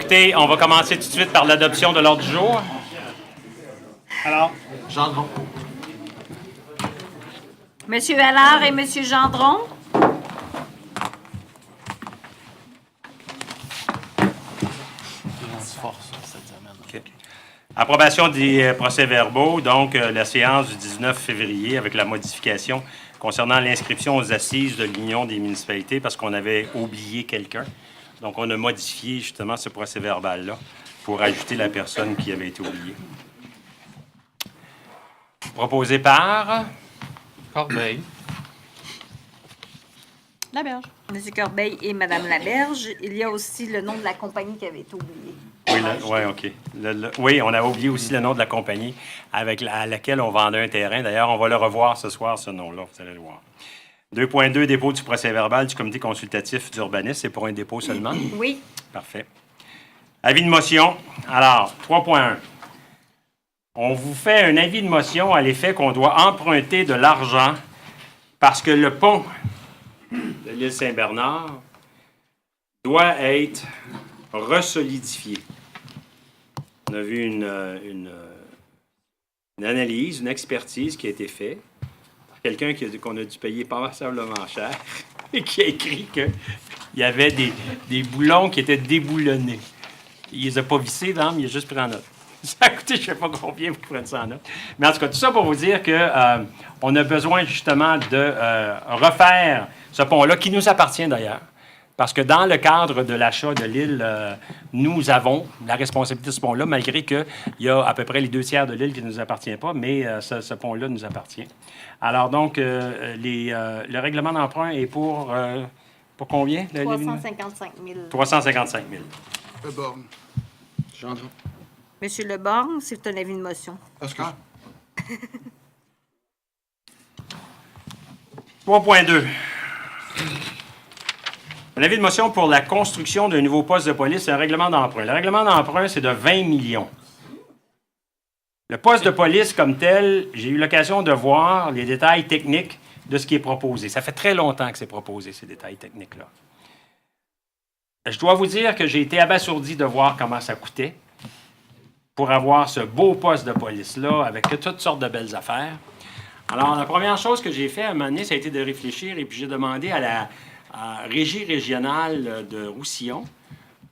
Écoutez, on va commencer tout de suite par l'adoption de l'ordre du jour. Alors, Gendron. Monsieur Allard et Monsieur Gendron. OK. Approbation des procès-verbaux, donc la séance du 19 février avec la modification concernant l'inscription aux assises de l'Union des municipalités parce qu'on avait oublié quelqu'un. Donc, on a modifié justement ce procès-verbal-là pour ajouter la personne qui avait été oubliée. Proposé par Corbeil. Laberge. Monsieur Corbeil et Madame Laberge. Il y a aussi le nom de la compagnie qui avait été oublié. Oui, OK. Oui, on a oublié aussi le nom de la compagnie à laquelle on vendait un terrain. D'ailleurs, on va le revoir ce soir, ce nom-là, vous allez le voir. 2.2, dépôt du procès-verbal du comité consultatif d'urbanisme. C'est pour un dépôt seulement? Oui. Parfait. Avis de motion. Alors, 3.1. On vous fait un avis de motion à l'effet qu'on doit emprunter de l'argent parce que le pont de l'île Saint-Bernard doit être resolidifié. On a vu une analyse, une expertise qui a été faite par quelqu'un qu'on a dû payer passablement cher et qui a écrit qu'il y avait des boulons qui étaient déboulonnés. Il les a pas vissés, mais il a juste pris en note. Ça a coûté, je ne sais pas combien vous prenez ça en note. Mais en tout cas, tout ça pour vous dire qu'on a besoin justement de refaire ce pont-là, qui nous appartient d'ailleurs. Parce que dans le cadre de l'achat de l'île, nous avons la responsabilité de ce pont-là, malgré qu'il y a à peu près les 2/3 de l'île qui ne nous appartient pas, mais ce pont-là nous appartient. Alors donc, le règlement d'emprunt est pour combien? 355 000. 355 000. Le Borne. Gendron. Monsieur Leborgne, c'est un avis de motion. Oscar. 3.2. Un avis de motion pour la construction d'un nouveau poste de police, c'est un règlement d'emprunt. Le règlement d'emprunt, c'est de 20 millions. Le poste de police comme tel, j'ai eu l'occasion de voir les détails techniques de ce qui est proposé. Ça fait très longtemps que c'est proposé, ces détails techniques-là. Je dois vous dire que j'ai été abasourdi de voir comment ça coûtait pour avoir ce beau poste de police-là avec toutes sortes de belles affaires. Alors, la première chose que j'ai fait à un moment donné, ça a été de réfléchir et puis j'ai demandé à la régie régionale de Roussillon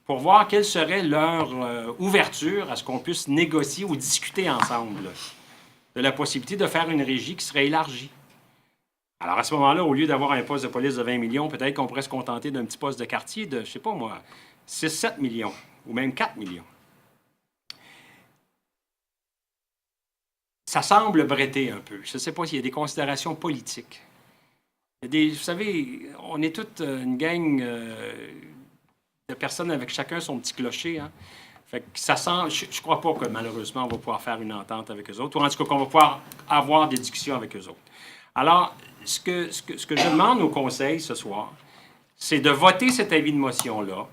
pour voir quelle serait leur ouverture à ce qu'on puisse négocier ou discuter ensemble de la possibilité de faire une régie qui serait élargie. Alors, à ce moment-là, au lieu d'avoir un poste de police de 20 millions, peut-être qu'on pourrait se contenter d'un petit poste de quartier de, je ne sais pas moi, 6-7 millions ou même 4 millions. Ça semble bretter un peu. Je ne sais pas s'il y a des considérations politiques. Vous savez, on est toute une gang de personnes avec chacun son petit clocher. Hein? Fait que ça sent. Je ne crois pas que malheureusement, on va pouvoir faire une entente avec eux autres, ou en tout cas qu'on va pouvoir avoir des discussions avec eux autres. Alors, ce que je demande au Conseil ce soir, c'est de voter cet avis de motion-là,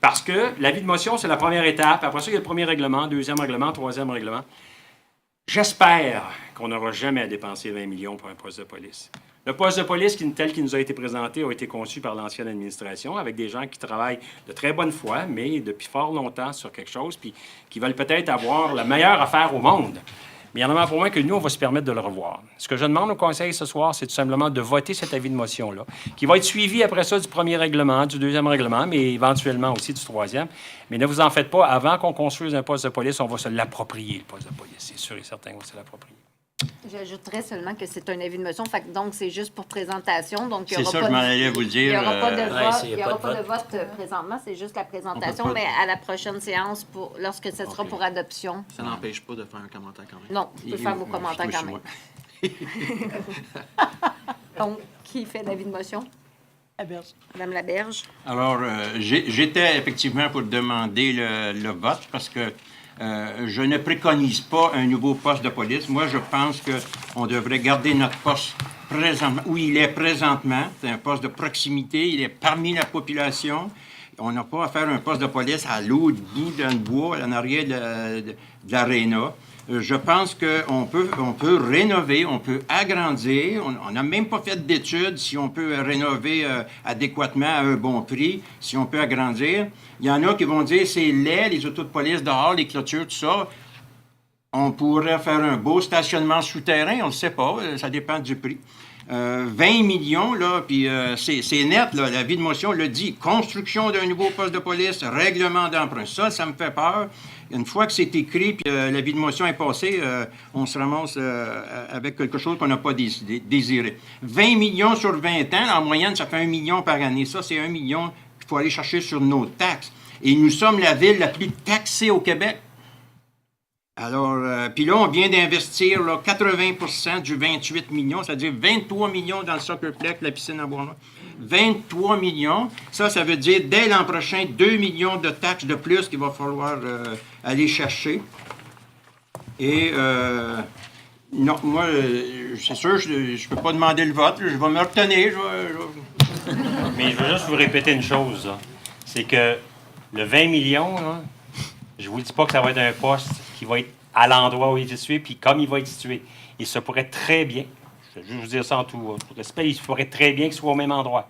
parce que l'avis de motion, c'est la première étape. Après ça, il y a le premier règlement, deuxième règlement, troisième règlement. J'espère qu'on n'aura jamais à dépenser 20 millions pour un poste de police. Le poste de police tel qu'il nous a été présenté a été conçu par l'ancienne administration avec des gens qui travaillent de très bonne foi, mais depuis fort longtemps sur quelque chose, puis qui veulent peut-être avoir la meilleure affaire au monde. Mais il y en a pour moi que nous, on va se permettre de le revoir. Ce que je demande au Conseil ce soir, c'est tout simplement de voter cet avis de motion-là, qui va être suivi après ça du premier règlement, du deuxième règlement, mais éventuellement aussi du troisième. Mais ne vous en faites pas, avant qu'on construise un poste de police, on va se l'approprier, le poste de police. C'est sûr et certain qu'on va se l'approprier. J'ajouterais seulement que c'est un avis de motion, fait que donc c'est juste pour présentation. Donc c'est ça, je m'en allais vous le dire. Il n'y aura pas de vote, il y aura pas de vote présentement, c'est juste la présentation, mais à la prochaine séance, lorsque ce sera pour adoption. Ça n'empêche pas de faire un commentaire quand même. Non, vous pouvez faire vos commentaires quand même. Donc, qui fait l'avis de motion? Laberge. Madame Laberge. Alors, j'étais effectivement pour demander le vote parce que je ne préconise pas un nouveau poste de police. Moi, je pense qu'on devrait garder notre poste présentement, où il est présentement. C'est un poste de proximité. Il est parmi la population. On n'a pas à faire un poste de police à l'autre bout d'un bois, en arrière de l'aréna. je pense qu'on peut rénover, on peut agrandir. On n'a même pas fait d'études si on peut rénover adéquatement à un bon prix, si on peut agrandir. Il y en a qui vont dire c'est laid, les autos de police dehors, les clôtures, tout ça. On pourrait faire un beau stationnement souterrain, on ne le sait pas, ça dépend du prix. 20 millions, là, puis c'est net, là, la vie de motion le dit. Construction d'un nouveau poste de police, règlement d'emprunt. Ça me fait peur. Une fois que c'est écrit, puis la vie de motion est passée, on se ramasse avec quelque chose qu'on n'a pas désiré. 20 millions sur 20 ans, en moyenne, ça fait 1 million par année. Ça, c'est 1 million qu'il faut aller chercher sur nos taxes. Et nous sommes la ville la plus taxée au Québec. Alors, puis là, on vient d'investir là, 80% du 28 millions, c'est-à-dire 23 millions dans le soccerplex, la piscine en bois. 23 millions, ça veut dire dès l'an prochain, 2 millions de taxes de plus qu'il va falloir aller chercher. Et non, moi, c'est sûr, je ne peux pas demander le vote, je vais me retenir. Mais je veux juste vous répéter une chose, là. C'est que le 20 millions, là, je ne vous dis pas que ça va être un poste qui va être à l'endroit où il est situé, puis comme il va être situé. Il se pourrait très bien, je vais juste vous dire ça en tout respect, il se pourrait très bien qu'il soit au même endroit.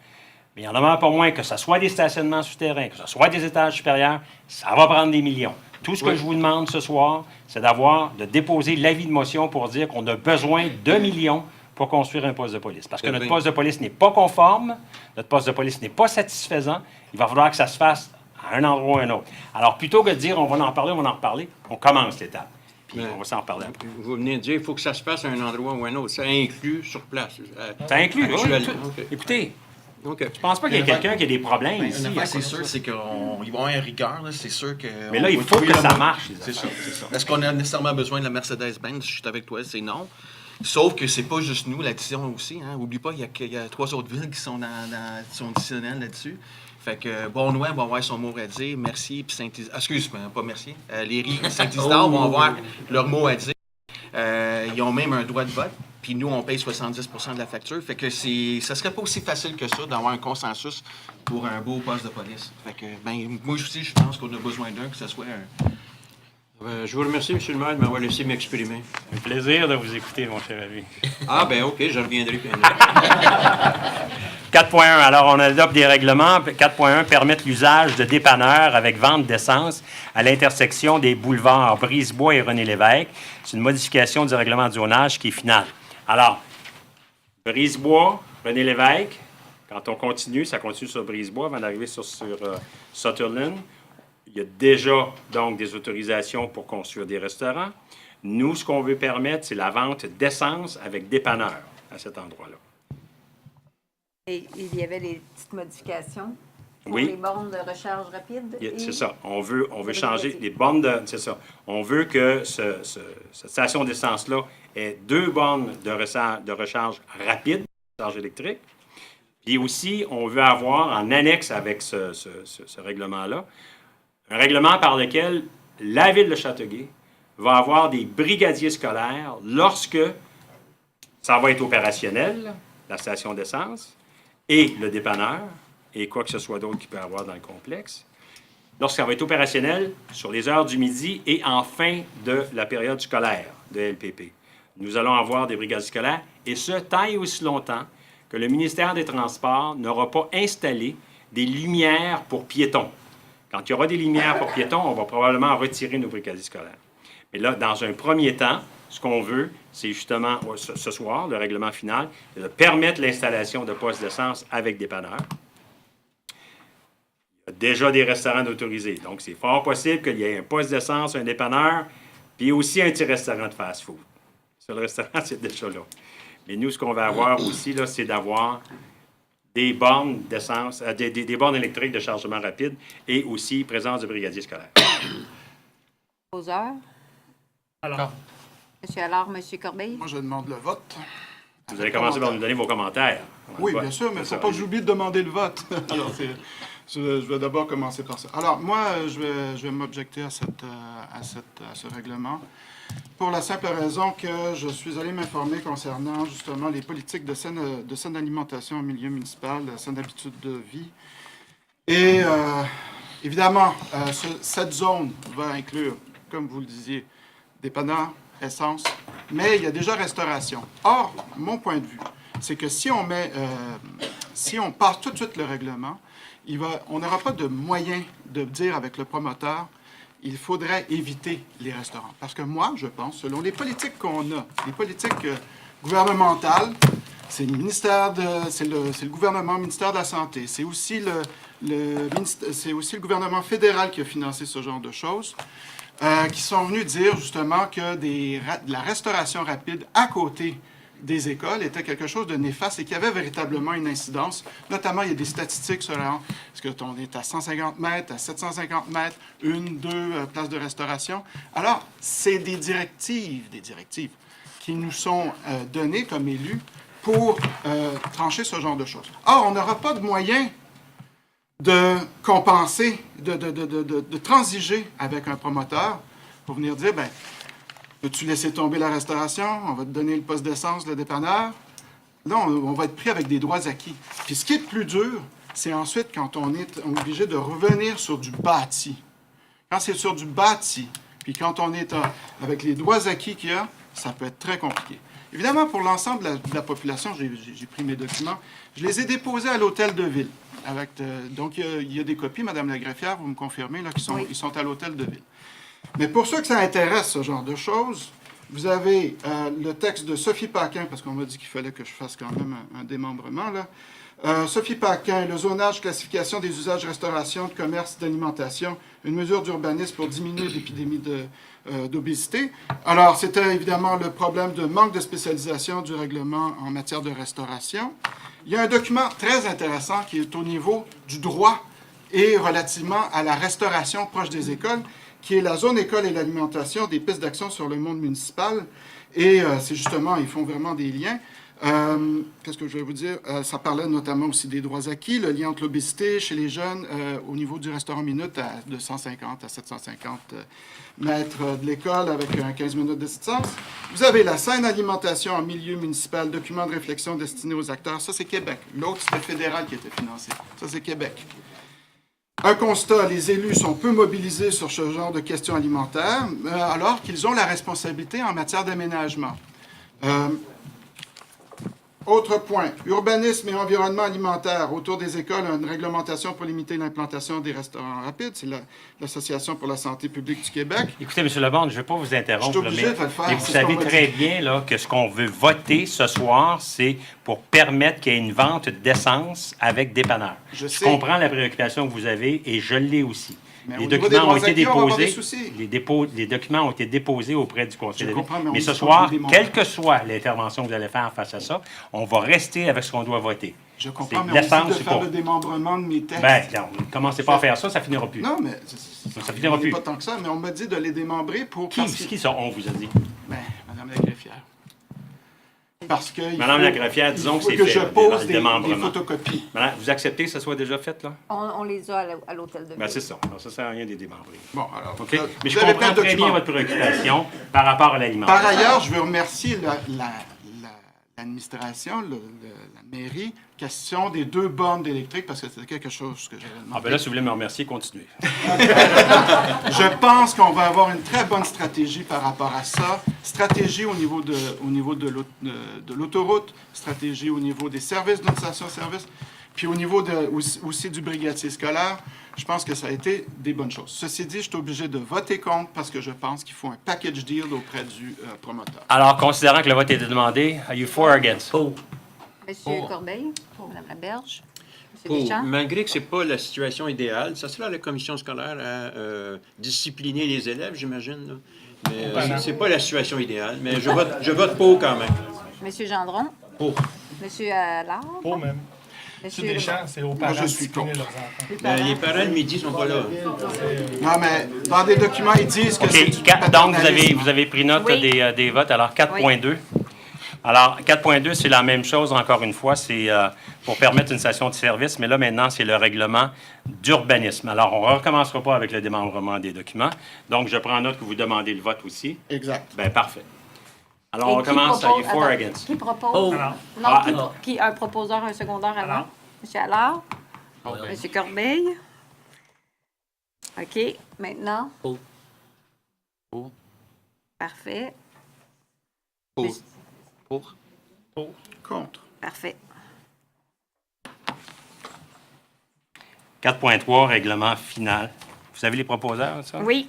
Mais il y en a pas moins que ce soit des stationnements souterrains, que ce soit des étages supérieurs, ça va prendre des millions. Tout ce que je vous demande ce soir, c'est de déposer l'avis de motion pour dire qu'on a besoin de millions pour construire un poste de police. Parce que notre poste de police n'est pas conforme, notre poste de police n'est pas satisfaisant, il va falloir que ça se fasse à un endroit ou à un autre. Alors, plutôt que de dire on va en reparler, on commence l'étape. Puis on va s'en reparler après. Vous venez de dire qu'il faut que ça se fasse à un endroit ou à un autre. Ça inclut sur place. Ça inclut, oui. Okay. Écoutez, Okay. je pense pas qu'il y ait quelqu'un qui a des problèmes ici. C'est sûr, c'est qu'ils vont avoir un rigueur. Là, c'est sûr que. Mais là, il faut que ça marche. C'est ça. Est-ce qu'on a nécessairement besoin de la Mercedes-Benz? Je suis avec toi, c'est non. Sauf que c'est pas juste nous, l'addition aussi. Hein. Oublie pas, il y a 3 autres villes qui sont sont additionnelles là-dessus. Fait que Bournois va avoir son mot à dire. Merci. Puis Saint-Isidore. Excuse-moi, pas merci. Léry et Saint-Isidore vont avoir leur mot à dire. Ils ont même un droit de vote. Puis nous, on paye 70% de la facture. Fait que ça serait pas aussi facile que ça d'avoir un consensus pour un beau poste de police. Fait que, moi aussi, je pense qu'on a besoin d'un, que ce soit un. Je vous remercie, M. le maire, de m'avoir laissé m'exprimer. Un plaisir de vous écouter, mon cher ami. Ah, ben OK, je reviendrai. 4.1. Alors, on adopte des règlements. 4.1 permettre l'usage de dépanneurs avec vente d'essence à l'intersection des boulevards Brisebois et René-Lévesque. C'est une modification du règlement de zonage qui est finale. Alors, Brisebois, René-Lévesque, quand on continue, ça continue sur Brisebois avant d'arriver sur Sutherland. Il y a déjà, donc, des autorisations pour construire des restaurants. Nous, ce qu'on veut permettre, c'est la vente d'essence avec dépanneurs à cet endroit-là. Et il y avait des petites modifications pour Oui. les bornes de recharge rapide. C'est ça. On veut changer les bornes de... C'est ça. On veut que cette station d'essence-là ait 2 bornes de recharge rapide, de recharge électrique. Puis aussi, on veut avoir, en annexe avec ce règlement-là, un règlement par lequel la Ville de Châteauguay va avoir des brigadiers scolaires lorsque ça va être opérationnel, la station d'essence, et le dépanneur, et quoi que ce soit d'autre qu'il peut y avoir dans le complexe, lorsque ça va être opérationnel sur les heures du midi et en fin de la période scolaire de LPP. Nous allons avoir des brigades scolaires, et ce, tant et aussi longtemps que le ministère des Transports n'aura pas installé des lumières pour piétons. Quand il y aura des lumières pour piétons, on va probablement retirer nos brigadiers scolaires. Mais là, dans un premier temps, ce qu'on veut, c'est justement, ce soir, le règlement final, de permettre l'installation de postes d'essence avec dépanneurs. Il y a déjà des restaurants autorisés. Donc, c'est fort possible qu'il y ait un poste d'essence, un dépanneur, puis aussi un petit restaurant de fast-food. Sur le restaurant, c'est déjà là. Mais nous, ce qu'on va avoir aussi, là, c'est d'avoir des bornes d'essence, des bornes électriques de chargement rapide et aussi présence de brigadiers scolaires. Poseur. Alors, Monsieur Allard, Monsieur Corbeil. moi, je demande le vote. Vous allez commencer par nous donner vos commentaires. Oui, bien sûr, mais il ne faut pas que j'oublie de demander le vote. Alors, je vais d'abord commencer par ça. Alors, moi, je vais m'objecter à ce règlement pour la simple raison que je suis allé m'informer concernant justement les politiques de saine alimentation au milieu municipal, de saine habitude de vie. Et évidemment, cette zone va inclure, comme vous le disiez, dépanneurs, essence, mais il y a déjà restauration. Or, mon point de vue, c'est que si on passe tout de suite le règlement, on n'aura pas de moyen de dire avec le promoteur, il faudrait éviter les restaurants. Parce que moi, je pense, selon les politiques qu'on a, les politiques gouvernementales, c'est le gouvernement, le ministère de la Santé, c'est aussi le gouvernement fédéral qui a financé ce genre de choses, qui sont venus dire justement que de la restauration rapide à côté des écoles était quelque chose de néfaste et qui avait véritablement une incidence. Notamment, il y a des statistiques sur est-ce qu'on est à 150 mètres, à 750 mètres, 1, 2 places de restauration. Alors, c'est des directives qui nous sont données comme élus pour trancher ce genre de choses. Or, on n'aura pas de moyen de compenser, de transiger avec un promoteur pour venir dire, ben, peux-tu laisser tomber la restauration? On va te donner le poste d'essence, le dépanneur. Là, on va être pris avec des droits acquis. Puis ce qui est plus dur, c'est ensuite quand on est obligé de revenir sur du bâti. Quand c'est sur du bâti, puis quand on est avec les droits acquis qu'il y a, ça peut être très compliqué. Évidemment, pour l'ensemble de la population, j'ai pris mes documents, je les ai déposés à l'hôtel de ville. Donc, il y a des copies, Mme la greffière, vous me confirmez, là, ils sont à l'hôtel de ville. Mais pour ceux que ça intéresse, ce genre de choses, vous avez le texte de Sophie Paquin, parce qu'on m'a dit qu'il fallait que je fasse quand même un démembrement, là. Sophie Paquin, le zonage, classification des usages, restauration, de commerce, d'alimentation, une mesure d'urbanisme pour diminuer l'épidémie d'obésité. Alors, c'était évidemment le problème de manque de spécialisation du règlement en matière de restauration. Il y a un document très intéressant qui est au niveau du droit et relativement à la restauration proche des écoles, qui est la zone école et l'alimentation, des pistes d'action sur le monde municipal. Et c'est justement, ils font vraiment des liens. Qu'est-ce que je vais vous dire? Ça parlait notamment aussi des droits acquis, le lien entre l'obésité chez les jeunes au niveau du restaurant minute de 150 à 750 mètres de l'école avec 15 minutes de distance. Vous avez la saine alimentation en milieu municipal, document de réflexion destiné aux acteurs. Ça, c'est Québec. L'autre, c'était fédéral qui était financé. Ça, c'est Québec. Un constat, les élus sont peu mobilisés sur ce genre de questions alimentaires, alors qu'ils ont la responsabilité en matière d'aménagement. Autre point, urbanisme et environnement alimentaire. Autour des écoles, une réglementation pour limiter l'implantation des restaurants rapides. C'est l'Association pour la santé publique du Québec. Écoutez, M. Lebon, je ne veux pas vous interrompre, Je suis obligé de le faire, mais vous c'est savez ce qu'on m'a très dit. bien là, que ce qu'on veut voter ce soir, c'est pour permettre qu'il y ait une vente d'essence avec dépanneur. Je sais. comprends la préoccupation que vous avez et je l'ai aussi. Mais Les au niveau documents ont des été droits acquis, on va avoir des déposés. soucis. Les documents ont été déposés auprès du Conseil Je de ville. comprends, mais on Mais dit ce qu'on soir, veut démontrer. quelle que soit l'intervention que vous allez faire face à ça, on va rester avec ce qu'on doit voter. Je comprends, C'est mais on l'essence, dit de c'est faire pas. le démembrement de mes textes. Ben, non, commencez pas à faire ça, ça finira plus. Non, mais Ça finira plus. pas tant que ça, mais on m'a dit de les démembrer pour... Qui ça, on vous a dit? Ben, Madame la greffière. Parce que... Madame la greffière, disons que c'est que fait, je là, pose le des démembrement. photocopies. Madame, vous acceptez que ça soit déjà fait, là? On les a à l'hôtel de ville. Ben, c'est ça. Alors, ça ne sert à rien de les démembrer. Bon, alors... OK? Mais je vous avez plein comprends de très bien documents. votre préoccupation par rapport à l'alimentation. Par ailleurs, je veux remercier l'administration, la mairie, question des 2 bornes électriques, parce que c'était quelque chose que j'avais demandé. Ah, ben là, si vous voulez me remercier, continuez. Je pense qu'on va avoir une très bonne stratégie par rapport à ça. Stratégie au niveau de l'autoroute, stratégie au niveau des services d'une station-service, puis au niveau aussi du brigadier scolaire. Je pense que ça a été des bonnes choses. Ceci dit, je suis obligé de voter contre parce que je pense qu'il faut un package deal auprès du promoteur. Alors, considérant que le vote a été demandé, are you for or against? Monsieur Corbeil, Mme Laberge, M. Pour, Deschamps. malgré que ce n'est pas la situation idéale, ça sera à la commission scolaire à discipliner les élèves, j'imagine. Là. Mais ce n'est pas la situation idéale. Mais je vote pour quand même. M. Gendron. Pour. M. Allard. Pour même. M. C'est des champs, c'est aux parents je de suis discipliner contre. leurs enfants. Les parents le midi ne sont pas là. Non, mais dans des documents, ils disent que c'est du OK. Donc, paternalisme. vous avez pris note Oui. des votes. Alors, 4.2. Alors, 4.2, c'est la même chose, encore une fois. C'est pour permettre une station de service, mais là, maintenant, c'est le règlement d'urbanisme. Alors, on ne recommencera pas avec le démembrement des documents. Donc, je prends note que vous demandez le vote aussi. Exact. Bien, parfait. Alors, Et on qui commence à propose- you for or attends, against. Qui propose? Alors. Non, Ah, un proposeur, un secondaire avant? Allard. M. Allard? M. Corbeil? OK. Maintenant? Pour. Parfait. Pour. Pour. Contre. Parfait. 4.3, règlement final. Vous avez les proposeurs, ça? Oui.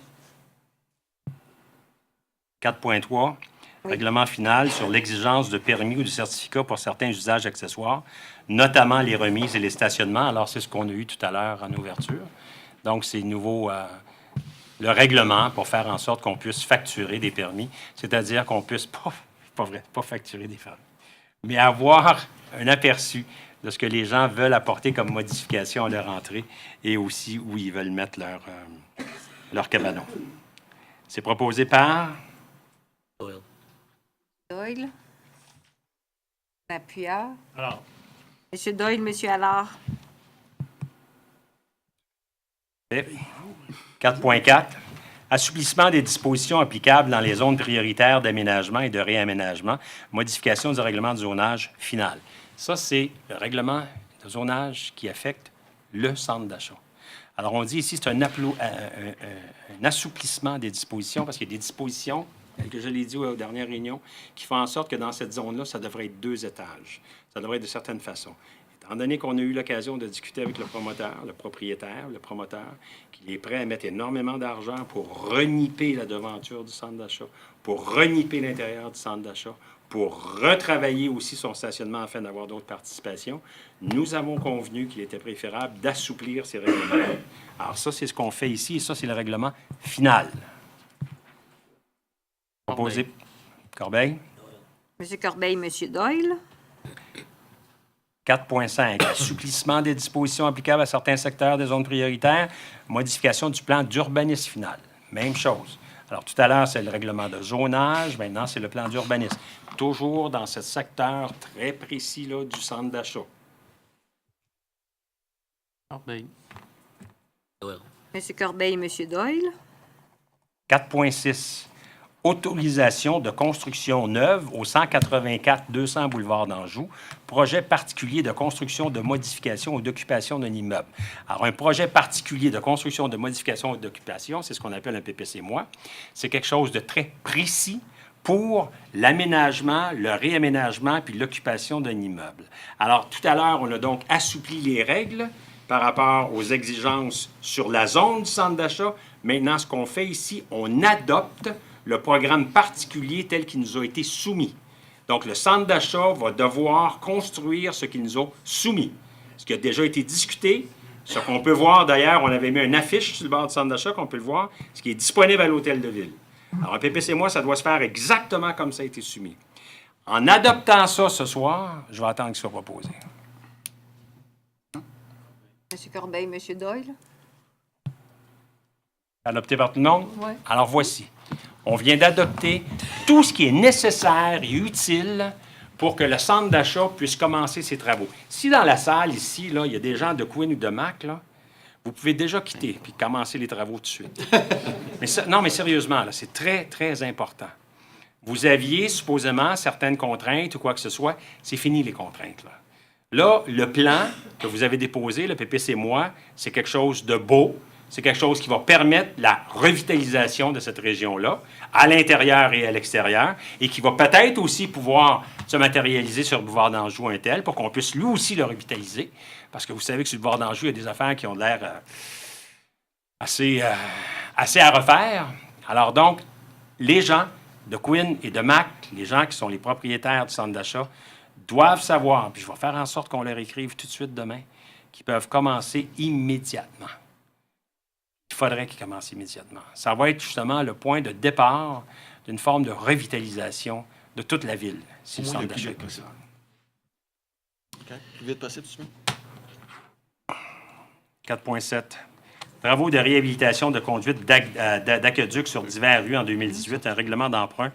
4.3, Oui. règlement final sur l'exigence de permis ou de certificat pour certains usages accessoires, notamment les remises et les stationnements. Alors, c'est ce qu'on a eu tout à l'heure en ouverture. Donc, c'est nouveau, le règlement pour faire en sorte qu'on puisse facturer des permis, c'est-à-dire qu'on puisse pas facturer des permis, mais avoir un aperçu de ce que les gens veulent apporter comme modification à leur entrée et aussi où ils veulent mettre leur cabanon. C'est proposé par... Doyle. Appuyard. Alors, Monsieur Doyle, Monsieur Allard. 4.4, assouplissement des dispositions applicables dans les zones prioritaires d'aménagement et de réaménagement, modification du règlement de zonage final. Ça, c'est le règlement de zonage qui affecte le centre d'achat. Alors, on dit ici, c'est un assouplissement des dispositions, parce qu'il y a des dispositions, telles que je l'ai dit aux dernières réunions, qui font en sorte que dans cette zone-là, ça devrait être 2 étages. Ça devrait être de certaines façons. Étant donné qu'on a eu l'occasion de discuter avec le promoteur, le propriétaire, le promoteur, qu'il est prêt à mettre énormément d'argent pour reniper la devanture du centre d'achat, pour reniper l'intérieur du centre d'achat, pour retravailler aussi son stationnement afin d'avoir d'autres participations, nous avons convenu qu'il était préférable d'assouplir ces règlements. Alors ça, c'est ce qu'on fait ici, et ça, c'est le règlement final. Proposé. Corbeil. Monsieur Corbeil, Monsieur Doyle. 4.5, assouplissement des dispositions applicables à certains secteurs des zones prioritaires, modification du plan d'urbanisme final. Même chose. Alors, tout à l'heure, c'est le règlement de zonage. Maintenant, c'est le plan d'urbanisme. Toujours dans ce secteur très précis là, du centre d'achat. Monsieur Corbeil, Monsieur Doyle. 4.6, autorisation de construction neuve au 184-200 boulevard d'Anjou, projet particulier de construction, de modification ou d'occupation d'un immeuble. Alors, un projet particulier de construction, de modification ou d'occupation, c'est ce qu'on appelle un PPC-moi. C'est quelque chose de très précis pour l'aménagement, le réaménagement puis l'occupation d'un immeuble. Alors, tout à l'heure, on a donc assoupli les règles par rapport aux exigences sur la zone du centre d'achat. Maintenant, ce qu'on fait ici, on adopte le programme particulier tel qu'il nous a été soumis. Donc, le centre d'achat va devoir construire ce qu'il nous a soumis, ce qui a déjà été discuté, ce qu'on peut voir d'ailleurs, on avait mis une affiche sur le bord du centre d'achat qu'on peut le voir, ce qui est disponible à l'hôtel de ville. Alors, un PPC-moi, ça doit se faire exactement comme ça a été soumis. En adoptant ça ce soir, je vais attendre qu'il soit proposé. Monsieur Corbeil, Monsieur Doyle. Adopté par tout le monde? Oui. Alors, voici. On vient d'adopter tout ce qui est nécessaire et utile pour que le centre d'achat puisse commencer ses travaux. Si dans la salle, ici, là, il y a des gens de Quinn ou de Mac, là, vous pouvez déjà quitter puis commencer les travaux tout de suite. Non, mais sérieusement, là, c'est très, très important. Vous aviez supposément certaines contraintes ou quoi que ce soit. C'est fini, les contraintes, là. Là, le plan que vous avez déposé, le PPC-moi, c'est quelque chose de beau. C'est quelque chose qui va permettre la revitalisation de cette région-là, à l'intérieur et à l'extérieur, et qui va peut-être aussi pouvoir se matérialiser sur le boulevard d'Anjou un tel, pour qu'on puisse lui aussi le revitaliser. Parce que vous savez que sur le boulevard d'Anjou, il y a des affaires qui ont l'air assez à refaire. Alors donc, les gens de Quinn et de Mac, les gens qui sont les propriétaires du centre d'achat, doivent savoir, puis je vais faire en sorte qu'on leur écrive tout de suite demain, qu'ils peuvent commencer immédiatement. Il faudrait qu'ils commencent immédiatement. Ça va être justement le point de départ d'une forme de revitalisation de toute la ville, si le centre d'achat est possible. OK. Plus vite possible, tu veux? 4.7. Travaux de réhabilitation de conduite d'aqueduc sur diverses rues en 2018, un règlement d'emprunt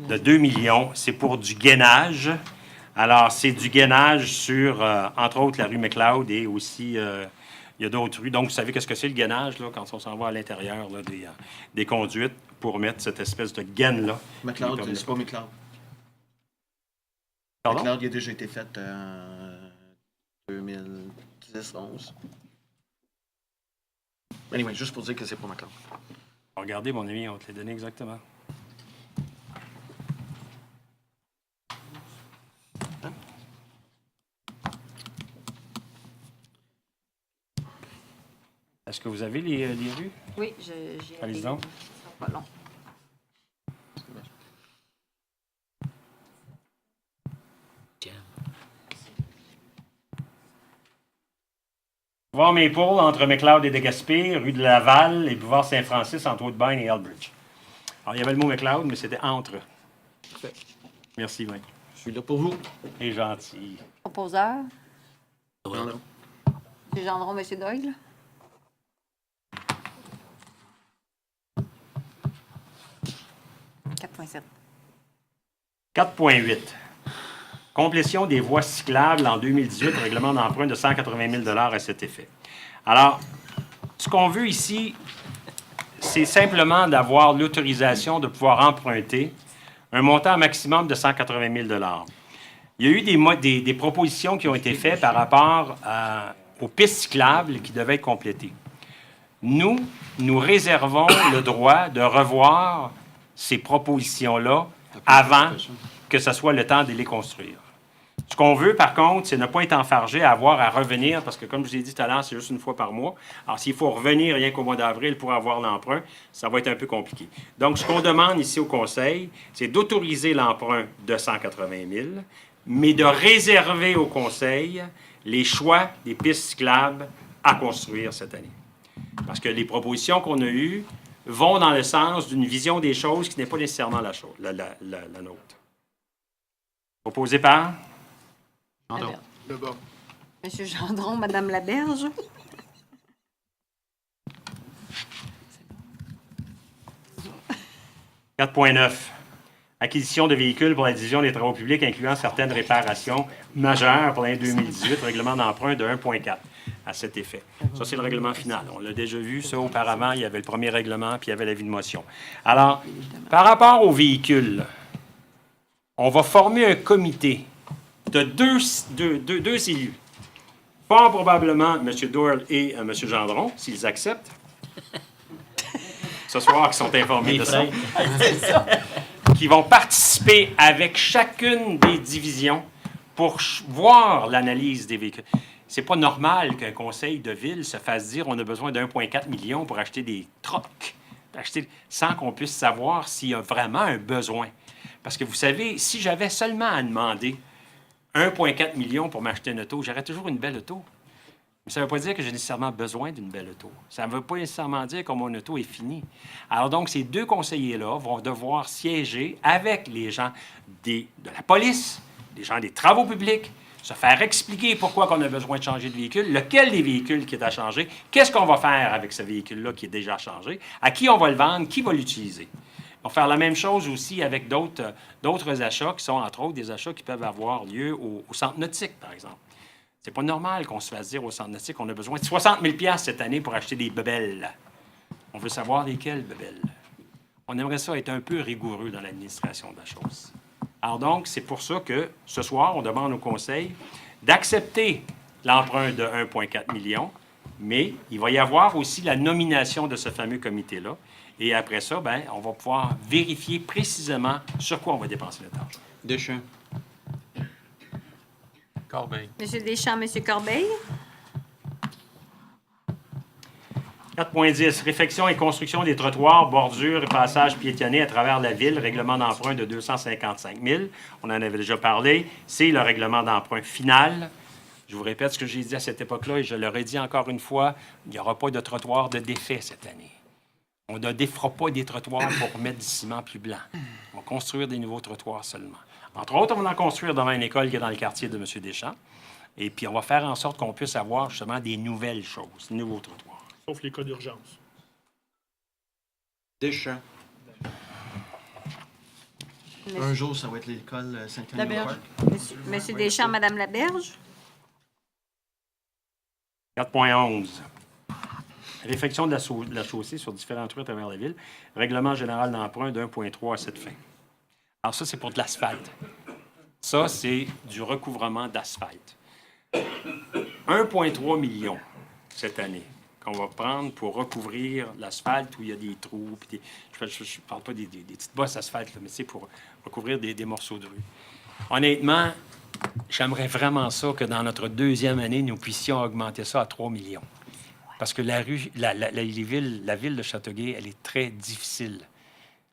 de 2 millions. C'est pour du gainage. Alors, c'est du gainage sur, entre autres, la rue McLeod et aussi, il y a d'autres rues. Donc, vous savez qu'est-ce que c'est le gainage, là, quand on s'en va à l'intérieur là, des conduites pour mettre cette espèce de gaine-là. McLeod, c'est pas McLeod. Pardon? McLeod, il a déjà été fait en 2010-11. Anyway, juste pour dire que c'est pas McLeod. Regardez, mon ami, on te l'a donné exactement. que vous avez les rues? Oui, j'ai... Allez-y donc. Ce sera pas long. Boulevard Maple entre McLeod et de Gaspé, rue de Laval et boulevard Saint-Francis entre Woodbine et Elbridge. Alors, il y avait le mot McLeod, mais c'était entre. Parfait. Merci, Mike. Je suis là pour vous. C'est gentil. Proposeur, Gendron. M. Gendron, M. Doyle. « 4,8. Complétion des voies cyclables en 2018, règlement d'emprunt de 180 000 à cet effet. Alors, ce qu'on veut ici, c'est simplement d'avoir l'autorisation de pouvoir emprunter un montant maximum de 180 000 Il y a eu des propositions qui ont été faites par rapport aux pistes cyclables qui devaient être complétées. Nous réservons le droit de revoir ces propositions-là avant que ce soit le temps de les construire. Ce qu'on veut, par contre, c'est ne pas être enfargé à avoir à revenir, parce que, comme je vous ai dit tout à l'heure, c'est juste une fois par mois. Alors, s'il faut revenir rien qu'au mois d'avril pour avoir l'emprunt, ça va être un peu compliqué. Donc, ce qu'on demande ici au Conseil, c'est d'autoriser l'emprunt de 180 000, mais de réserver au Conseil les choix des pistes cyclables à construire cette année. Parce que les propositions qu'on a eues vont dans le sens d'une vision des choses qui n'est pas nécessairement la nôtre. Proposé par? Gendron. Le bas. M. Gendron, Mme Laberge. « 4,9. Acquisition de véhicules pour la division des travaux publics incluant certaines réparations majeures pour l'année 2018, règlement d'emprunt de 1,4 à cet effet. Ça, c'est le règlement final. On l'a déjà vu, ça, auparavant. Il y avait le premier règlement, puis il y avait l'avis de motion. Alors, par rapport aux véhicules, on va former un comité de deux élus. Fort probablement M. Doyle et M. Gendron, s'ils acceptent. Ce soir, qui sont informés de ça. Qui vont participer avec chacune des divisions pour voir l'analyse des véhicules. C'est pas normal qu'un conseil de ville se fasse dire on a besoin de 1,4 million pour acheter des trocs, sans qu'on puisse savoir s'il y a vraiment un besoin. Parce que vous savez, si j'avais seulement à demander 1,4 million pour m'acheter une auto, j'aurais toujours une belle auto. Mais ça ne veut pas dire que j'ai nécessairement besoin d'une belle auto. Ça ne veut pas nécessairement dire que mon auto est finie. Alors donc, ces deux conseillers-là vont devoir siéger avec les gens de la police, les gens des travaux publics, se faire expliquer pourquoi on a besoin de changer de véhicule, lequel des véhicules qui est à changer, qu'est-ce qu'on va faire avec ce véhicule-là qui est déjà changé, à qui on va le vendre, qui va l'utiliser. On va faire la même chose aussi avec d'autres achats qui sont, entre autres, des achats qui peuvent avoir lieu au centre nautique, par exemple. C'est pas normal qu'on se fasse dire au centre nautique qu'on a besoin de 60 000 cette année pour acheter des bebelles. On veut savoir lesquelles bebelles. On aimerait ça être un peu rigoureux dans l'administration de la chose. Alors donc, c'est pour ça que ce soir, on demande au Conseil d'accepter l'emprunt de 1,4 million, mais il va y avoir aussi la nomination de ce fameux comité-là. Et après ça, bien, on va pouvoir vérifier précisément sur quoi on va dépenser notre argent. Deschamps. Corbeil. M. Deschamps, M. Corbeil. 4,10. Réfection et construction des trottoirs, bordures et passages piétonnés à travers la ville. Règlement d'emprunt de 255 000. On en avait déjà parlé. C'est le règlement d'emprunt final. Je vous répète ce que j'ai dit à cette époque-là et je le redis encore une fois. Il n'y aura pas de trottoir de défait cette année. On ne défera pas des trottoirs pour mettre du ciment plus blanc. On va construire des nouveaux trottoirs seulement. Entre autres, on va en construire devant une école qui est dans le quartier de M. Deschamps. Et puis, on va faire en sorte qu'on puisse avoir justement des nouvelles choses, des nouveaux trottoirs. Sauf les cas d'urgence. Deschamps. Un jour, ça va être l'école Saint-Anne-Park. M. Deschamps, Mme Laberge. 4,11. Réfection de la chaussée sur différentes rues à travers la ville. Règlement général d'emprunt de 1,3 à cette fin. Alors ça, c'est pour de l'asphalte. Ça, c'est du recouvrement d'asphalte. 1,3 million cette année qu'on va prendre pour recouvrir l'asphalte où il y a des trous. Puis je ne parle pas des petites bosses d'asphalte, mais c'est pour recouvrir des morceaux de rue. Honnêtement, j'aimerais vraiment ça que dans notre deuxième année, nous puissions augmenter ça à 3 millions. Parce que la ville de Châteauguay, elle est très difficile.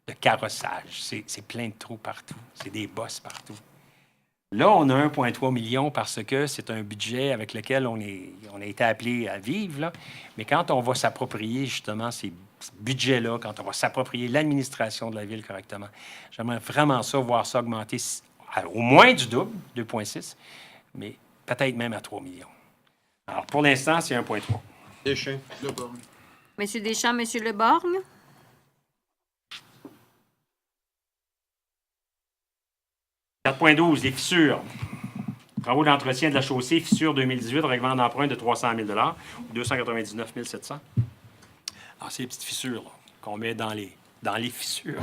Le carrossage, c'est plein de trous partout. C'est des bosses partout. Là, on a 1,3 million parce que c'est un budget avec lequel on a été appelé à vivre. Là. Mais quand on va s'approprier justement ces budgets-là, quand on va s'approprier l'administration de la ville correctement, j'aimerais vraiment ça, voir ça augmenter au moins du double, 2,6, mais peut-être même à 3 millions. Alors, pour l'instant, c'est 1,3. Deschamps. Le borgne. Monsieur Deschamps, Monsieur Leborgne. « 4,12 les fissures. Travaux d'entretien de la chaussée, fissure 2018, règlement d'emprunt de 300 000 ou 299 700. Alors, c'est les petites fissures là, qu'on met dans les fissures.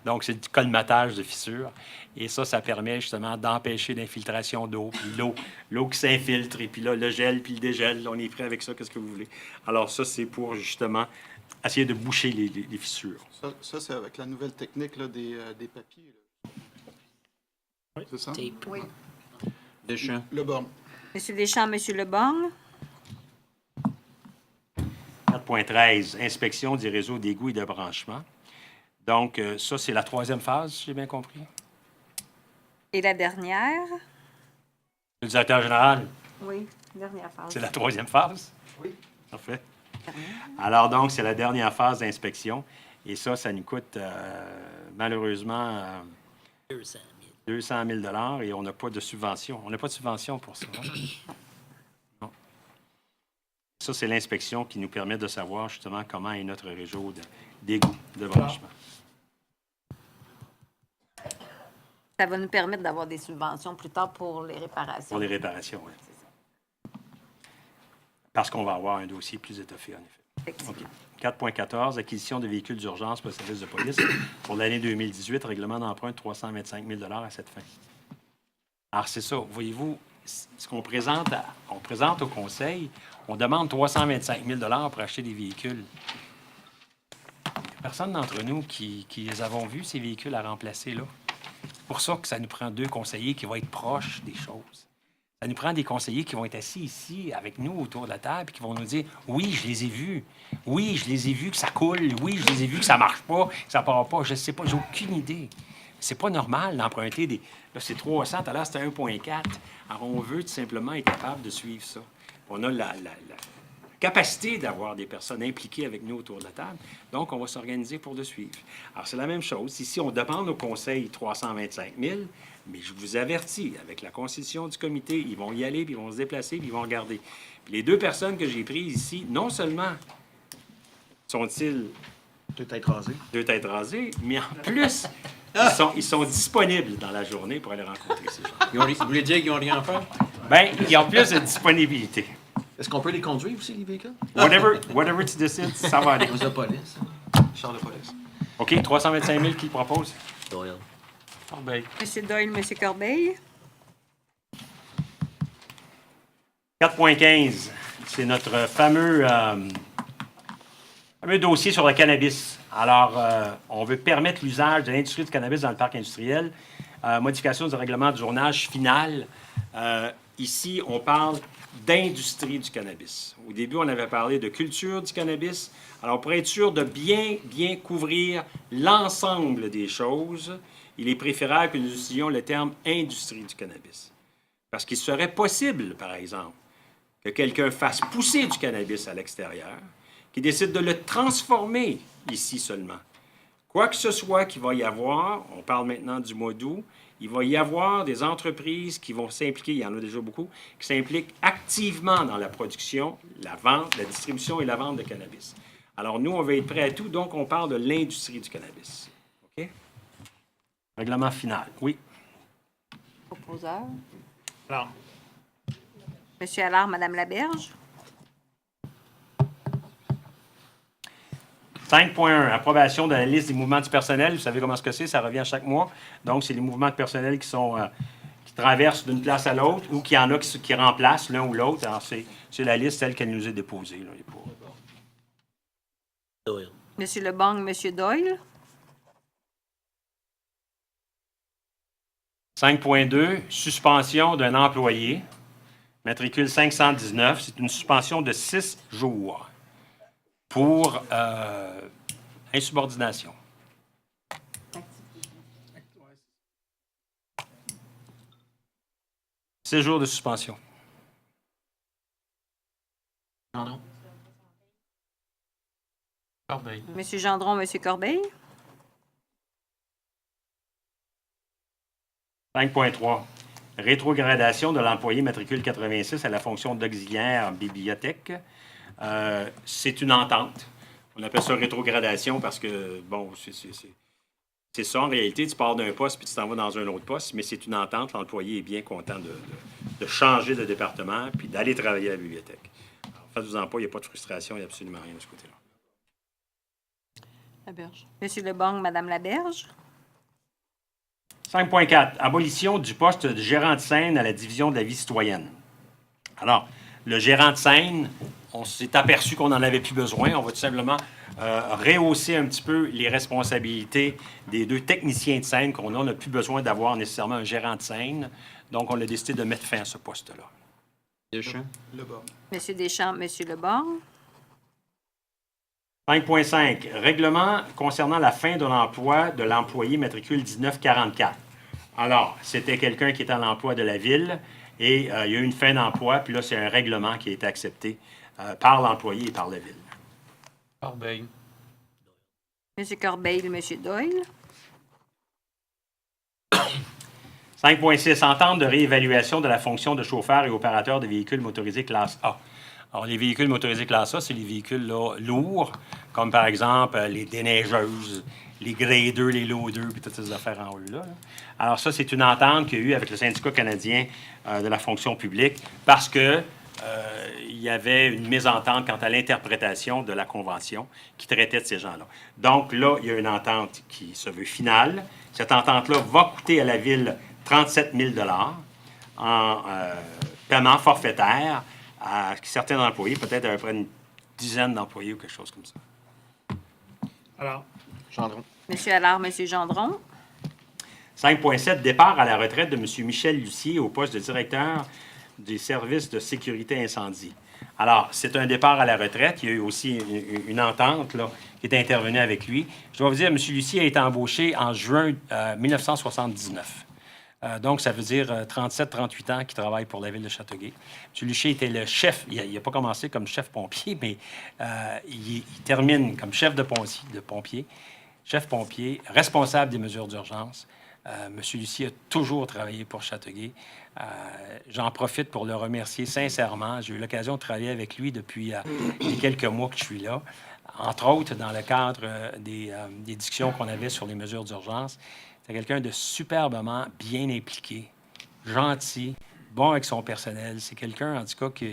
Donc, c'est du colmatage de fissures. Et ça permet justement d'empêcher l'infiltration d'eau, puis l'eau qui s'infiltre, et puis là, le gel, puis le dégel. On est prêt avec ça, qu'est-ce que vous voulez. Alors, ça, c'est pour justement essayer de boucher les fissures. Ça, c'est avec la nouvelle technique là, des papiers. Là. C'est ça? Oui. Deschamps. Le borgne. Monsieur Deschamps, Monsieur Leborgne. 4,13 inspection des réseaux d'égouts et de branchement. Donc, ça, c'est la troisième phase, si j'ai bien compris. Et la dernière? Le directeur général, Oui, dernière phase. c'est la troisième phase? Oui. Parfait. Alors, donc, c'est la dernière phase d'inspection. Et ça nous coûte malheureusement 200 000 et on n'a pas de subvention. On n'a pas de subvention pour ça. Hein? Non. Ça, c'est l'inspection qui nous permet de savoir justement comment est notre réseau d'égouts, de branchement. Ça va nous permettre d'avoir des subventions plus tard pour les réparations. Pour les réparations, oui. Parce qu'on va avoir un dossier plus étoffé, en effet. Effectivement. OK. 4,14, acquisition de véhicules d'urgence pour le service de police pour l'année 2018, règlement d'emprunt de 325 000 à cette fin. Alors, c'est ça. Voyez-vous, ce qu'on présente, on présente au conseil, on demande 325 000 pour acheter des véhicules. Il n'y a personne d'entre nous qui les avons vus, ces véhicules à remplacer, là. C'est pour ça que ça nous prend 2 conseillers qui vont être proches des choses. Ça nous prend des conseillers qui vont être assis ici avec nous autour de la table et qui vont nous dire « Oui, je les ai vus. Oui, je les ai vus que ça coule. Oui, je les ai vus que ça marche pas, que ça part pas. Je ne sais pas, j'ai aucune idée. » C'est pas normal d'emprunter des... Là, c'est 300, tout à l'heure, c'était 1,4. Alors, on veut tout simplement être capable de suivre ça. On a la capacité d'avoir des personnes impliquées avec nous autour de la table. Donc, on va s'organiser pour le suivre. Alors, c'est la même chose. Ici, on demande au conseil 325 000, mais je vous avertis, avec la constitution du comité, ils vont y aller, puis ils vont se déplacer, puis ils vont regarder. Puis les 2 personnes que j'ai prises ici, non seulement sont-ils 2 têtes rasées. 2 têtes rasées, mais en plus, ils sont disponibles dans la journée pour aller rencontrer ces gens. Vous voulez dire qu'ils n'ont rien à faire? Bien, ils ont plus de disponibilité. Est-ce qu'on peut les conduire aussi, les véhicules? Whatever tu décides, ça va aller. Police de police. Char de police. OK, 325 000 qui le propose? Doyle. Corbeil. Monsieur Doyle, Monsieur Corbeil. 4,15, c'est notre fameux dossier sur le cannabis. Alors, on veut permettre l'usage de l'industrie du cannabis dans le parc industriel. Modification du règlement du journage final. Ici, on parle d'industrie du cannabis. Au début, on avait parlé de culture du cannabis. Alors, pour être sûr de bien couvrir l'ensemble des choses, il est préférable que nous utilisions le terme « industrie du cannabis ». Parce qu'il serait possible, par exemple, que quelqu'un fasse pousser du cannabis à l'extérieur, qu'il décide de le transformer ici seulement. Quoi que ce soit qu'il va y avoir, on parle maintenant du mois d'août, il va y avoir des entreprises qui vont s'impliquer, il y en a déjà beaucoup, qui s'impliquent activement dans la production, la vente, la distribution et la vente de cannabis. Alors, nous, on va être prêts à tout, donc on parle de l'industrie du cannabis. OK? Règlement final. Oui. Proposeur. Alors. Monsieur Allard, Madame Laberge. 5.1, approbation de la liste des mouvements du personnel. Vous savez comment ce que c'est, ça revient chaque mois. Donc, c'est les mouvements de personnel qui traversent d'une place à l'autre ou qu'il y en a qui remplacent l'un ou l'autre. Alors, c'est la liste telle qu'elle nous est déposée. Là, Doyle. Monsieur Leborgne, Monsieur Doyle. 5.2, suspension d'un employé. Matricule 519, c'est une suspension de 6 jours. pour insubordination. Séjour de suspension. Gendron. Corbeil. Monsieur Gendron, Monsieur Corbeil. 5.3. Rétrogradation de l'employé matricule 86 à la fonction d'auxiliaire bibliothèque. C'est une entente. On appelle ça rétrogradation parce que, bon, c'est ça en réalité. Tu pars d'un poste puis tu t'en vas dans un autre poste, mais c'est une entente. L'employé est bien content de changer de département puis d'aller travailler à la bibliothèque. Alors, faites-vous-en pas, il n'y a pas de frustration, il n'y a absolument rien de ce côté-là. Laberge. Monsieur Lebong, Madame Laberge. 5.4. Abolition du poste de gérant de scène à la division de la vie citoyenne. Alors, le gérant de scène, on s'est aperçu qu'on n'en avait plus besoin. On va tout simplement rehausser un petit peu les responsabilités des deux techniciens de scène qu'on a. On n'a plus besoin d'avoir nécessairement un gérant de scène. Donc, on a décidé de mettre fin à ce poste-là. Deschamps. Le bord. Monsieur Deschamps, Monsieur Lebord. 5.5. Règlement concernant la fin de l'emploi de l'employé matricule 1944. Alors, c'était quelqu'un qui était à l'emploi de la ville et il y a eu une fin d'emploi, puis là, c'est un règlement qui a été accepté par l'employé et par la ville. Corbeil. Monsieur Corbeil, Monsieur Doyle. 5.6. Entente de réévaluation de la fonction de chauffeur et opérateur de véhicules motorisés classe A. Alors, les véhicules motorisés classe A, c'est les véhicules là, lourds, comme par exemple les déneigeuses, les graders, les loaders, puis toutes ces affaires en haut là. Alors ça, c'est une entente qu'il y a eu avec le syndicat canadien de la fonction publique parce que il y avait une mésentente quant à l'interprétation de la Convention qui traitait de ces gens-là. Donc là, il y a une entente qui se veut finale. Cette entente-là va coûter à la Ville 37 000 $ en paiement forfaitaire à certains employés, peut-être à peu près une dizaine d'employés ou quelque chose comme ça. Alors, Gendron. Monsieur Allard, Monsieur Gendron. 5.7. Départ à la retraite de M. Michel Lucier au poste de directeur des services de sécurité incendie. Alors, c'est un départ à la retraite. Il y a eu aussi une entente là, qui est intervenue avec lui. Je dois vous dire, M. Lucier a été embauché en juin 1979. Donc, ça veut dire 37-38 ans qu'il travaille pour la ville de Châteauguay. M. Lucier était le chef. Il n'a pas commencé comme chef pompier, mais il termine comme chef de pompier, chef pompier, responsable des mesures d'urgence. M. Lucier a toujours travaillé pour Châteauguay. J'en profite pour le remercier sincèrement. J'ai eu l'occasion de travailler avec lui depuis les quelques mois que je suis là, entre autres dans le cadre des discussions qu'on avait sur les mesures d'urgence. C'est quelqu'un de superbement bien impliqué, gentil, bon avec son personnel. C'est quelqu'un, en tout cas, qui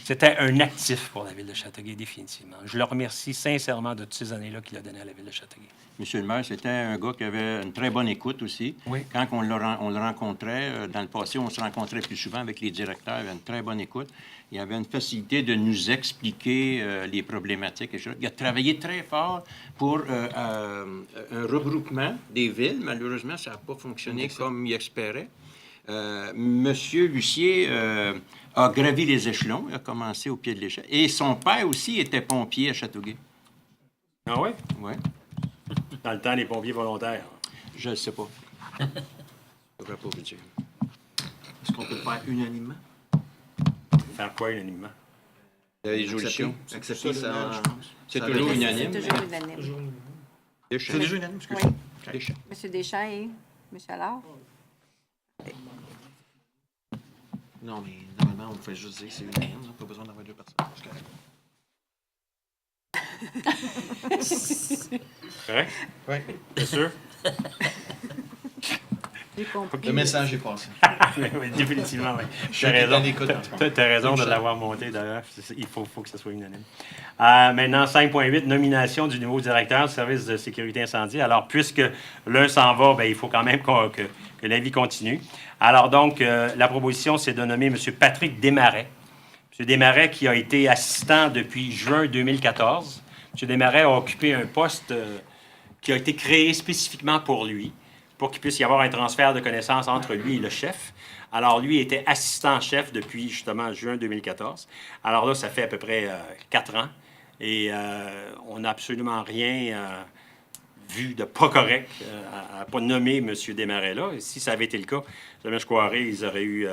c'était un actif pour la ville de Châteauguay, définitivement. Je le remercie sincèrement de toutes ces années-là qu'il a données à la ville de Châteauguay. Monsieur le maire, c'était un gars qui avait une très bonne écoute aussi. Oui. Quand on le rencontrait, dans le passé, on se rencontrait plus souvent avec les directeurs, il avait une très bonne écoute. Il avait une facilité de nous expliquer les problématiques. Il a travaillé très fort pour un regroupement des villes. Malheureusement, ça n'a pas fonctionné comme il espérait. Monsieur Lucier a gravi les échelons, il a commencé au pied de l'échelle. Et son père aussi était pompier à Châteauguay. Ah oui? Oui. Dans le temps des pompiers volontaires. Je ne sais pas. Je ne devrais pas vous dire. Est-ce qu'on peut le faire unanimement? Faire quoi unanimement? La résolution. Accepter ça, je pense. C'est Ça toujours avait- unanime. C'est toujours unanime. Deschamps. C'est déjà unanime, excusez-moi. Deschamps. Monsieur Deschamps et Monsieur Allard. Non, mais normalement, on fait juste dire que c'est unanime. On n'a pas besoin d'avoir deux personnes. C'est correct. Correct? Oui. Bien sûr? J'ai compris. Le message est passé. Oui, définitivement, oui. Tu suis as raison. dans l'écoute. Tu as raison de l'avoir monté, d'ailleurs. Il faut que ce soit unanime. Maintenant, 5.8, nomination du nouveau directeur du service de sécurité incendie. Alors, puisque l'un s'en va, bien, il faut quand même que la vie continue. Alors, donc, la proposition, c'est de nommer M. Patrick Desmarais. M. Desmarais qui a été assistant depuis juin 2014. M. Desmarais a occupé un poste qui a été créé spécifiquement pour lui, pour qu'il puisse y avoir un transfert de connaissances entre lui et le chef. Alors, lui était assistant-chef depuis, justement, juin 2014. Alors là, ça fait à peu près 4 ans. Et on n'a absolument rien vu de pas correct à pas nommer M. Desmarais là. Et si ça avait été le cas, jamais je croirais ils auraient eu...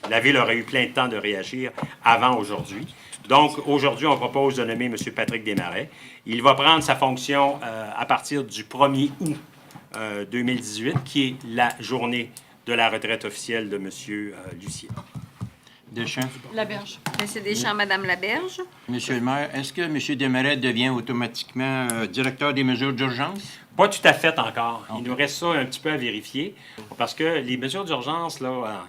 la Ville aurait eu plein de temps de réagir avant aujourd'hui. Donc, aujourd'hui, on propose de nommer M. Patrick Desmarais. Il va prendre sa fonction à partir du 1er août 2018, qui est la journée de la retraite officielle de M. Lucier. Deschamps. Laberge. Monsieur Deschamps, Madame Laberge. Monsieur le maire, est-ce que M. Desmarais devient automatiquement directeur des mesures d'urgence? Pas tout à fait encore. Il nous reste ça un petit peu à vérifier, parce que les mesures d'urgence, là...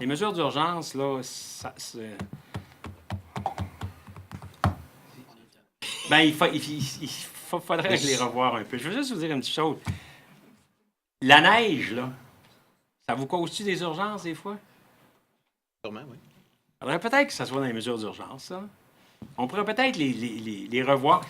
les mesures d'urgence, là, ça... Ben, il faudrait les revoir un peu. Je veux juste vous dire une petite chose. La neige, là, ça vous cause-tu des urgences, des fois? Sûrement, oui. Il faudrait peut-être que ça soit dans les mesures d'urgence, ça. On pourrait peut-être les revoir.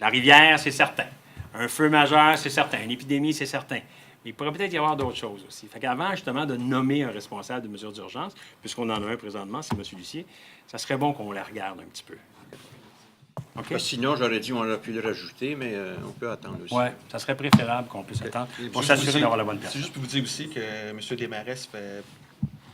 La rivière, c'est certain. Un feu majeur, c'est certain. Une épidémie, c'est certain. Mais il pourrait peut-être y avoir d'autres choses aussi. Fait qu'avant, justement, de nommer un responsable de mesures d'urgence, puisqu'on en a un présentement, c'est M. Lucier, ça serait bon qu'on la regarde un petit peu. OK? Sinon, j'aurais dit on aurait pu le rajouter, mais on peut attendre aussi. Oui, ça serait préférable qu'on puisse attendre pour s'assurer d'avoir la bonne C'est personne. juste pour vous dire aussi que M. Desmarais, ça fait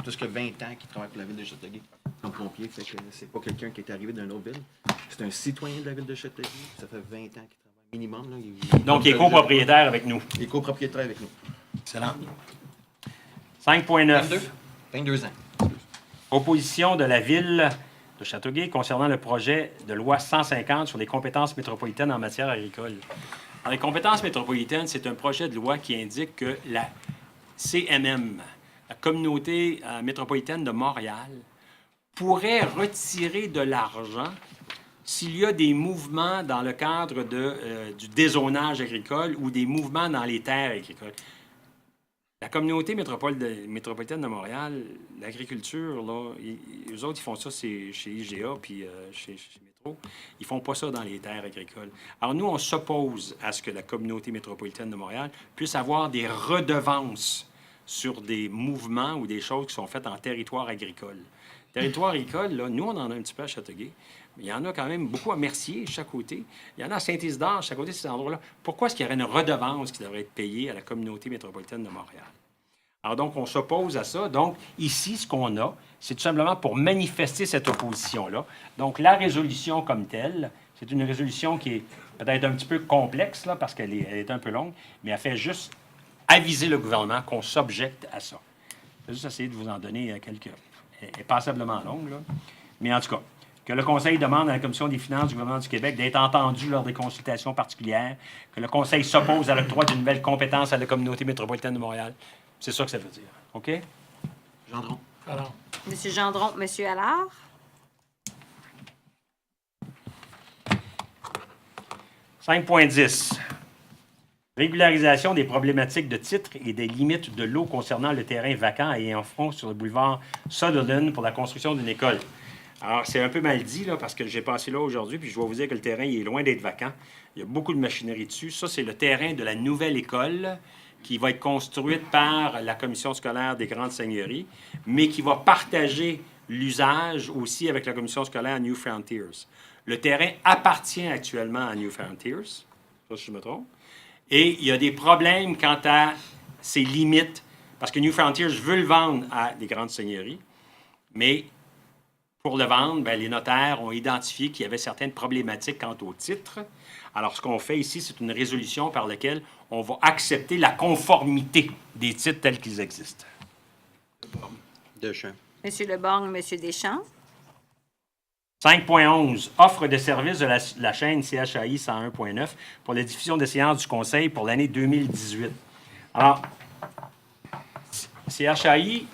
plus que 20 ans qu'il travaille pour la Ville de Châteauguay comme pompier. Fait que c'est pas quelqu'un qui est arrivé d'une autre ville. C'est un citoyen de la Ville de Châteauguay. Ça fait 20 ans qu'il travaille minimum. Là. Donc, il est copropriétaire avec nous. Il est copropriétaire avec nous. Excellent. 5.9. 22 ans. Opposition de la Ville de Châteauguay concernant le projet de loi 150 sur les compétences métropolitaines en matière agricole. Alors, les compétences métropolitaines, c'est un projet de loi qui indique que la CMM, la Communauté métropolitaine de Montréal, pourrait retirer de l'argent s'il y a des mouvements dans le cadre du dézonage agricole ou des mouvements dans les terres agricoles. La communauté métropolitaine de Montréal, l'agriculture, là, eux autres, ils font ça chez IGA puis chez Métro. Ils font pas ça dans les terres agricoles. Alors, nous, on s'oppose à ce que la communauté métropolitaine de Montréal puisse avoir des redevances sur des mouvements ou des choses qui sont faites en territoire agricole. Territoire agricole, là, nous, on en a un petit peu à Châteauguay. Mais il y en a quand même beaucoup à Mercier, chaque côté. Il y en a à Saint-Isidore, chaque côté de ces endroits-là. Pourquoi est-ce qu'il y aurait une redevance qui devrait être payée à la communauté métropolitaine de Montréal? Alors donc, on s'oppose à ça. Donc, ici, ce qu'on a, c'est tout simplement pour manifester cette opposition-là. Donc, la résolution comme telle, c'est une résolution qui est peut-être un petit peu complexe, là, parce qu'elle est un peu longue, mais elle fait juste aviser le gouvernement qu'on s'objecte à ça. Je vais juste essayer de vous en donner quelques... Elle est passablement longue, là. Mais en tout cas, que le Conseil demande à la Commission des finances du gouvernement du Québec d'être entendu lors des consultations particulières, que le Conseil s'oppose à l'octroi d'une nouvelle compétence à la communauté métropolitaine de Montréal. C'est ça que ça veut dire. OK? Gendron. Alors, Monsieur Gendron, Monsieur Allard. « 5.10. Régularisation des problématiques de titres et des limites de l'eau concernant le terrain vacant et en front sur le boulevard Sutherland pour la construction d'une école. » Alors, c'est un peu mal dit, là, parce que j'ai passé là aujourd'hui, puis je dois vous dire que le terrain il est loin d'être vacant. Il y a beaucoup de machinerie dessus. Ça, c'est le terrain de la nouvelle école qui va être construite par la commission scolaire des Grandes Seigneuries, mais qui va partager l'usage aussi avec la commission scolaire New Frontiers. Le terrain appartient actuellement à New Frontiers, ça, si je me trompe, et il y a des problèmes quant à ses limites, parce que New Frontiers veut le vendre à des Grandes Seigneuries, mais pour le vendre, bien, les notaires ont identifié qu'il y avait certaines problématiques quant au titre. Alors, ce qu'on fait ici, c'est une résolution par laquelle on va accepter la conformité des titres tels qu'ils existent. Deschamps. Monsieur Leborgne, Monsieur Deschamps. 5.11. Offre de service de la chaîne CHAI 101.9 pour la diffusion des séances du Conseil pour l'année 2018. Alors, CHAI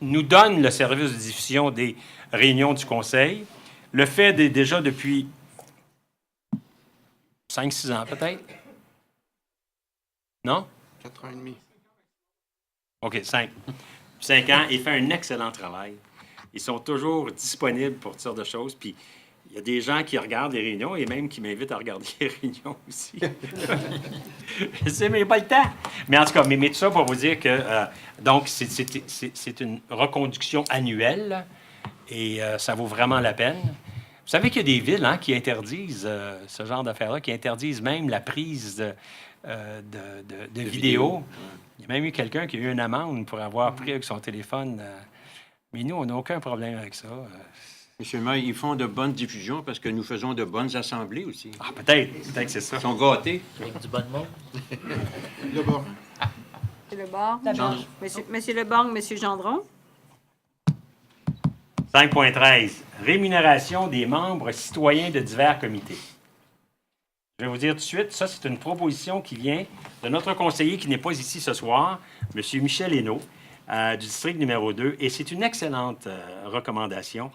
nous donne le service de diffusion des réunions du Conseil. Le fait déjà depuis 5-6 ans, peut-être? Non? 4 ans et demi. OK, 5. 5 ans, il fait un excellent travail. Ils sont toujours disponibles pour toutes sortes de choses. Puis, il y a des gens qui regardent les réunions et même qui m'invitent à regarder les réunions aussi. Je sais, mais pas le temps. Mais en tout cas, mais tout ça pour vous dire que, donc, c'est une reconduction annuelle. Et ça vaut vraiment la peine. Vous savez qu'il y a des villes qui interdisent ce genre d'affaires-là, qui interdisent même la prise de vidéos. Il y a même eu quelqu'un qui a eu une amende pour avoir pris avec son téléphone. Mais nous, on n'a aucun problème avec ça. Monsieur le maire, ils font de bonnes diffusions parce que nous faisons de bonnes assemblées aussi. Ah, peut-être que c'est ça. Ils sont gâtés. Avec du bon monde. Le bord. Monsieur Leborgne. Monsieur Leborgne, Monsieur Gendron. 5.13. Rémunération des membres citoyens de divers comités. Je vais vous dire tout de suite, ça, c'est une proposition qui vient de notre conseiller qui n'est pas ici ce soir, M. Michel Hainaut, du district numéro 2, et c'est une excellente recommandation.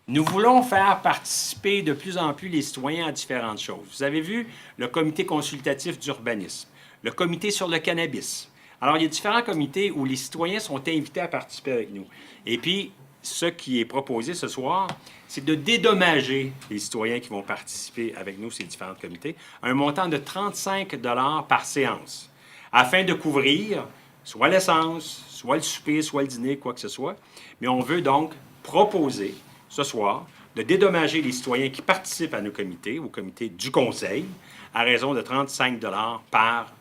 Nous voulons faire participer de plus en plus les citoyens à différentes choses. Vous avez vu le comité consultatif d'urbanisme, le comité sur le cannabis. Alors, il y a différents comités où les citoyens sont invités à participer avec nous. Et puis, ce qui est proposé ce soir, c'est de dédommager les citoyens qui vont participer avec nous, ces différents comités, un montant de 35 $ par séance, afin de couvrir soit l'essence, soit le souper, soit le dîner, quoi que ce soit. Mais on veut donc proposer ce soir de dédommager les citoyens qui participent à nos comités, au comité du conseil, à raison de 35 $ par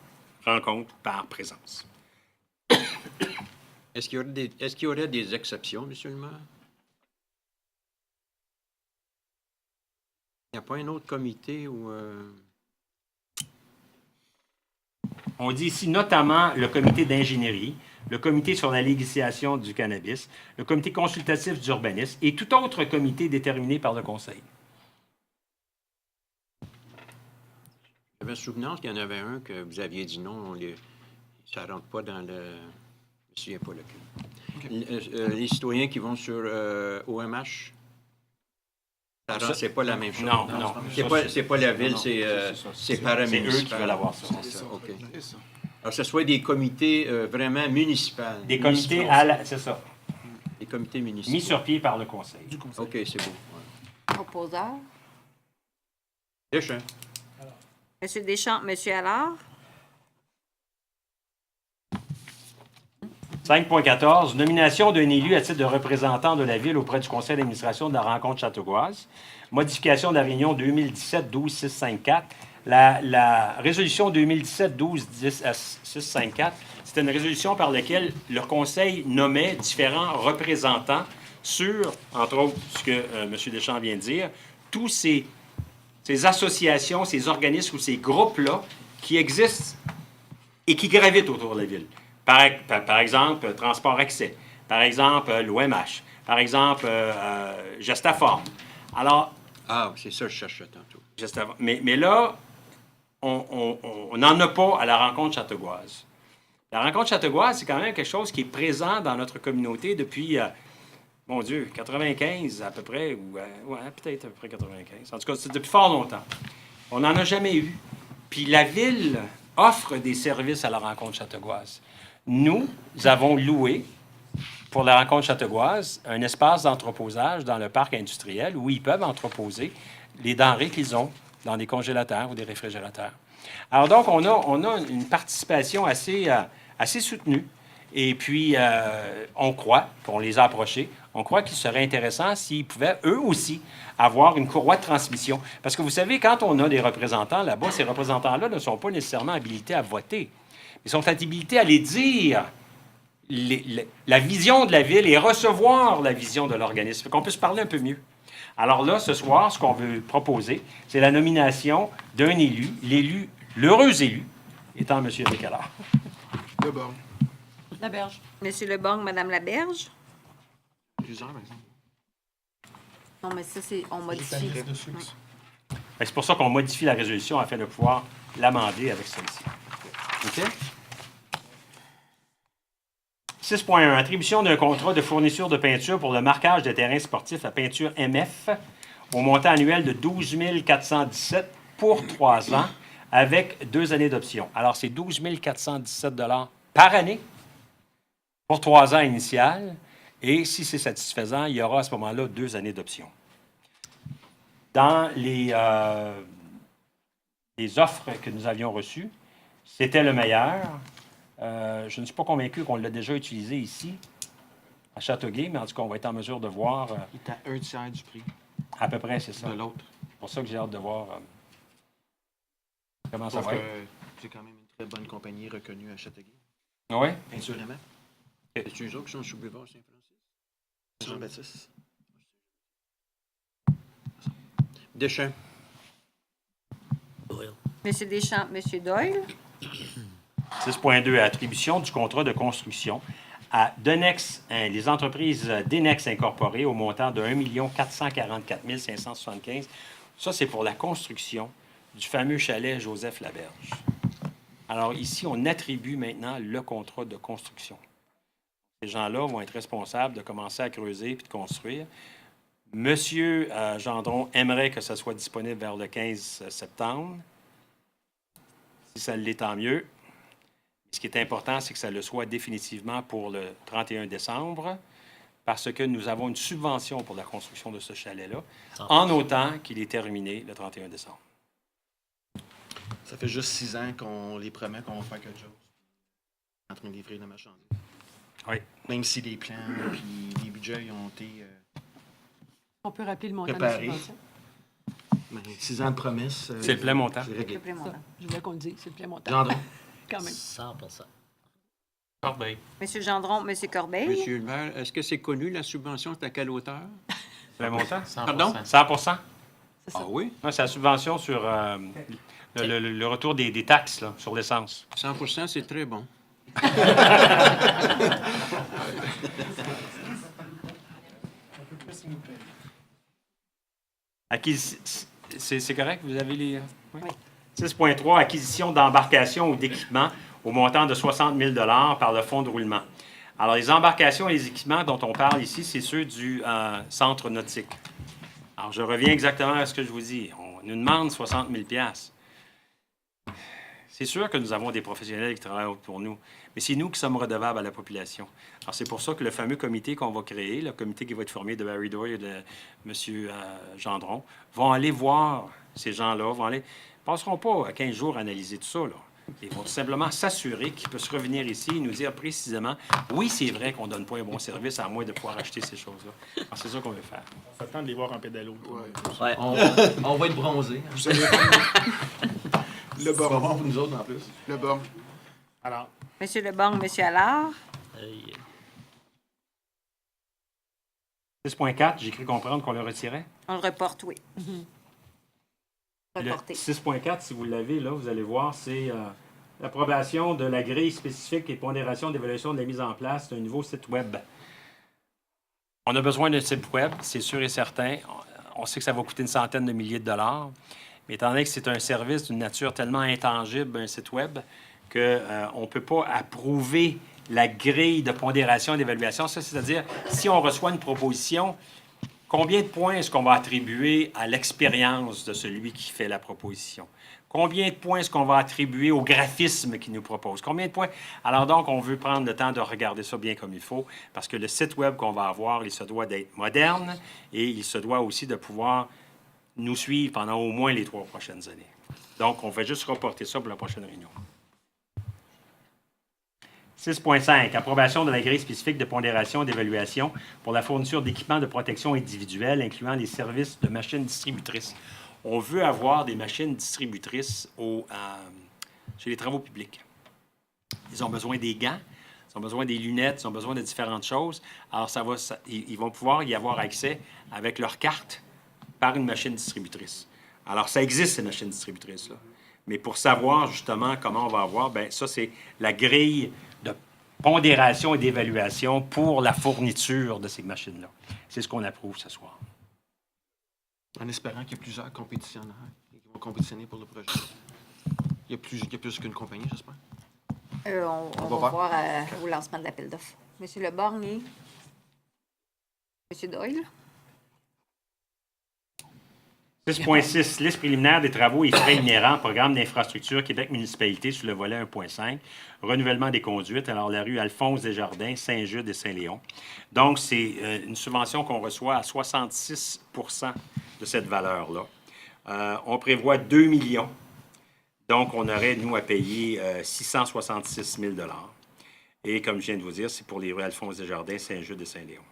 rencontre, par présence. Est-ce qu'il y aurait des exceptions, monsieur le maire? Il n'y a pas un autre comité où... On dit ici notamment le comité d'ingénierie, le comité sur la législation du cannabis, le comité consultatif d'urbanisme et tout autre comité déterminé par le conseil. J'avais souvenance qu'il y en avait un que vous aviez dit non, ça ne rentre pas dans le... Je ne me souviens pas lequel. Les citoyens qui vont sur OMH, c'est pas la même chose. Non. C'est pas la ville, c'est paramunicipal. C'est eux qui veulent avoir ça. C'est ça, OK. C'est ça. Alors, ce soit des comités vraiment municipaux. Des comités c'est ça, Des comités municipaux. mis sur pied par le conseil. OK, c'est beau. Ouais. Opposeur. Deschamps. Monsieur Deschamps, Monsieur Allard. 5.14, nomination d'un élu à titre de représentant de la Ville auprès du conseil d'administration de la rencontre Châteauguase. Modification de la réunion 2017-12-654. La résolution 2017-12-654, c'était une résolution par laquelle le conseil nommait différents représentants sur, entre autres, ce que M. Deschamps vient de dire, tous ces associations, ces organismes ou ces groupes-là qui existent et qui gravitent autour de la Ville. Par exemple, Transport Accès. Par exemple, l'OMH. Par exemple, Gestaform. Alors... Ah, c'est ça que je cherchais tantôt. Mais là, on n'en a pas à la rencontre Châteauguase. La rencontre Châteauguase, c'est quand même quelque chose qui est présent dans notre communauté depuis, mon Dieu, 95 à peu près, ou peut-être à peu près 95. En tout cas, c'est depuis fort longtemps. On n'en a jamais eu. Puis la Ville offre des services à la rencontre Châteauguase. Nous avons loué, pour la rencontre Châteauguase, un espace d'entreposage dans le parc industriel où ils peuvent entreposer les denrées qu'ils ont dans des congélateurs ou des réfrigérateurs. Alors donc, on a une participation assez soutenue. Et puis, on croit, on les a approchés, on croit qu'il serait intéressant s'ils pouvaient, eux aussi, avoir une courroie de transmission. Parce que vous savez, quand on a des représentants là-bas, ces représentants-là ne sont pas nécessairement habilités à voter. Ils sont habilités à les dire la vision de la ville et recevoir la vision de l'organisme, qu'on puisse parler un peu mieux. Alors là, ce soir, ce qu'on veut proposer, c'est la nomination d'un élu, l'heureux élu, étant M. Descalard. Le bord. Laberge. Monsieur Leborgne, Madame Laberge. Plusieurs, par exemple. Non, mais ça, c'est... On modifie. C'est pour ça qu'on modifie la résolution afin de pouvoir l'amender avec celle-ci. OK? 6.1. Attribution d'un contrat de fourniture de peinture pour le marquage de terrains sportifs à peinture MF au montant annuel de 12 417 pour 3 ans avec 2 années d'option. Alors, c'est 12 417 $ par année pour 3 ans initiales. Et si c'est satisfaisant, il y aura à ce moment-là 2 années d'option. Dans les offres que nous avions reçues, c'était le meilleur. Je ne suis pas convaincu qu'on l'a déjà utilisé ici. à Châteauguay, mais en tout cas, on va être en mesure de voir Il est à un tiers du prix à peu près, c'est ça. de l'autre. C'est pour ça que j'ai hâte de voir comment ça Sauf va être. que c'est quand même une très bonne compagnie reconnue à Châteauguay. Oui? Assurément. C'est eux autres qui sont sur le boulevard Saint-Francis? Jean-Baptiste. Deschamps. Monsieur Deschamps, Monsieur Doyle. 6.2, attribution du contrat de construction à Denex, les entreprises Denex Incorporées au montant de 1 444 575. Ça, c'est pour la construction du fameux chalet Joseph Laberge. Alors ici, on attribue maintenant le contrat de construction. Ces gens-là vont être responsables de commencer à creuser puis de construire. Monsieur Gendron aimerait que ça soit disponible vers le 15 septembre. Si ça l'est, tant mieux. Ce qui est important, c'est que ça le soit définitivement pour le 31 décembre, parce que nous avons une subvention pour la construction de ce chalet-là, en autant qu'il est terminé le 31 décembre. Ça fait juste 6 ans qu'on les promet qu'on va faire quelque chose. On est en train de livrer la marchandise. Oui. Même si les plans et les budgets ils ont été On peut rappeler le montant de préparés. la subvention. 6 ans de promesses. C'est le plein montant. C'est réglé. Supplémentaire. Je voulais qu'on le dise, c'est le plein montant. Gendron. Quand même. 100%. Corbeil. Monsieur Gendron, Monsieur Corbeil. Monsieur Hubert, est-ce que c'est connu, la subvention, c'est à quelle hauteur? Plein montant? 100%. Pardon? 100 C'est ça. Ah oui? Non, c'est la subvention sur le retour des taxes là, sur l'essence. 100 c'est très bon. C'est correct? Vous avez les... Oui. 6.3, acquisition d'embarcations ou d'équipements au montant de 60 000 par le fonds de roulement. Alors, les embarcations et les équipements dont on parle ici, c'est ceux du centre nautique. Alors, je reviens exactement à ce que je vous dis. On nous demande 60 000 C'est sûr que nous avons des professionnels qui travaillent pour nous, mais c'est nous qui sommes redevables à la population. Alors, c'est pour ça que le fameux comité qu'on va créer, le comité qui va être formé de Barry Doyle et de M. Gendron, vont aller voir ces gens-là, ne passeront pas 15 jours à analyser tout ça, là. Ils vont tout simplement s'assurer qu'ils peuvent revenir ici et nous dire précisément, oui, c'est vrai qu'on ne donne pas un bon service à moins de pouvoir acheter ces choses-là. Alors, c'est ça qu'on veut faire. On s'attend de les voir en pédalo. Ouais. On va être bronzés. Hein. Vous savez, le C'est pas borgne. bon pour nous autres en plus. Le borgne. Alors, Monsieur Leborgne, Monsieur Allard. 6.4, j'ai cru comprendre qu'on le retirait. On le reporte, oui. Le Reporté. 6.4, si vous l'avez, là, vous allez voir, c'est l'approbation de la grille spécifique et pondération d'évaluation de la mise en place d'un nouveau site Web. On a besoin d'un site Web, c'est sûr et certain. On sait que ça va coûter une centaine de milliers de dollars. Mais étant donné que c'est un service d'une nature tellement intangible, un site Web, qu'on ne peut pas approuver la grille de pondération et d'évaluation. Ça, c'est-à-dire, si on reçoit une proposition, combien de points est-ce qu'on va attribuer à l'expérience de celui qui fait la proposition? Combien de points est-ce qu'on va attribuer au graphisme qu'il nous propose? Combien de points? Alors donc, on veut prendre le temps de regarder ça bien comme il faut, parce que le site Web qu'on va avoir, il se doit d'être moderne et il se doit aussi de pouvoir nous suivre pendant au moins les 3 prochaines années. Donc, on va juste reporter ça pour la prochaine réunion. 6.5, approbation de la grille spécifique de pondération et d'évaluation pour la fourniture d'équipements de protection individuelle, incluant les services de machines distributrices. On veut avoir des machines distributrices chez les travaux publics. Ils ont besoin des gants, ils ont besoin des lunettes, ils ont besoin de différentes choses. Alors, ils vont pouvoir y avoir accès avec leur carte par une machine distributrice. Alors, ça existe, ces machines distributrices-là. Mais pour savoir justement comment on va avoir, bien, ça, c'est la grille de pondération et d'évaluation pour la fourniture de ces machines-là. C'est ce qu'on approuve ce soir. En espérant qu'il y a plusieurs compétitionnaires qui vont compétitionner pour le projet. Il y a plus qu'une compagnie, j'espère. On va voir au lancement de l'appel d'offres. Monsieur Leborgne et Monsieur Doyle. 6.6, liste préliminaire des travaux et frais inhérents, programme d'infrastructure Québec municipalité sur le volet 1.5, renouvellement des conduites, alors la rue Alphonse Desjardins, Saint-Jude et Saint-Léon. Donc, c'est une subvention qu'on reçoit à 66 de cette valeur-là. On prévoit 2 millions. Donc, on aurait, nous, à payer 666 000 $. Et comme je viens de vous dire, c'est pour les rues Alphonse Desjardins, Saint-Jude et Saint-Léon.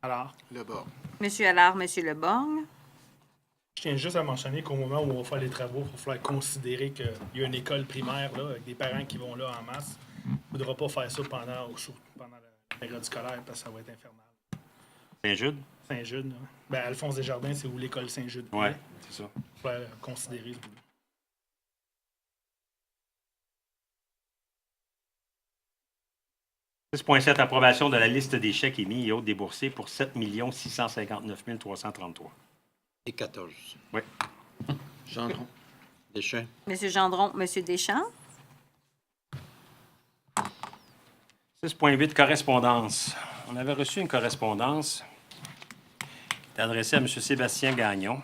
Alors, Le bord. Monsieur Allard, Monsieur Leborgne. je tiens juste à mentionner qu'au moment où on va faire les travaux, il va falloir considérer qu'il y a une école primaire là, avec des parents qui vont là en masse. Il ne faudra pas faire ça pendant la période scolaire parce que ça va être infernal. Saint-Jude? Saint-Jude, là. Ben, Alphonse Desjardins, c'est où l'école Saint-Jude. Oui, c'est ça. Il va falloir considérer ce bout-là. « 6.7 Approbation de la liste des chèques émis et autres déboursés pour 7 659 333. » Et 14. Oui. Gendron. Deschamps. Monsieur Gendron, Monsieur Deschamps. 6.8 Correspondance. On avait reçu une correspondance qui est adressée à M. Sébastien Gagnon.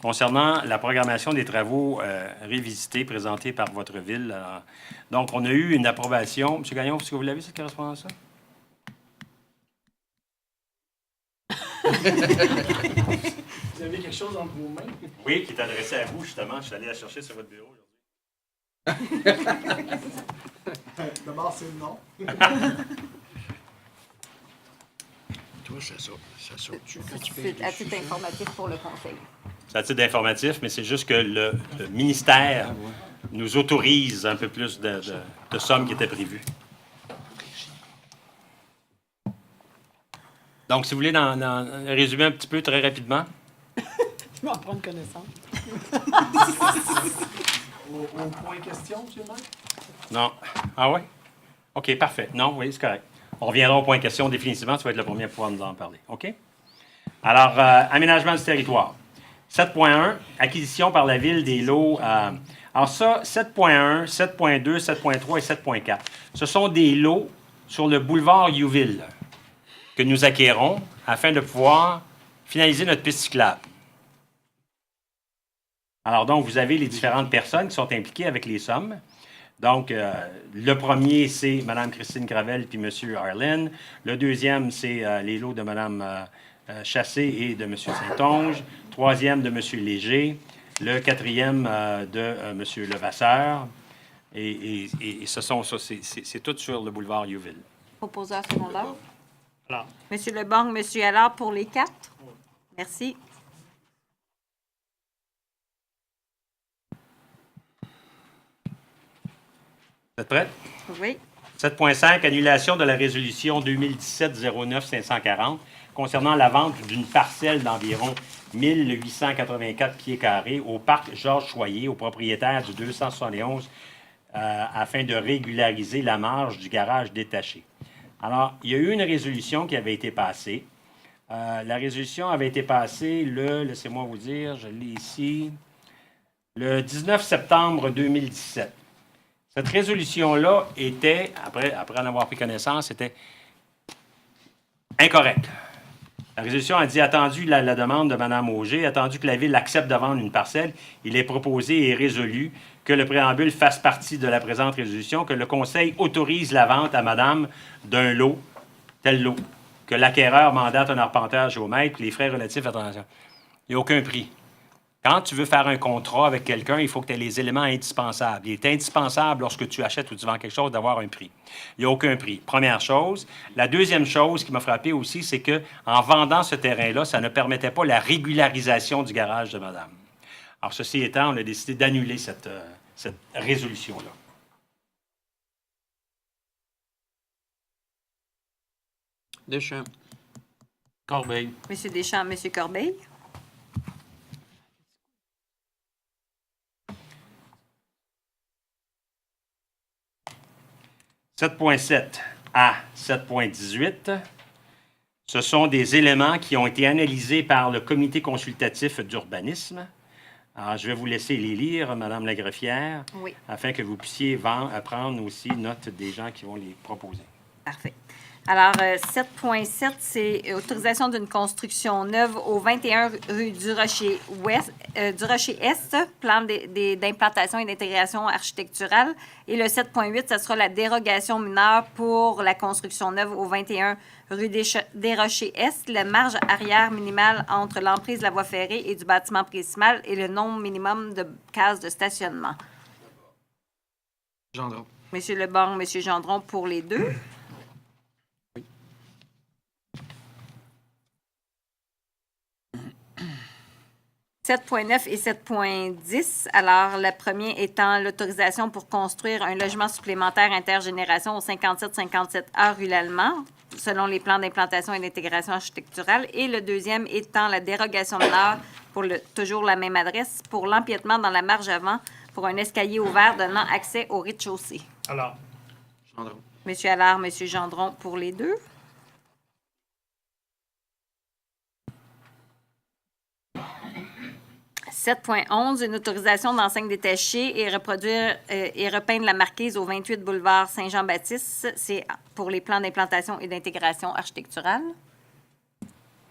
Concernant la programmation des travaux révisités présentés par votre ville. Donc, on a eu une approbation. M. Gagnon, est-ce que vous l'avez, cette correspondance-là? Vous avez quelque chose entre vos mains? Oui, qui est adressée à vous, justement. Je suis allé la chercher sur votre bureau aujourd'hui. D'abord, c'est le nom. Toi, ça saute-tu quand tu fais C'est à titre informatif pour le conseil. C'est à titre d'informatif, mais c'est juste que le ministère nous autorise un peu plus de sommes qui étaient prévues. Donc, si vous voulez résumer un petit peu très rapidement. Tu vas en prendre connaissance. Au point question, M. le maire? Non. Ah oui? OK, parfait. Non, oui, c'est correct. On reviendra au point question définitivement. Tu vas être le premier à pouvoir nous en parler. OK? Alors, aménagement du territoire. 7.1, acquisition par la ville des lots. Alors ça, 7.1, 7.2, 7.3 et 7.4. Ce sont des lots sur le boulevard Youville que nous acquérons afin de pouvoir finaliser notre piste cyclable. Alors donc, vous avez les différentes personnes qui sont impliquées avec les sommes. Donc, le premier, c'est Mme Christine Gravel puis M. Arlen. Le deuxième, c'est les lots de Mme Chassé et de M. Saint-Onge. Troisième, de M. Léger. Le quatrième, de M. Levasseur. Et ce sont ça, c'est tout sur le boulevard Youville. Proposeur secondaire. Alors, Monsieur Leborgne, Monsieur Allard pour les 4. Merci. Vous êtes prête? Oui. 7.5, annulation de la résolution 2017-09-540 concernant la vente d'une parcelle d'environ 1884 pieds carrés au parc Georges Choyer, au propriétaire du 271, afin de régulariser la marge du garage détaché. Alors, il y a eu une résolution qui avait été passée. La résolution avait été passée laissez-moi vous dire, je l'ai ici, le 19 septembre 2017. Cette résolution-là était, après en avoir pris connaissance, était incorrecte. La résolution a dit, attendu la demande de Mme Auger, attendu que la Ville accepte de vendre une parcelle, il est proposé et résolu que le préambule fasse partie de la présente résolution, que le Conseil autorise la vente à Madame d'un lot, tel lot, que l'acquéreur mandate un arpenteur géomètre, les frais relatifs à transaction. Il n'y a aucun prix. Quand tu veux faire un contrat avec quelqu'un, il faut que tu aies les éléments indispensables. Il est indispensable, lorsque tu achètes ou tu vends quelque chose, d'avoir un prix. Il n'y a aucun prix. Première chose. La deuxième chose qui m'a frappé aussi, c'est qu'en vendant ce terrain-là, ça ne permettait pas la régularisation du garage de madame. Alors, ceci étant, on a décidé d'annuler cette résolution-là. Deschamps. Corbeil. Monsieur Deschamps, Monsieur Corbeil. « 7.7 à 7.18, ce sont des éléments qui ont été analysés par le Comité consultatif d'urbanisme. Alors, je vais vous laisser les lire, Mme la greffière, Oui. afin que vous puissiez prendre aussi note des gens qui vont les proposer. Parfait. Alors, 7.7, c'est autorisation d'une construction neuve au 21 rue du Rocher Est, plan d'implantation et d'intégration architecturale. Et le 7.8, ce sera la dérogation mineure pour la construction neuve au 21 rue des Rochers Est. La marge arrière minimale entre l'emprise de la voie ferrée et du bâtiment principal et le nombre minimum de cases de stationnement. Gendron. Monsieur Leborgne, Monsieur Gendron pour les deux. 7.9 et 7.10. Alors, le premier étant l'autorisation pour construire un logement supplémentaire intergénération au 5757A rue Lallemand, selon les plans d'implantation et d'intégration architecturale. Et le deuxième étant la dérogation mineure pour toujours la même adresse, pour l'empiètement dans la marge avant, pour un escalier ouvert donnant accès au rez-de-chaussée. Alors, Gendron. Monsieur Allard, Monsieur Gendron pour les deux. « 7.11, une autorisation d'enseigne détachée et reproduire et repeindre la marquise au 28 boulevard Saint-Jean-Baptiste. C'est pour les plans d'implantation et d'intégration architecturale.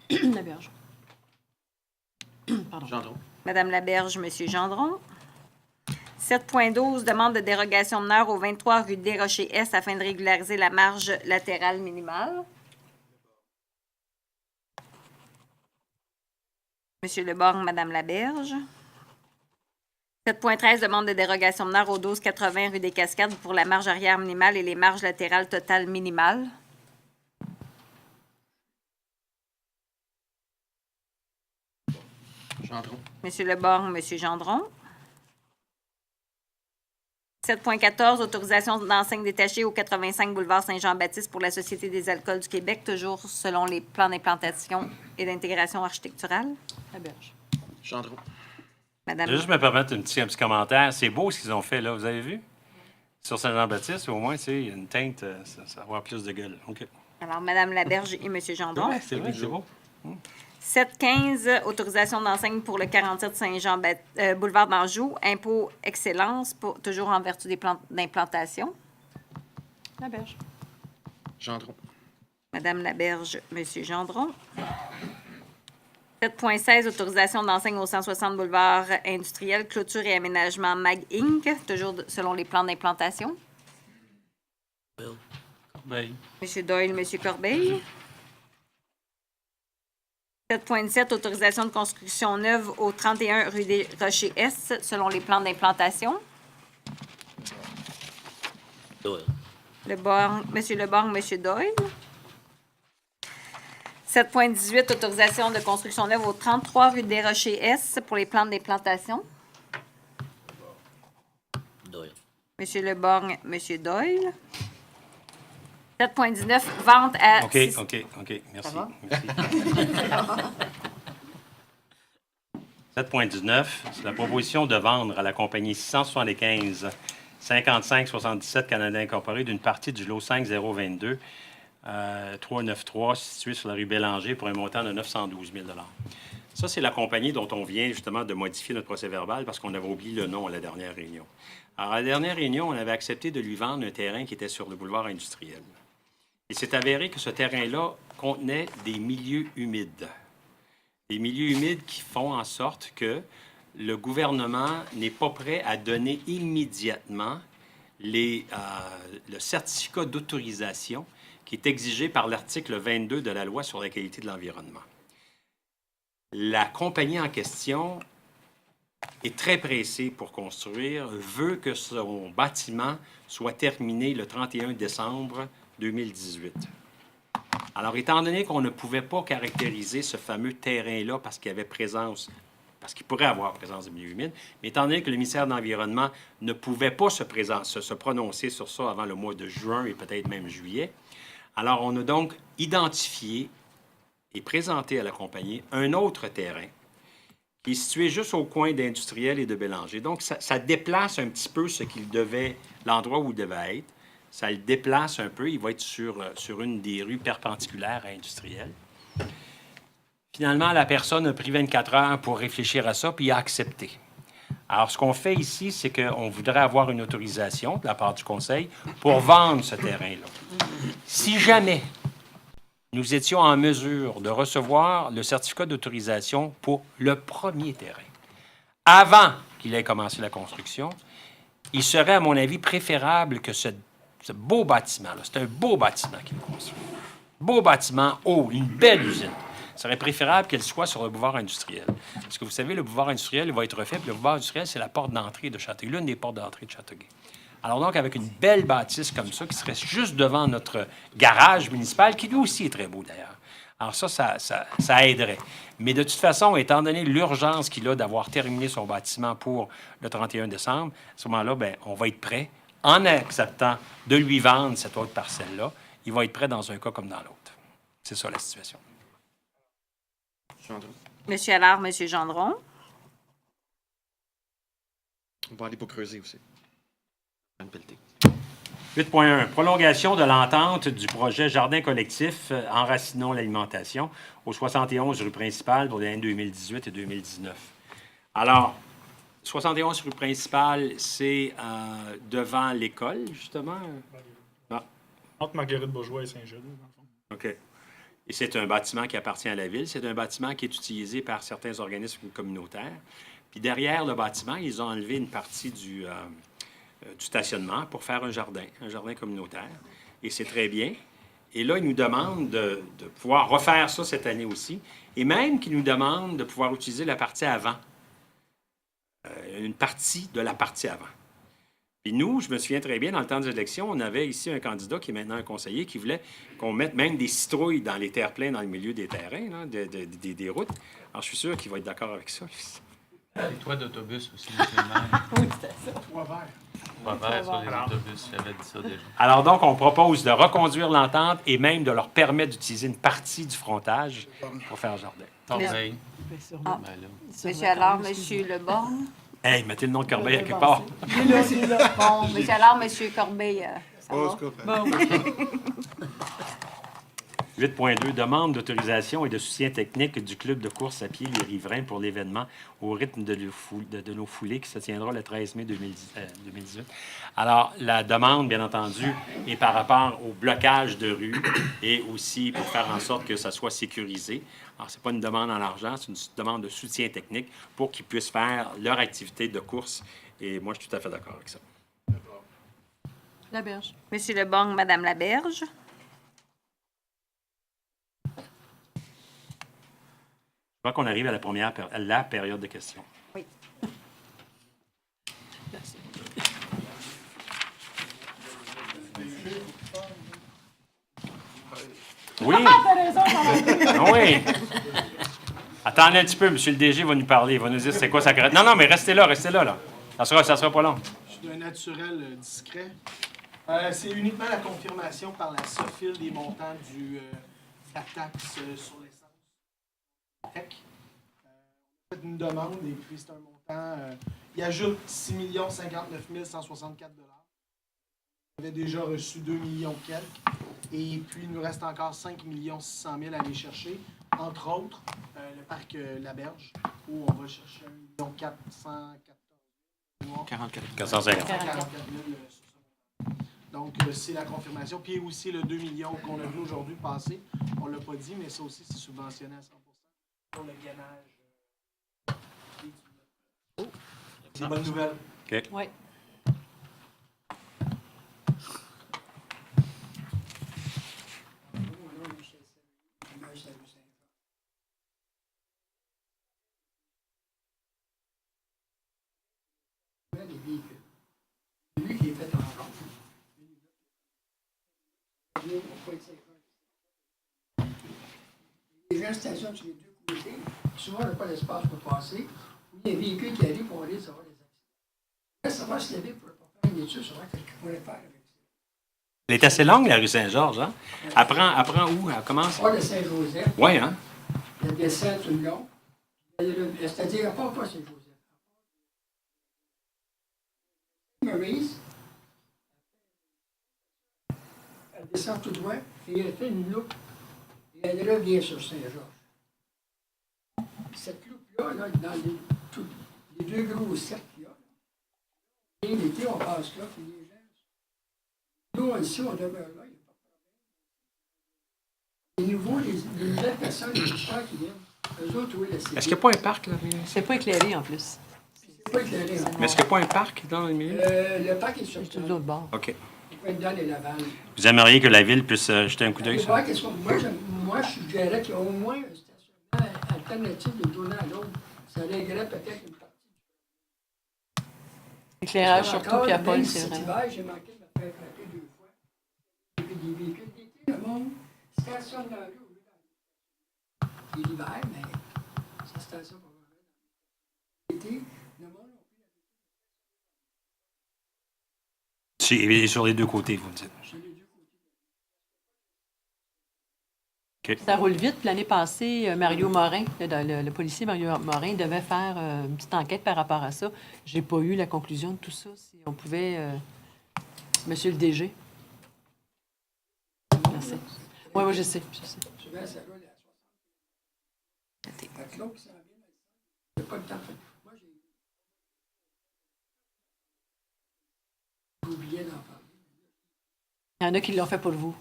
Laberge. Pardon. Gendron. Madame Laberge, Monsieur Gendron. 7.12, demande de dérogation mineure au 23 rue des Rochers-Est afin de régulariser la marge latérale minimale. Monsieur Leborgne, Madame Laberge. 7.13, demande de dérogation mineure au 1280 rue des Cascades pour la marge arrière minimale et les marges latérales totales minimales. Gendron. Monsieur Leborgne, Monsieur Gendron. 7.14, autorisation d'enseigne détachée au 85 boulevard Saint-Jean-Baptiste pour la Société des alcools du Québec, toujours selon les plans d'implantation et d'intégration architecturale. Laberge. Gendron. Madame. Je vais juste me permettre un petit commentaire. C'est beau ce qu'ils ont fait là, vous avez vu? Sur Saint-Jean-Baptiste, au moins, tu sais, il y a une teinte, ça va avoir plus de gueule. OK. Alors, Madame Laberge et Monsieur Gendron. Ouais, c'est vrai, c'est beau. 7.15, autorisation d'enseigne pour le 47 Saint-Jean boulevard d'Anjou, impôt excellence, toujours en vertu des plans d'implantation. Laberge. Gendron. Madame Laberge, Monsieur Gendron. 7.16, autorisation d'enseigne au 160 boulevard industriel, clôture et aménagement MAG Inc., toujours selon les plans d'implantation. Corbeil. Monsieur Doyle, Monsieur Corbeil. 7.17, autorisation de construction neuve au 31 rue des Rochers-Est, selon les plans d'implantation. Doyle. Monsieur Leborgne, Monsieur Doyle. 7.18, autorisation de construction neuve au 33 rue des Rochers-Est pour les plans d'implantation. Doyle. Monsieur Leborgne, Monsieur Doyle. 7.19, vente à... OK, merci. Ça va? Merci. 7.19, c'est la proposition de vendre à la compagnie 675 5577 Canada Incorporé d'une partie du lot 5022 393 situé sur la rue Bélanger pour un montant de 912 000 $. Ça, c'est la compagnie dont on vient justement de modifier notre procès-verbal parce qu'on avait oublié le nom à la dernière réunion. Alors, à la dernière réunion, on avait accepté de lui vendre un terrain qui était sur le boulevard industriel. Il s'est avéré que ce terrain-là contenait des milieux humides. Des milieux humides qui font en sorte que le gouvernement n'est pas prêt à donner immédiatement le certificat d'autorisation qui est exigé par l'article 22 de la Loi sur la qualité de l'environnement. La compagnie en question est très pressée pour construire, veut que son bâtiment soit terminé le 31 décembre 2018. Alors, étant donné qu'on ne pouvait pas caractériser ce fameux terrain-là parce qu'il y avait présence, parce qu'il pourrait avoir présence de milieux humides, mais étant donné que le ministère de l'Environnement ne pouvait pas se prononcer sur ça avant le mois de juin et peut-être même juillet, alors on a donc identifié et présenté à la compagnie un autre terrain qui est situé juste au coin d'Industriel et de Bélanger. Donc, ça déplace un petit peu l'endroit où il devait être. Ça le déplace un peu. Il va être sur une des rues perpendiculaires à Industriel. Finalement, la personne a pris 24 heures pour réfléchir à ça, puis il a accepté. Alors, ce qu'on fait ici, c'est qu'on voudrait avoir une autorisation de la part du Conseil pour vendre ce terrain-là. Si jamais nous étions en mesure de recevoir le certificat d'autorisation pour le premier terrain. Avant qu'il ait commencé la construction, il serait, à mon avis, préférable que ce beau bâtiment-là, c'est un beau bâtiment qu'il construit, beau bâtiment haut, une belle usine, il serait préférable qu'elle soit sur le boulevard industriel. Parce que vous savez, le boulevard industriel il va être refait, puis le boulevard industriel, c'est la porte d'entrée de Châteauguay, l'une des portes d'entrée de Châteauguay. Alors donc, avec une belle bâtisse comme ça, qui serait juste devant notre garage municipal, qui lui aussi est très beau d'ailleurs. Alors ça aiderait. Mais de toute façon, étant donné l'urgence qu'il a d'avoir terminé son bâtiment pour le 31 décembre, à ce moment-là, bien, on va être prêt, en acceptant de lui vendre cette autre parcelle-là, il va être prêt dans un cas comme dans l'autre. C'est ça la situation. Monsieur Allard, Monsieur Gendron. On va aller pour creuser aussi. Anne Pelletier. 8.1. Prolongation de l'entente du projet Jardin collectif Enracinons l'alimentation au 71 rue principale pour les années 2018 et 2019. Alors, 71 rue principale, c'est devant l'école, justement? Non. Entre Marguerite-Bourgeois et Saint-Jude, dans le fond. OK. Et c'est un bâtiment qui appartient à la ville. C'est un bâtiment qui est utilisé par certains organismes communautaires. Puis derrière le bâtiment, ils ont enlevé une partie du stationnement pour faire un jardin communautaire. Et c'est très bien. Et là, ils nous demandent de pouvoir refaire ça cette année aussi. Et même qu'ils nous demandent de pouvoir utiliser la partie avant. Une partie de la partie avant. Puis nous, je me souviens très bien, dans le temps des élections, on avait ici un candidat qui est maintenant un conseiller qui voulait qu'on mette même des citrouilles dans les terre-pleins dans le milieu des terrains, là, des routes. Alors, je suis sûr qu'il va être d'accord avec ça. Les toits d'autobus aussi, monsieur le maire. Oui, c'était ça. Trois verts. Pas vert sur les autobus, j'avais dit ça déjà. Alors donc, on propose de reconduire l'entente et même de leur permettre d'utiliser une partie du frontage pour faire un jardin. Corbeil. Ah. Ben là. Monsieur Allard, Monsieur Leborgne. Hey, mettez le nom de Corbeil à quelque part. Il est là. Bon, Monsieur Allard, Monsieur Corbeil, ça Oh, va? c'est correct. Bon, oui. 8.2. Demande d'autorisation et de soutien technique du club de course à pied Les Riverains pour l'événement au rythme de nos foulées qui se tiendra le 13 mai 2018. Alors, la demande, bien entendu, est par rapport au blocage de rue et aussi pour faire en sorte que ça soit sécurisé. Alors, ce n'est pas une demande en argent, c'est une demande de soutien technique pour qu'ils puissent faire leur activité de course. Et moi, je suis tout à fait d'accord avec ça. La berge. Monsieur Leborgne, Madame Laberge. Je crois qu'on arrive à la période de questions. Oui. Oui. Oui. Attendez un petit peu, M. le DG va nous parler. Il va nous dire c'est quoi sa crête. Non, mais restez là, là. Ça sera pas long. Je suis d'un naturel discret. C'est uniquement la confirmation par la SOFIL des montants de la taxe sur l'essence. On a fait une demande et puis c'est un montant. Il ajoute 6 059 164 $. On avait déjà reçu 2 millions quelques. Et puis il nous reste encore 5 600 000 à aller chercher. Entre autres, le parc La Berge, où on va chercher 1 414 450. 44 000 sur ce montant. Donc, c'est la confirmation. Puis aussi le 2 millions qu'on a vu aujourd'hui passer. On ne l'a pas dit, mais ça aussi, c'est subventionné à 100% pour le gainage. C'est une bonne nouvelle. OK. Oui. Lui qui est fait en rang. Les gens stationnent sur les deux côtés. Souvent, on n'a pas d'espace pour passer. Il y a un véhicule qui arrive pour aller savoir les accidents. Là, ça va se lever pour ne pas faire une étude sur ce qu'il pourrait faire avec ça. Elle est assez longue, la rue Saint-Georges, hein? Apprends où? Elle commence? Pas de Saint-Joseph. Oui, hein? La descente tout le long. C'est-à-dire, à part pas Saint-Joseph. Maurice, elle descend tout droit, et elle fait une loupe, et elle revient sur Saint-Georges. Cette loupe-là, là, dans les deux gros cercles qu'il y a, et l'été, on passe là, puis les gens, nous, ici, on demeure là, il n'y a pas de Les nouveaux, les nouvelles personnes, les visiteurs qui viennent, eux autres, oui, Est-ce qu'il n'y a pas un parc, là? C'est pas éclairé en plus. C'est pas éclairé. Hein. Mais est-ce qu'il n'y a pas un parc dans le milieu? Le parc est sur C'est de l'autre bord. OK. Il peut être dans les Laval. Vous aimeriez que la ville puisse jeter un coup d'œil Allez sur voir qu'est-ce qu'on... Moi, je suggérais qu'il y ait au moins un stationnement alternatif de donnant à l'autre. Ça réglerait peut-être une partie. Éclairage surtout, Encore, puis à même Paul, cet c'est vrai. hiver, j'ai manqué de me faire frapper 2 fois. Et puis des véhicules d'été, le monde stationne dans la rue au lieu dans la rue. L'hiver, mais ça stationne pas mal. L'été, le monde n'a plus Et sur les deux côtés, vous me dites. sur les deux côtés. Ça roule vite. Puis l'année passée, Mario Morin, le policier Mario Morin, devait faire une petite enquête par rapport à ça. J'ai pas eu la conclusion de tout ça. Si on pouvait... Monsieur le DG. Merci. Oui, oui, je sais. Souvent, ça roule à 60. Fait que l'autre qui s'en vient, il n'y a pas le temps de faire. Moi, j'ai oublié d'en parler. Il y en a qui l'ont fait pour vous.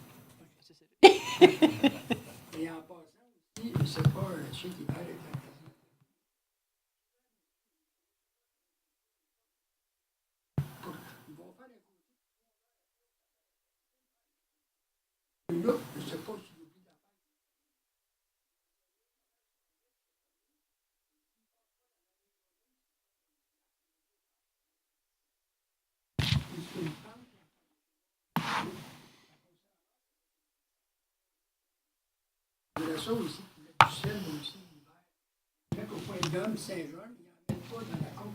Et en passant aussi, c'est pas un chien qui va avec la personne. Ils vont faire un côté. Là, je sais pas si j'oublie d'en faire. Ça aussi, du sel aussi, l'hiver. Là, au point d'homme, Saint-Jean, ils n'en mettent pas dans la côte.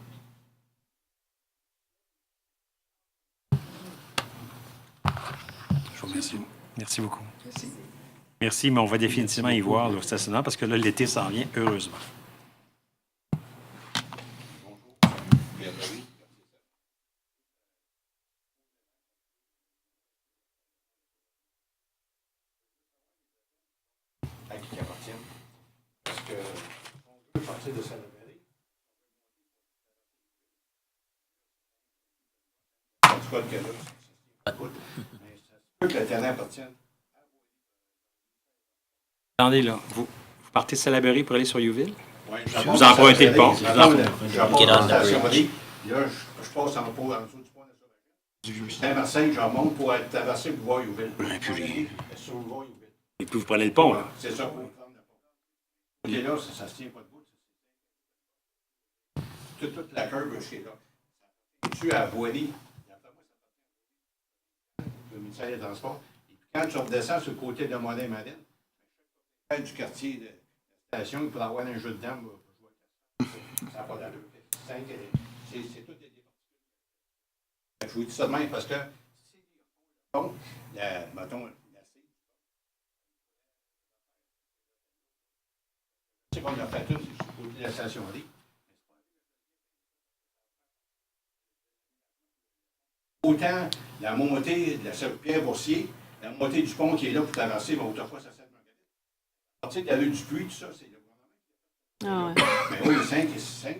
Je vous remercie. Merci beaucoup. Merci. Merci, mais on va définitivement y voir au stationnement parce que là, l'été s'en vient, heureusement. À qui appartient? Parce que on veut partir de Salaberry. En tout cas, le cas-là, mais ça se peut que le terrain appartienne. Attendez, là. Vous partez de Salaberry pour aller sur Youville? Oui, Vous empruntez le pont. J'apporte la stationnerie. Là, je passe en dessous du pont de Saint-Martin. Saint-Martin, je remonte pour être traversé pour voir Youville. Sur le voir Youville. Et puis vous prenez le pont, là. C'est ça. Et là, ça ne se tient pas debout. Toute la curve chez là. Tu à Boilly. Le ministère des Transports. Et puis quand tu redescends sur le côté de Monin-Marine, du quartier de la station, il pourrait avoir un jeu de dames pour jouer. Ça n'a pas d'allure. C'est tout des je vous dis ça de même parce que bon, mettons, c'est qu'on a fait tout sur le côté de la station-là. Autant la montée de la Pierre-Boursier, la montée du pont qui est là pour traverser, mais autrefois, ça s'est marqué. À partir de la rue du Puy, tout ça, c'est le gouvernement. Ah ouais. Mais oui, 5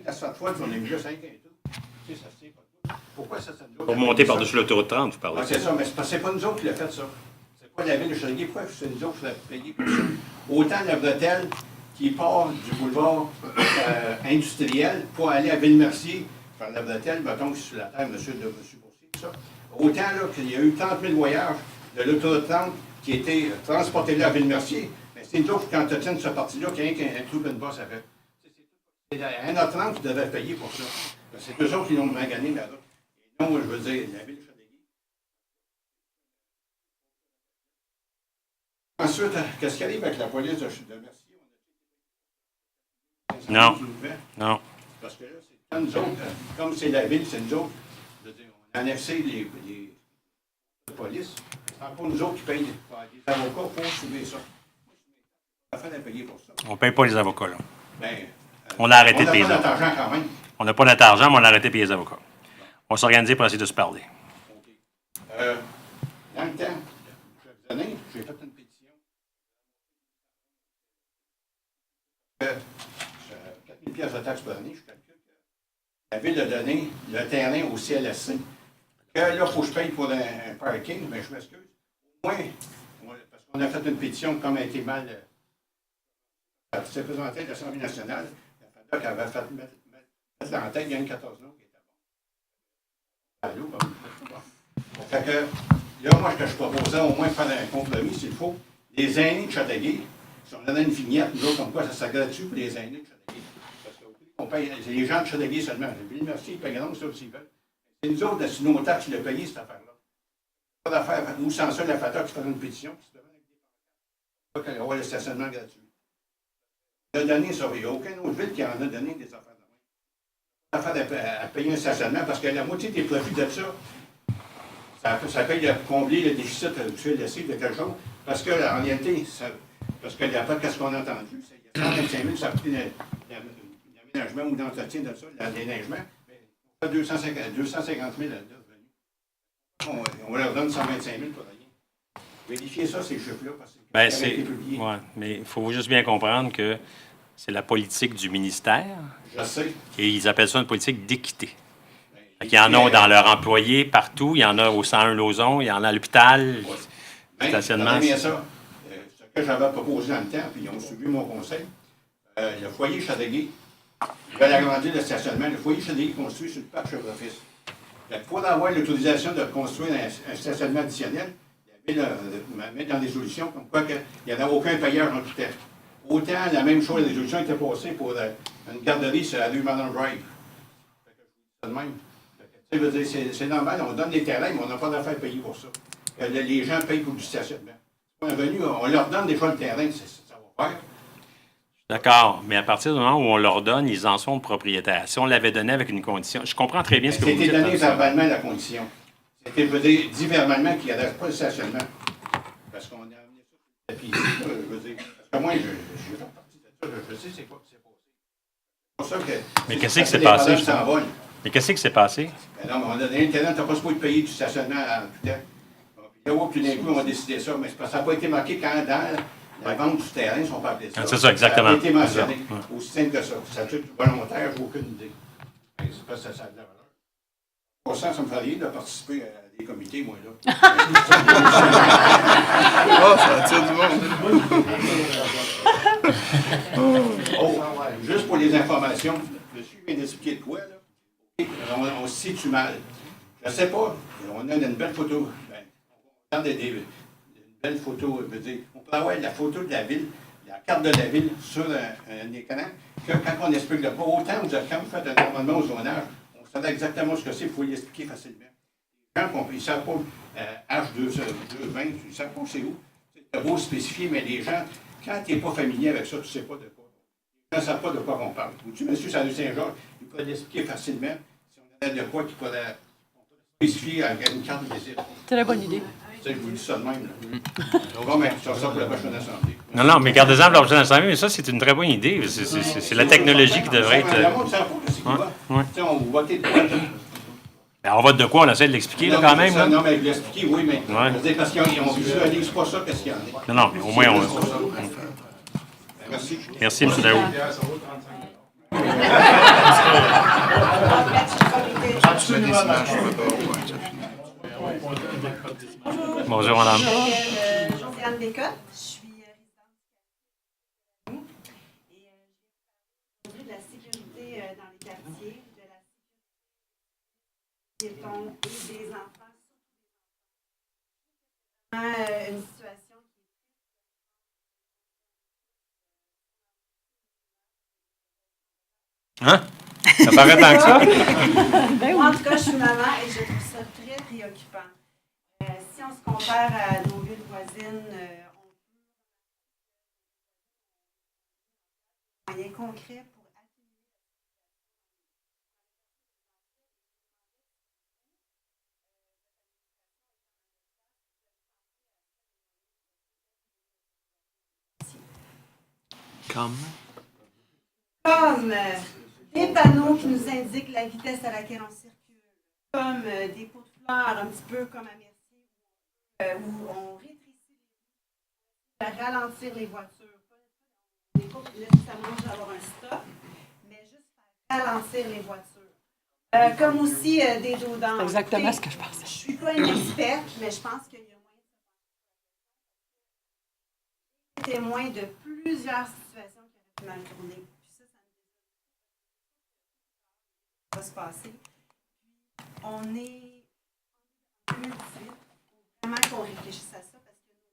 à 7 fois, on est mis là 5 et tout. Tu sais, ça se tient pas tout. Pourquoi ça nous Pour monter par-dessus l'autoroute 30, vous parlez. Ah, c'est ça, mais c'est pas nous autres qui l'a fait, ça. C'est pas la ville de Châteauguay. Pourquoi c'est nous autres qui l'a payé pour ça? Autant la bretelle qui part du boulevard industriel pour aller à Ville-Mercier, faire la bretelle, mettons que c'est sur la terre, monsieur Boursier, tout ça. Autant là qu'il y a eu 30 000 voyages de l'autoroute 30 qui étaient transportés là à Ville-Mercier, mais c'est nous autres, quand tu tiens cette partie-là, qu'il y a un trou une bosse avec. C'est 1h30 qui devait payer pour ça. C'est eux autres qui l'ont gagné, mais alors. Et non, je veux dire, la ville de Châteauguay. Ensuite, qu'est-ce qui arrive avec la police de Mercier? Non. Non. Parce que là, c'est quand nous autres, comme c'est la ville, c'est nous autres, je veux dire, on a annexé les polices. C'est encore nous autres qui payent les avocats pour subir ça. On a fait à payer pour ça. On ne paye pas les avocats, là. Ben, On a arrêté de payer on les n'a pas avocats. notre argent quand même. On n'a pas notre argent, mais on a arrêté de payer les avocats. On va s'organiser pour essayer de se parler. Dans le temps, quelques années, j'ai fait une pétition. 4 000 piastres de taxes par année, je calcule que la ville a donné le terrain au CLSC. Que là, il faut que je paye pour un parking, mais je m'excuse. Au moins, parce On a fait une pétition comme elle a été mal. Ça s'est présenté à l'Assemblée nationale. La FADOC avait fait mettre ça en tête, il y a une 14 noms qui était bon. Allô, comme bon. Fait que, là, moi, ce que je proposais, au moins faire un compromis, s'il faut. Les aînés de Châteauguay, si on donnait une vignette, nous autres, comme quoi ça serait gratuit pour les aînés de Châteauguay. Parce qu'on paye, c'est les gens de Châteauguay seulement. J'ai dit merci, ils payeront ça s'ils veulent. C'est nous autres, c'est nos taxes qui l'ont payé, cette affaire-là. Pas d'affaire, nous, sans ça, la FADOC qui faisait une pétition, qui se devait avec des on va le stationnement gratuit. Il a donné ça, il n'y a aucune autre ville qui en a donné des affaires de main. Affaire à payer un stationnement, parce que la moitié des profits de ça paye à combler le déficit du CLSC de quelque chose, parce que, en réalité, parce que d'après qu'est-ce qu'on a entendu, il y a 125 000, ça a coûté l'aménagement ou l'entretien de ça, l'aménagement, mais on fait 250 000 de revenus. On leur donne 125 000 pour rien. Vérifiez ça, ces chiffres-là, parce que ça a été publié. Ouais, mais il faut juste bien comprendre que c'est la politique du ministère. Je sais. Et ils appellent ça une politique d'équité. Il y en a dans leurs employés partout, il y en a au 101 Lauson, il y en a à l'hôpital, stationnement. Bien ça, ce que j'avais proposé dans le temps, puis ils ont suivi mon conseil, le foyer Châteauguay, ils veulent agrandir le stationnement. Le foyer Châteauguay est construit sur le parc Chevre-Fils. Pour avoir l'autorisation de construire un stationnement additionnel, il y avait mettre dans des solutions comme quoi il n'y en a aucun payeur en tout temps. Autant la même chose, la résolution était passée pour une garderie sur la rue Madame Drive. C'est de même. C'est normal, on donne des terrains, mais on n'a pas d'affaire à payer pour ça. Les gens payent pour du stationnement. On leur donne des fois le terrain, ça va faire. D'accord, mais à partir du moment où on leur donne, ils en sont propriétaires. Si on l'avait donné avec une condition, je comprends très bien ce que vous dites. C'était donné verbalement la condition. C'était, je veux dire, dit verbalement qu'il n'y avait pas de stationnement. Parce qu'on a amené ça sur le tapis. Je veux dire, parce que moi, je fais partie de ça, je sais c'est quoi qui s'est passé. C'est pour ça que... Mais qu'est-ce qui s'est passé? Mais qu'est-ce qui s'est passé? Ben non, mais on a donné le terrain, tu n'as pas supposé payer du stationnement en tout temps. Puis là, tout d'un coup, on a décidé ça, mais ça n'a pas été marqué quand dans la vente du terrain, ils ne sont pas appelés ça. C'est ça, exactement. Ça n'a pas été mentionné. Aussi simple que ça. Ça a été volontaire, j'ai aucune idée. C'est pas ça, ça a de la valeur. Pour ça me ferait rire de participer à des comités, moi, là. Oh, ça attire du monde. Oh, juste pour les informations, monsieur vient d'expliquer de quoi, là. On se situe mal. Je ne sais pas. On a une belle photo. Ben, on regarde une belle photo. Je veux dire, on peut avoir la photo de la ville, la carte de la ville sur un écran, que quand on n'explique pas. Autant quand vous faites un amendement au zonage, on sait exactement ce que c'est, il faut l'expliquer facilement. Les gens, ils ne savent pas H220, ils ne savent pas c'est où. C'est beau spécifier, mais les gens, quand tu n'es pas familier avec ça, tu ne sais pas de quoi. Les gens ne savent pas de quoi on parle. Vous dites, monsieur Saint-Georges, il peut l'expliquer facilement si on a de quoi qu'il pourrait spécifier avec une carte de visite. C'est la bonne idée. Je vous dis ça de même. Bon, mais ça sort pour la prochaine assemblée. Non, mais gardez-en pour la prochaine assemblée, mais ça, c'est une très bonne idée. C'est la technologie qui devrait être... Le monde ne sait pas ce qu'il va. On vote de quoi. On vote de quoi? On essaie de l'expliquer, là, quand même. Ça, non, mais l'expliquer, oui, mais parce qu'ils ont visualisé pas ça, qu'est-ce qu'il y en a. Non, mais au moins, on... Merci. Merci, M. Daou. Bonjour, madame. Josiane Descottes, je suis résidente et de la sécurité dans les quartiers, de la sécurité des piétons et des enfants. Une situation Hein? Ça paraît tant que ça? En tout cas, je suis maman et je trouve ça très préoccupant. Si on se compare à nos villes voisines, on peut moyens concrets pour comme des panneaux qui nous indiquent la vitesse à laquelle on circule, comme des pots de fleurs, un petit peu comme à Mercier, où on rétrécit pour ralentir les voitures. On n'est pas nécessairement obligé d'avoir un stop, mais juste pour ralentir les voitures. Comme aussi des dos d'ange. C'est exactement ce que je pensais. Je ne suis pas une experte, mais je pense qu'il y a témoin de plusieurs situations qui auraient pu mal tourner. Puis ça va se passer. On est en 2018. Vraiment qu'on réfléchisse à ça parce que nous,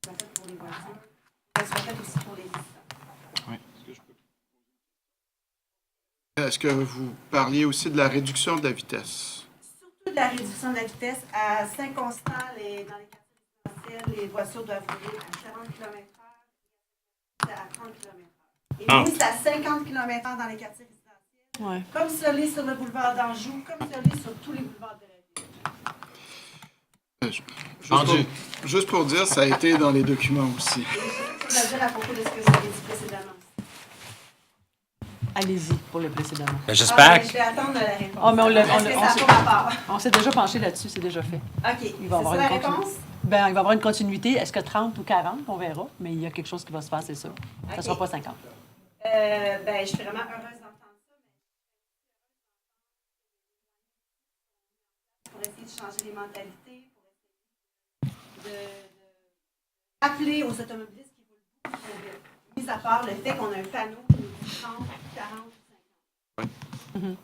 soit fait pour les voitures, ça soit fait aussi pour les visiteurs. Est-ce que vous parliez aussi de la réduction de la vitesse? Surtout de la réduction de la vitesse. À Saint-Constant, dans les quartiers résidentiels, les voitures doivent rouler à 40 km/h à 30 km/h. Et nous, c'est à 50 km/h dans les quartiers résidentiels. Ouais. Comme ça l'est sur le boulevard d'Anjou, comme ça l'est sur tous les boulevards de la ville. Juste pour dire, ça a été dans les documents aussi. J'ai quelque chose à dire à propos de ce que vous avez dit précédemment. Allez-y pour le précédemment. J'espère Je vais attendre la réponse. Ah, mais on s'est déjà penché là-dessus, c'est déjà fait. OK. Il va C'est avoir ça une la réponse? Ben, il va y avoir une continuité. Est-ce que 30 ou 40? On verra. Mais il y a quelque chose qui va se passer, ça. Ça ne sera pas 50. Ben, je suis vraiment heureuse d'entendre ça. Pour essayer de changer les mentalités, pour essayer de rappeler aux automobilistes qu'ils roulent beaucoup trop vite. Mis à part le fait qu'on a un panneau qui nous dit 30, 40 ou 50.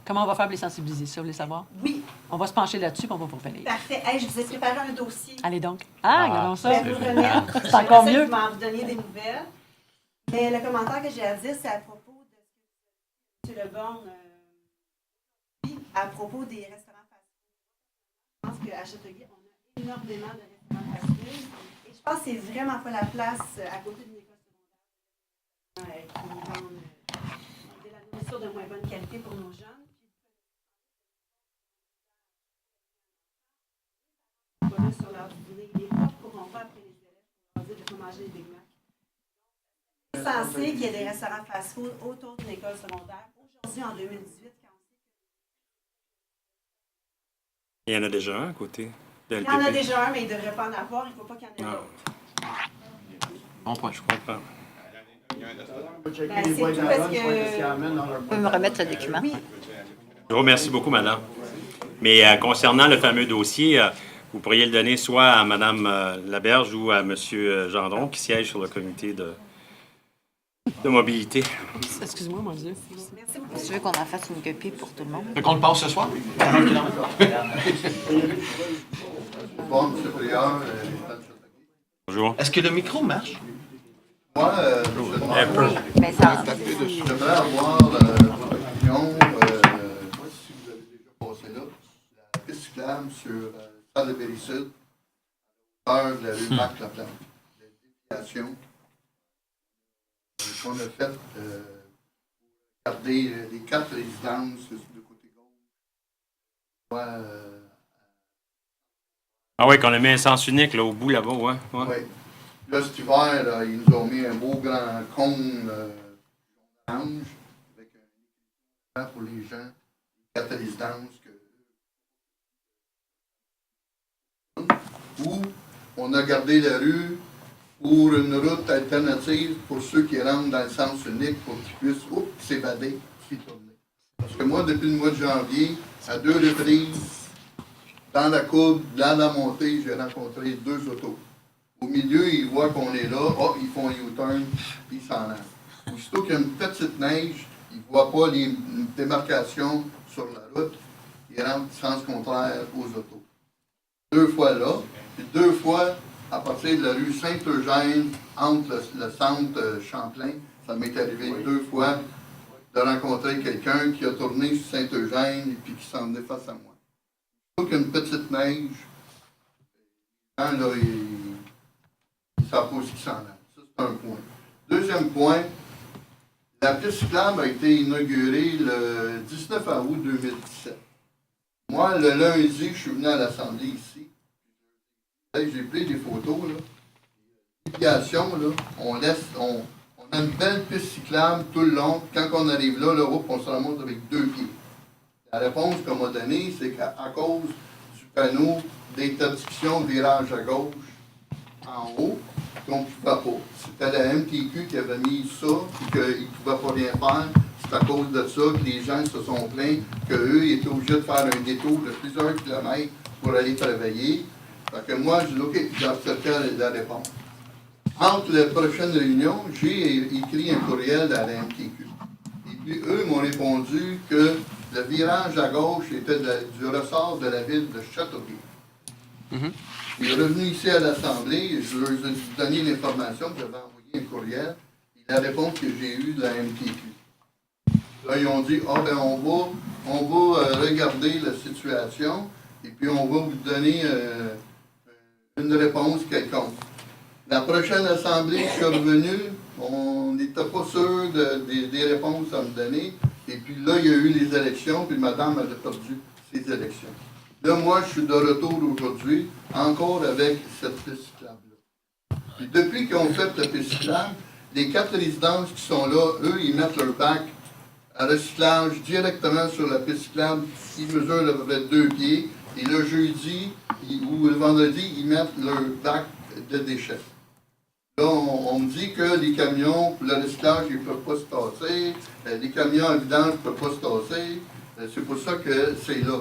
Comment on va faire pour les sensibiliser, ça, vous voulez savoir? Oui. On va se pencher là-dessus, puis on va vous revenir. Parfait. Hey, je vous ai préparé un dossier. Allez donc. Regardons Je ça. vais vous le remettre. C'est encore mieux. Vous m'en donniez des nouvelles. Mais le commentaire que j'ai à dire, c'est à propos de ce que M. Leborgne dit à propos des restaurants fast-food. Je pense qu'à Châteauguay, on a énormément de restaurants fast-food. Et je pense que c'est vraiment pas la place à côté d'une école secondaire qui vendent de la nourriture de moins bonne qualité pour nos jeunes. Voilà, sur l'heure du dîner. Les profs ne pourront pas après les élèves pour leur dire de ne pas manger les Big Mac. C'est censé qu'il y ait des restaurants fast-food autour d'une école secondaire. Aujourd'hui, en 2018, quand on sait Il y en a déjà un à côté de qu'il y en a LPP. déjà un, mais il ne devrait pas en avoir, il ne faut pas qu'il y en ait d'autres. Bon point, je comprends. Ben, c'est tout parce que... Vous pouvez me remettre le document? Oui. Je vous remercie beaucoup, madame. Mais concernant le fameux dossier, vous pourriez le donner soit à Mme Laberge ou à M. Gendron, qui siège sur le comité de mobilité. Excuse-moi, mon Dieu. Merci beaucoup. Tu veux qu'on en fasse une copie pour tout le monde? Fait qu'on le passe ce soir? Bon, M. Prieur, Bonjour. Est-ce que le micro marche? moi, Un peu. Mais ça, j'aimerais avoir votre opinion, si vous avez déjà passé là, la piste cyclable sur Salle de Berry-Sud, à hauteur de la rue Marc-Laplante. La déviation qu'on a faite pour garder les 4 résidences sur le côté gauche. Ah oui, qu'on a mis un sens unique là, au bout là-bas, ouais. Oui. Là, cet hiver, là, ils nous ont mis un beau grand cône orange avec un équipement pour les gens, les 4 résidences. Où on a gardé la rue pour une route alternative pour ceux qui rentrent dans le sens unique pour qu'ils puissent s'évader, s'y tourner. Parce que moi, depuis le mois de janvier, à 2 reprises, dans la courbe, dans la montée, j'ai rencontré 2 autos. Au milieu, ils voient qu'on est là, ils font un U-turn, puis ils s'en allent. Aussitôt qu'il y a une petite neige, ils ne voient pas les démarcations sur la route, ils rentrent sens contraire aux autos. 2 fois là, puis 2 fois à partir de la rue Saint-Eugène, entre le centre Champlain. Ça m'est arrivé 2 fois de rencontrer quelqu'un qui a tourné sur Saint-Eugène et puis qui s'en venait face à moi. Aussitôt qu'il y a une petite neige, là, ils ne savent pas où ils s'en allent. Ça, c'est un point. Deuxième point, la piste cyclable a été inaugurée le 19 août 2017. Moi, le lundi, je suis venu à l'Assemblée ici. J'ai pris des photos. L'application, on a une belle piste cyclable tout le long. Quand on arrive là, on se remonte avec 2 pieds. La réponse qu'on m'a donnée, c'est qu'à cause du panneau d'interdiction de virage à gauche en haut, qu'on ne pouvait pas. C'était la MTQ qui avait mis ça, et qu'ils ne pouvaient pas rien faire. C'est à cause de ça que les gens se sont plaints qu'eux étaient obligés de faire un détour de plusieurs kilomètres pour aller travailler. Fait que moi, j'ai dit, OK, j'ai accepté la réponse. entre les prochaines réunions, j'ai écrit un courriel à la MTQ. Et puis, eux m'ont répondu que le virage à gauche était du ressort de la ville de Châteauguay. Je suis revenu ici à l'Assemblée, je leur ai donné l'information, que j'avais envoyé un courriel, et la réponse que j'ai eue de la MTQ. Là, ils ont dit, on va regarder la situation, et puis on va vous donner une réponse quelconque. La prochaine Assemblée, je suis revenu, on n'était pas sûr des réponses à me donner, et puis là, il y a eu les élections, puis madame a perdu ses élections. Là, moi, je suis de retour aujourd'hui, encore avec cette piste cyclable-là. Puis depuis qu'ils ont fait la piste cyclable, les 4 résidences qui sont là, eux, ils mettent leur bac à recyclage directement sur la piste cyclable. Ils mesurent à peu près 2 pieds. Et le jeudi ou le vendredi, ils mettent leur bac de déchets. Là, on me dit que les camions, pour le recyclage, ils ne peuvent pas se tasser. Les camions à vidange ne peuvent pas se tasser. C'est pour ça que c'est là.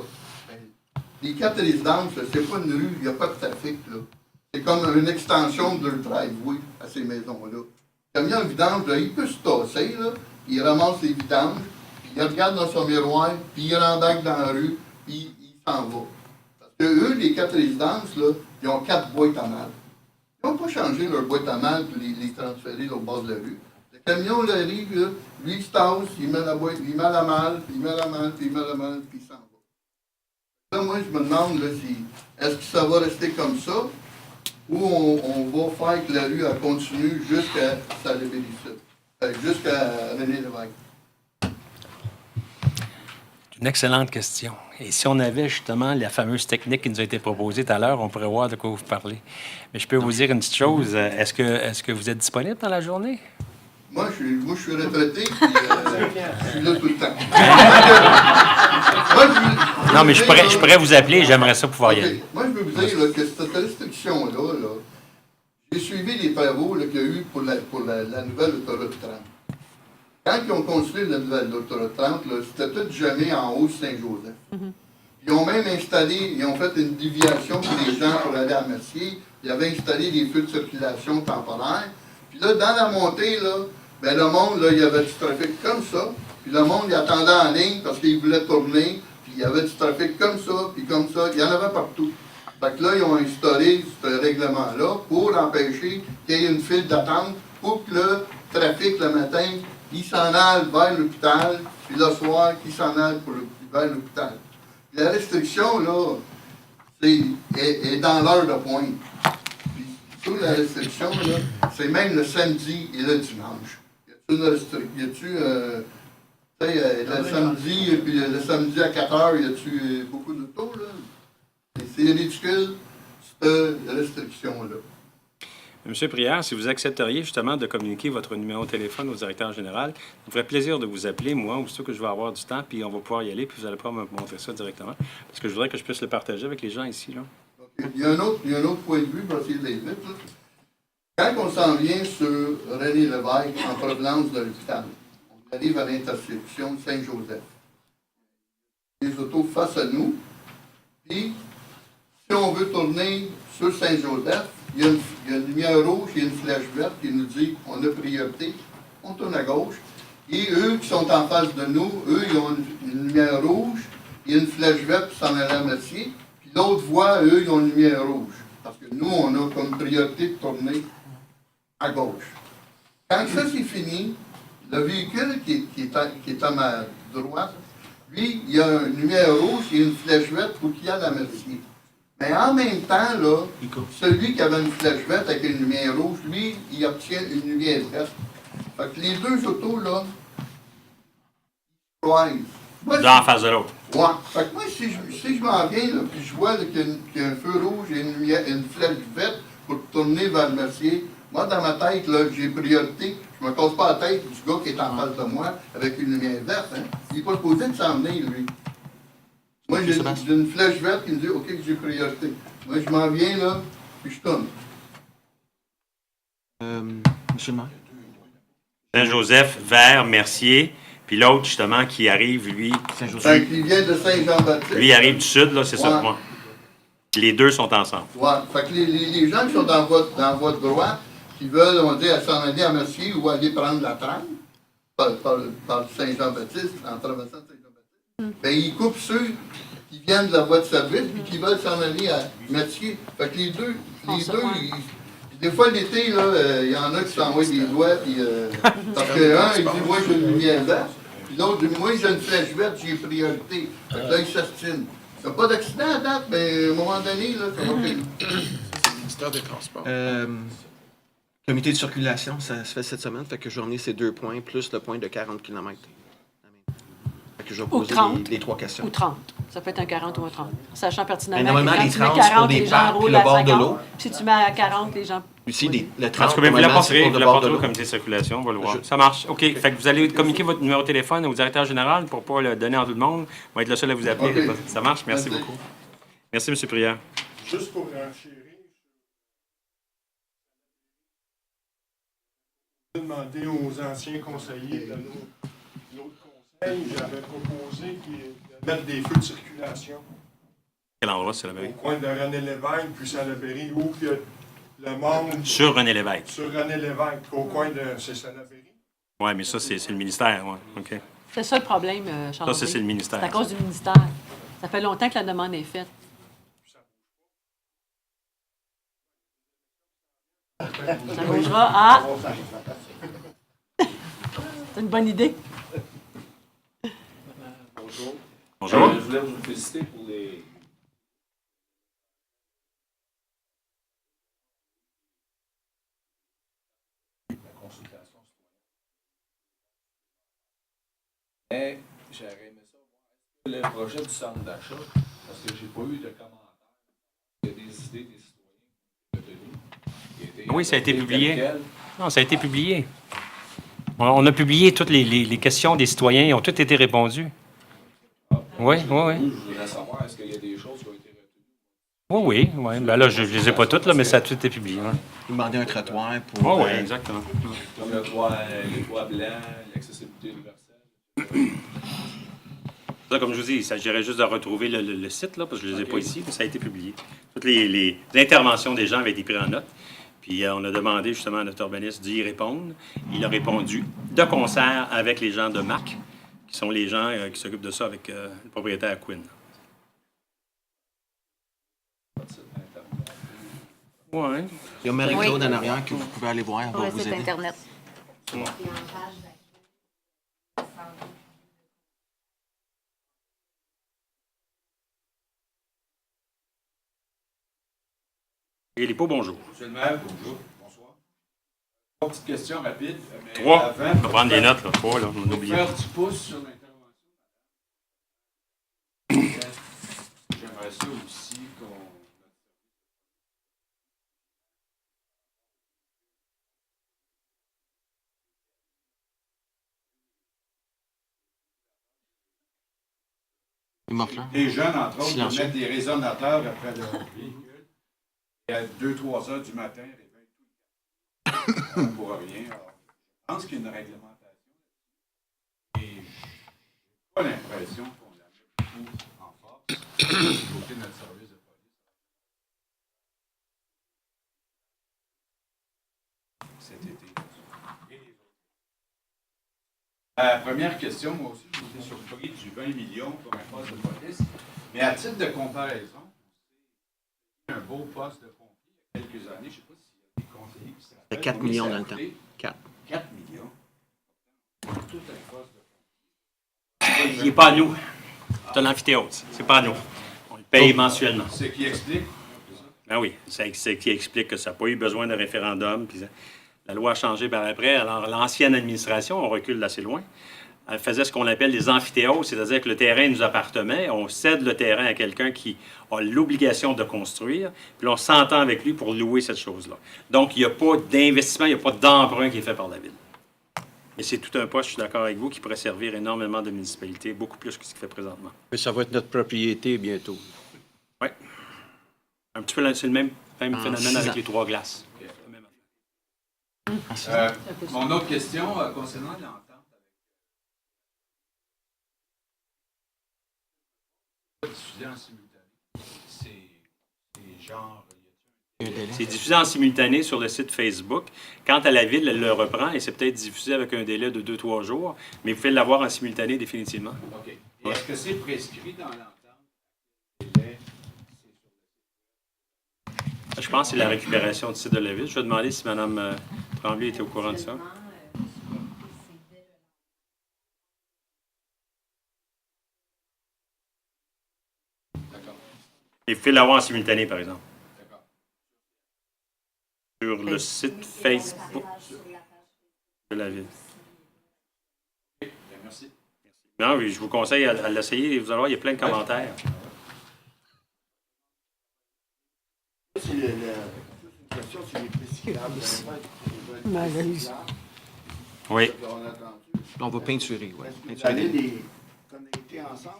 Les 4 résidences, c'est pas une rue, il n'y a pas de trafic, là. C'est comme une extension de leur driveway à ces maisons-là. Le camion à vidange, là, il peut se tasser, là. Il ramasse les vidanges, puis il regarde dans son miroir, puis il rembarque dans la rue, puis il s'en va. Parce que eux, les 4 résidences, là, ils ont 4 boîtes à mal. Ils n'ont pas changé leur boîte à mal pour les transférer au bord de la rue. Le camion, là, arrive, là, lui, il se tasse, il met la boîte, il met la malle, puis il met la malle, puis il met la malle, puis il s'en va. Là, moi, je me demande, là, est-ce que ça va rester comme ça, ou on va faire que la rue elle continue jusqu'à Salé-Bélisson, jusqu'à René Lévesque. Une excellente question. Et si on avait justement la fameuse technique qui nous a été proposée tout à l'heure, on pourrait voir de quoi vous parlez. Mais je peux vous dire une petite chose. Est-ce que vous êtes disponible dans la journée? Moi, je suis retraité, puis je suis là tout le temps. Non, mais je pourrais vous appeler, j'aimerais ça pouvoir y aller. Moi, je veux vous dire là, que cette restriction-là, là, j'ai suivi les travaux qu'il y a eu pour la nouvelle autoroute 30. Quand ils ont construit la nouvelle autoroute 30, c'était tout jamais en haut de Saint-Joseph. Ils ont même installé, ils ont fait une déviation pour les gens pour aller à Mercier. Ils avaient installé des feux de circulation temporaires. Puis là, dans la montée, là, ben, le monde, là, il y avait du trafic comme ça. Puis le monde, il attendait en ligne parce qu'il voulait tourner. Puis il y avait du trafic comme ça, puis comme ça. Il y en avait partout. Fait que là, ils ont instauré ce règlement-là pour empêcher qu'il y ait une file d'attente pour que le trafic, le matin, il s'en aille vers l'hôpital, puis le soir, qu'il s'en aille vers l'hôpital. La restriction, là, est dans l'heure de pointe. Puis, toute la restriction, là, c'est même le samedi et le dimanche. Y a-tu une restriction? Y a-tu, le samedi, et puis le samedi à 4 heures, y a-tu beaucoup d'autos, là? C'est ridicule, cette restriction-là. M. Prière, si vous accepteriez justement de communiquer votre numéro de téléphone au directeur général, ça me ferait plaisir de vous appeler, moi, aussitôt que je vais avoir du temps, puis on va pouvoir y aller, puis vous allez pouvoir me montrer ça directement, parce que je voudrais que je puisse le partager avec les gens ici, là. Okay. Il y a un autre point de vue, pour essayer de les vite, là. Quand on s'en vient sur René Lévesque, en provenance de l'hôpital, on arrive à l'intersection de Saint-Joseph. Les autos face à nous, puis si on veut tourner sur Saint-Joseph, il y a une lumière rouge et une flèche verte qui nous dit on a priorité, on tourne à gauche. Et eux qui sont en face de nous, eux, ils ont une lumière rouge et une flèche verte qui s'en allait à Mercier. Puis l'autre voie, eux, ils ont une lumière rouge. Parce que nous, on a comme priorité de tourner à gauche. Quand ça c'est fini, le véhicule qui est à ma droite, lui, il y a une lumière rouge et une flèche verte pour qu'il aille à Mercier. Mais en même temps, là, celui qui avait une flèche verte avec une lumière rouge, lui, il obtient une lumière verte. Fait que les deux autos, là, L'un en face de l'autre. Ouais. Fait que moi, si je m'en viens, là, puis je vois là, qu'il y a un feu rouge et une flèche verte pour tourner vers le Mercier, moi, dans ma tête, là, j'ai priorité. Je me casse pas la tête du gars qui est en face de moi avec une lumière verte. Hein. Il n'est pas supposé de s'en venir, lui. Moi, j'ai une flèche verte qui me dit « OK, j'ai priorité ». Moi, je m'en viens, là, puis je tourne. Monsieur le maire. Saint-Joseph vers Mercier, puis l'autre, justement, qui arrive, lui... Saint-Joseph. Il vient de Saint-Jean-Baptiste. Lui, il arrive du sud, là, c'est ça, moi. Les deux sont ensemble. Ouais. Fait que les gens qui sont dans votre droite, qui veulent, on va dire, s'en aller à Mercier ou aller prendre la 30 par Saint-Jean-Baptiste, en traversant Saint-Jean-Baptiste, ben, ils coupent ceux qui viennent de la voie de service puis qui veulent s'en aller à Mercier. Fait que les deux, des fois, l'été, là, il y en a qui s'envoient des doigts, puis, parce que un, il dit, moi, j'ai une lumière verte, puis l'autre dit, moi, j'ai une flèche verte, j'ai priorité. Fait que là, ils s'astinent. Il n'y a pas d'accident à date, mais à un moment donné, là, ça va payer. Ministère des Transports. Comité de circulation, ça se fait cette semaine, fait que je vais emmener ces 2 points, plus le point de 40 km. Fait que je vais Ou poser 30. les 3 questions. Ou 30. Ça peut être un 40 ou un 30. Sachant pertinemment normalement, que quand les tu mets 30, c'est pour 40, des les gens parcs, roulent le à bord de 50. l'eau. Si tu mets à 40, les gens... Aussi, le En 30, tout cas, vous normalement, c'est pour le bord de au l'eau. comité de circulation, on va le voir. Ça marche. OK. Fait que vous allez communiquer votre numéro de téléphone au directeur général pour ne pas le donner à tout le monde. On va être le seul à vous appeler. OK. Ça marche? Merci beaucoup. Merci, M. Prière. Juste pour renchérir, je vais demander aux anciens conseillers de l'autre conseil, j'avais proposé de mettre des feux de circulation Quel endroit, c'est la mairie? au coin de René Lévesque, puis Salaberry, où il y a le monde Sur René Lévesque. sur René Lévesque, au coin de Salaberry. Oui, mais ça, c'est le ministère. Ouais. OK. C'est ça le problème, Charles. Ça, c'est le ministère. C'est à cause du ministère. Ça fait longtemps que la demande est faite. Ça bougera. Ah! C'est une bonne idée. Bonjour. Bonjour. Je voulais vous féliciter pour les... la consultation citoyenne. Mais j'aurais aimé ça voir le projet du centre d'achat, parce que j'ai pas eu de commentaires. Il y a des idées des citoyens retenues. Oui, ça a été publié. Tel quel. Non, ça a été publié. On a publié toutes les questions des citoyens. Ils ont toutes été répondues. Oui, oui, oui. Je voudrais savoir, est-ce qu'il y a des choses qui ont été retenues? Oui, oui, oui. Ben là, je ne les ai pas toutes, là, mais ça a tout été publié. Ouais. Demander un trottoir pour... Oui, oui, exactement. Comme les toits blancs, l'accessibilité universelle. Ça, comme je vous dis, il s'agirait juste de retrouver le site, là, parce que je ne les ai pas ici, mais ça a été publié. Toutes les interventions des gens avaient été prises en note. Puis on a demandé justement à notre urbaniste d'y répondre. Il a répondu de concert avec les gens de MAC, qui sont les gens qui s'occupent de ça avec le propriétaire Quinn. Oui. Il y a Marie-Claude Oui. en arrière que vous pouvez aller voir, elle Pour va le vous site aider. Internet. Et les pots, bonjour. Monsieur le maire, bonjour. Bonsoir. Trois petites questions rapides. Mais 3. avant, On va prendre des notes, là. 3, là. On a oublié. faire du pouce sur l'intervention. J'aimerais ça aussi qu'on... Il morfle. Les jeunes, entre autres, Silencieux. de mettre des résonateurs après leur véhicule. Et à 2-3 heures du matin, réveil tout pour rien. Alors, je pense qu'il y a une réglementation. Et je n'ai pas l'impression qu'on la met beaucoup en force du côté de notre service de police. Cet été. Et les autres. Première question, moi aussi, j'ai été surpris du 20 millions pour un poste de police. Mais à titre de comparaison, un beau poste de pompier il y a quelques années, je ne sais pas s'il y a des conseillers qui se rappellent. 4 combien millions ça dans a le temps. coûté? 4. 4 millions. Tout un poste de Il n'est pas à nous. C'est un amphithéâtre. C'est pas à nous. On le paye mensuellement. C'est qui explique. Ben oui, c'est ce qui explique que ça n'a pas eu besoin de référendum. Puis la loi a changé par après. Alors, l'ancienne administration, on recule d'assez loin, elle faisait ce qu'on appelle des amphithéâtres, c'est-à-dire que le terrain nous appartenait, on cède le terrain à quelqu'un qui a l'obligation de construire, puis on s'entend avec lui pour louer cette chose-là. Donc, il n'y a pas d'investissement, il n'y a pas d'emprunt qui est fait par la Ville. Et c'est tout un poste, je suis d'accord avec vous, qui pourrait servir énormément de municipalités, beaucoup plus que ce qu'il fait présentement. Mais ça va être notre propriété bientôt. Oui. Un petit peu, c'est le même phénomène 6 avec ans. les 3 glaces. Mon autre question concernant l'entente avec diffuser en simultané, c'est genre, C'est diffusé en simultané sur le site Facebook. Quant à la Ville, elle le reprend et c'est peut-être diffusé avec un délai de 2-3 jours, mais vous pouvez l'avoir en simultané définitivement. OK. Et est-ce que c'est prescrit dans l'entente? Je pense que c'est la récupération du site de la Ville. Je vais demander si Mme Tremblay était au courant de ça. Et vous pouvez l'avoir en simultané, par exemple. Sur le site Facebook de la Ville. Merci. Non, oui, je vous conseille à l'essayer. Vous allez voir, il y a plein de commentaires. C'est une question sur les prescriptables. Oui. On va peinturer, oui. Vous allez les connecter ensemble?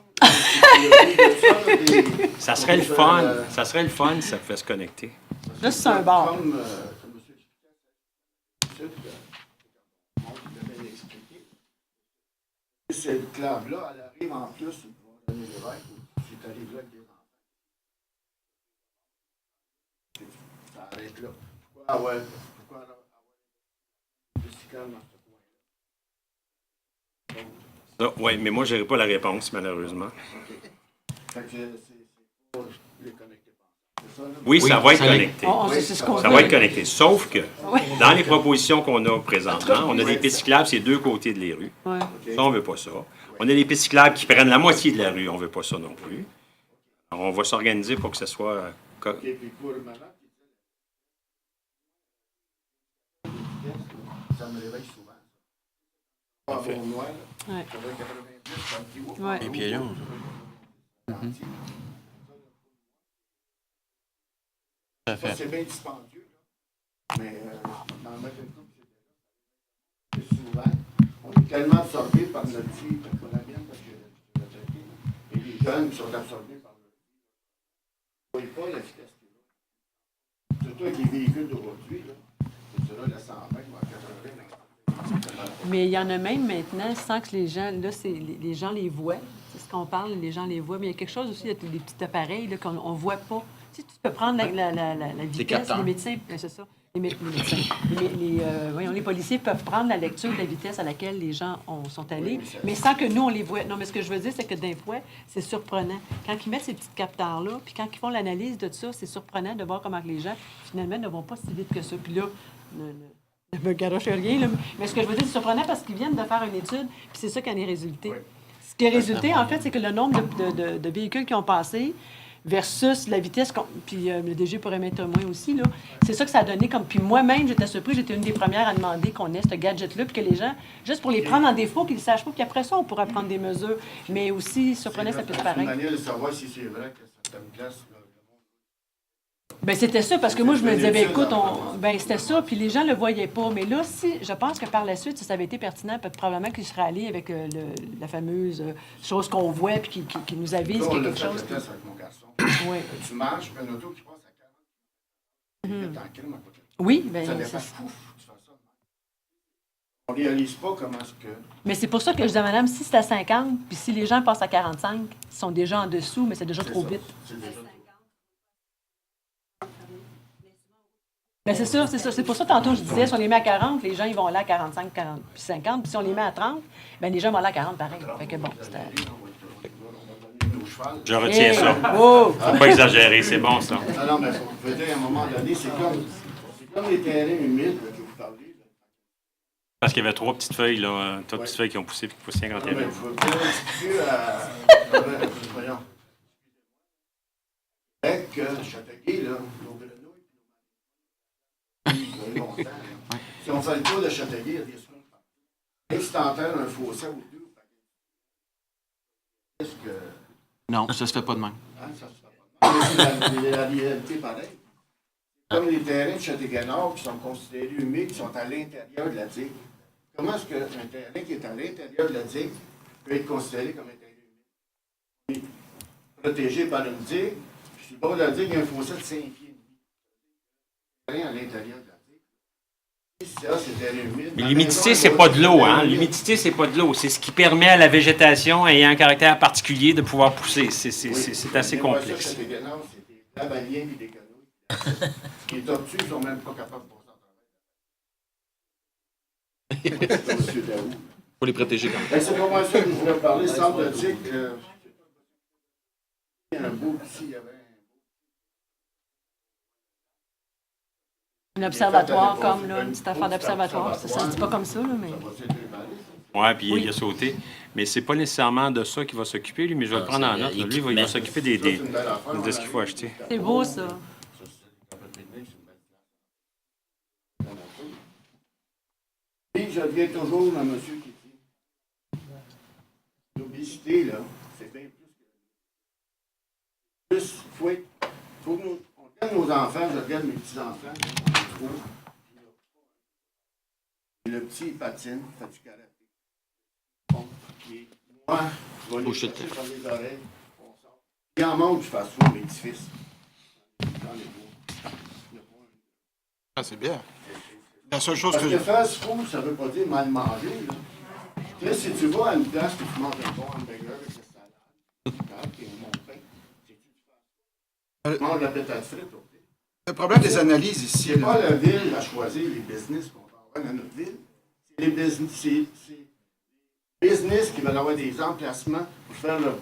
Ça serait le fun. Ça serait le fun si ça pouvait se connecter. Là, c'est un bar. Comme cette clave-là, elle arrive en plus pour donner l'évêque, ou c'est arrivé là avec des enfants. Ça arrête là. Pourquoi avoir des cyclables dans ce coin-là? Oui, mais moi, je n'aurai pas la réponse, malheureusement. Fait que c'est pas les connecter pas. C'est ça, là? Oui, ça va être connecté. C'est ce qu'on Ça veut. va être connecté. Sauf que, dans les propositions qu'on a présentement, on a des pistes cyclables sur les deux côtés de les rues. Ouais. Ça, on ne veut pas ça. On a des pistes cyclables qui prennent la moitié de la rue. On ne veut pas ça non plus. Alors, on va s'organiser pour que ce soit... Et puis pour le malade, ça me réveille souvent. Pas bon noir, là. Ouais. Ça va 90, ça me dit, ouf, Ouais. Et puis, non. Ça, c'est bien dispendieux, là. Mais dans le mettre une coupe, c'est souvent. On est tellement absorbé par notre vie, par la mienne, parce que je l'ai traité. Et les jeunes qui sont absorbés par leur vie. Vous ne voyez pas la vitesse qui est là. Surtout avec les véhicules d'aujourd'hui, là. C'est là, la 120 ou à 80. Mais il y en a même maintenant, sans que les gens, là, les gens les voient. C'est ce qu'on parle, les gens les voient. Mais il y a quelque chose aussi, il y a des petits appareils là, qu'on ne voit pas. Tu sais, tu peux prendre la vitesse, les médecins, c'est ça. Les médecins. Les policiers peuvent prendre la lecture de la vitesse à laquelle les gens sont allés, mais sans que nous, on les voit. Non, mais ce que je veux dire, c'est que des fois, c'est surprenant. Quand ils mettent ces petits capteurs-là, puis quand ils font l'analyse de ça, c'est surprenant de voir comment que les gens, finalement, ne vont pas si vite que ça. Puis là, ne me garoche rien, là. Mais ce que je veux dire, c'est surprenant parce qu'ils viennent de faire une étude, puis c'est ça qui en est résulté. Ce qui est résulté, en fait, c'est que le nombre de véhicules qui ont passé versus la vitesse, puis le DG pourrait mettre un moins aussi, là. C'est ça que ça a donné comme... Puis moi-même, j'étais surpris, j'étais une des premières à demander qu'on ait ce gadget-là, puis que les gens, juste pour les prendre en défaut, qu'ils ne sachent pas, puis après ça, on pourrait prendre des mesures. Mais aussi, surprenant, ça peut être pareil. C'est une manière de savoir si c'est vrai que certaines places, là, Ben c'était ça, parce que moi, je me disais, ben écoute, c'était ça, puis les gens le voyaient pas. Mais là, si, je pense que par la suite, si ça avait été pertinent, probablement qu'ils seraient allés avec la fameuse chose qu'on voit, puis qui nous avise qu'il y a quelque chose. Avec mon garçon. Oui. Tu marches, puis un auto qui passe à 40. Tranquille, à côté. Oui, bien, ça dépasse. Pouf, tu fais ça. On réalise pas comment est-ce que... Mais c'est pour ça que je dis à madame, si c'est à 50, puis si les gens passent à 45, ils sont déjà en dessous, mais c'est déjà trop vite. C'est déjà... Bien, c'est sûr, c'est ça. C'est pour ça, tantôt, je disais, si on les met à 40, les gens, ils vont aller à 45, 40, puis 50. Puis si on les met à 30, bien, les gens vont aller à 40 pareil. Fait que bon, c'était... Je retiens ça. Oh! Faut pas exagérer, c'est bon, ça. Non, mais faut dire, à un moment donné, c'est comme les terrains humides là, que vous parlez. Là. Parce qu'il y avait 3 petites feuilles, là, 3 petites feuilles qui ont poussé, puis qui poussaient quand il y avait. Il faut bien expliquer voyons. Avec Châteauguay, là, nos grenouilles, si on fait le tour de Châteauguay, il y a des soins. Et si t'enterres un fossé ou deux, est-ce que... Non, ça se fait pas de même. Hein, ça se fait pas de même. Mais c'est la réalité pareille. Comme les terrains de Châteauguay-Nord qui sont considérés humides, qui sont à l'intérieur de la digue. Comment est-ce qu'un terrain qui est à l'intérieur de la digue peut être considéré comme un terrain humide? Protégé par une digue, puis sur le bord de la digue, il y a un fossé de 5 pieds. Terrain à l'intérieur de la digue. Ça, c'est terrain humide. Mais l'humidité, c'est pas de l'eau, hein? L'humidité, c'est pas de l'eau. C'est ce qui permet à la végétation ayant un caractère particulier de pouvoir pousser. C'est assez complexe. C'est des lavaliens et des canaux. Les tortues ne sont même pas capables de passer en travail. Monsieur Daou. Faut les protéger quand même. Ben, c'est pas moi ça que je voulais parler. Semble-t-il que un beau petit, il y avait Un observatoire, comme là, une petite affaire d'observatoire. Ça se dit pas comme ça, là, mais. Oui, puis il a sauté. Mais c'est pas nécessairement de ça qu'il va s'occuper, lui, mais je vais le prendre en note. Lui, il va s'occuper de ce qu'il faut acheter. C'est beau, ça. Puis, je reviens toujours à monsieur qui dit l'obésité, là, c'est bien plus que. Faut que on regarde nos enfants, je regarde mes petits-enfants, je trouve. Le petit, il patine, il fait du karaté. Bon, puis moi, je vais les chercher par les oreilles, on sort. Il en manque du fast-food, mes petits-fils. Dans les bois. Ah, c'est bien. La seule chose Parce que que fast-food, ça veut pas dire mal manger, là. Là, si tu vas à une place que tu manges un bon hamburger avec la salade, et mon pain, c'est du fast-food. Tu manges la patate frite, OK? le problème des analyses ici, C'est là, pas la ville à choisir les business qu'on va avoir dans notre ville. C'est les business qui veulent avoir des emplacements pour faire leur argent.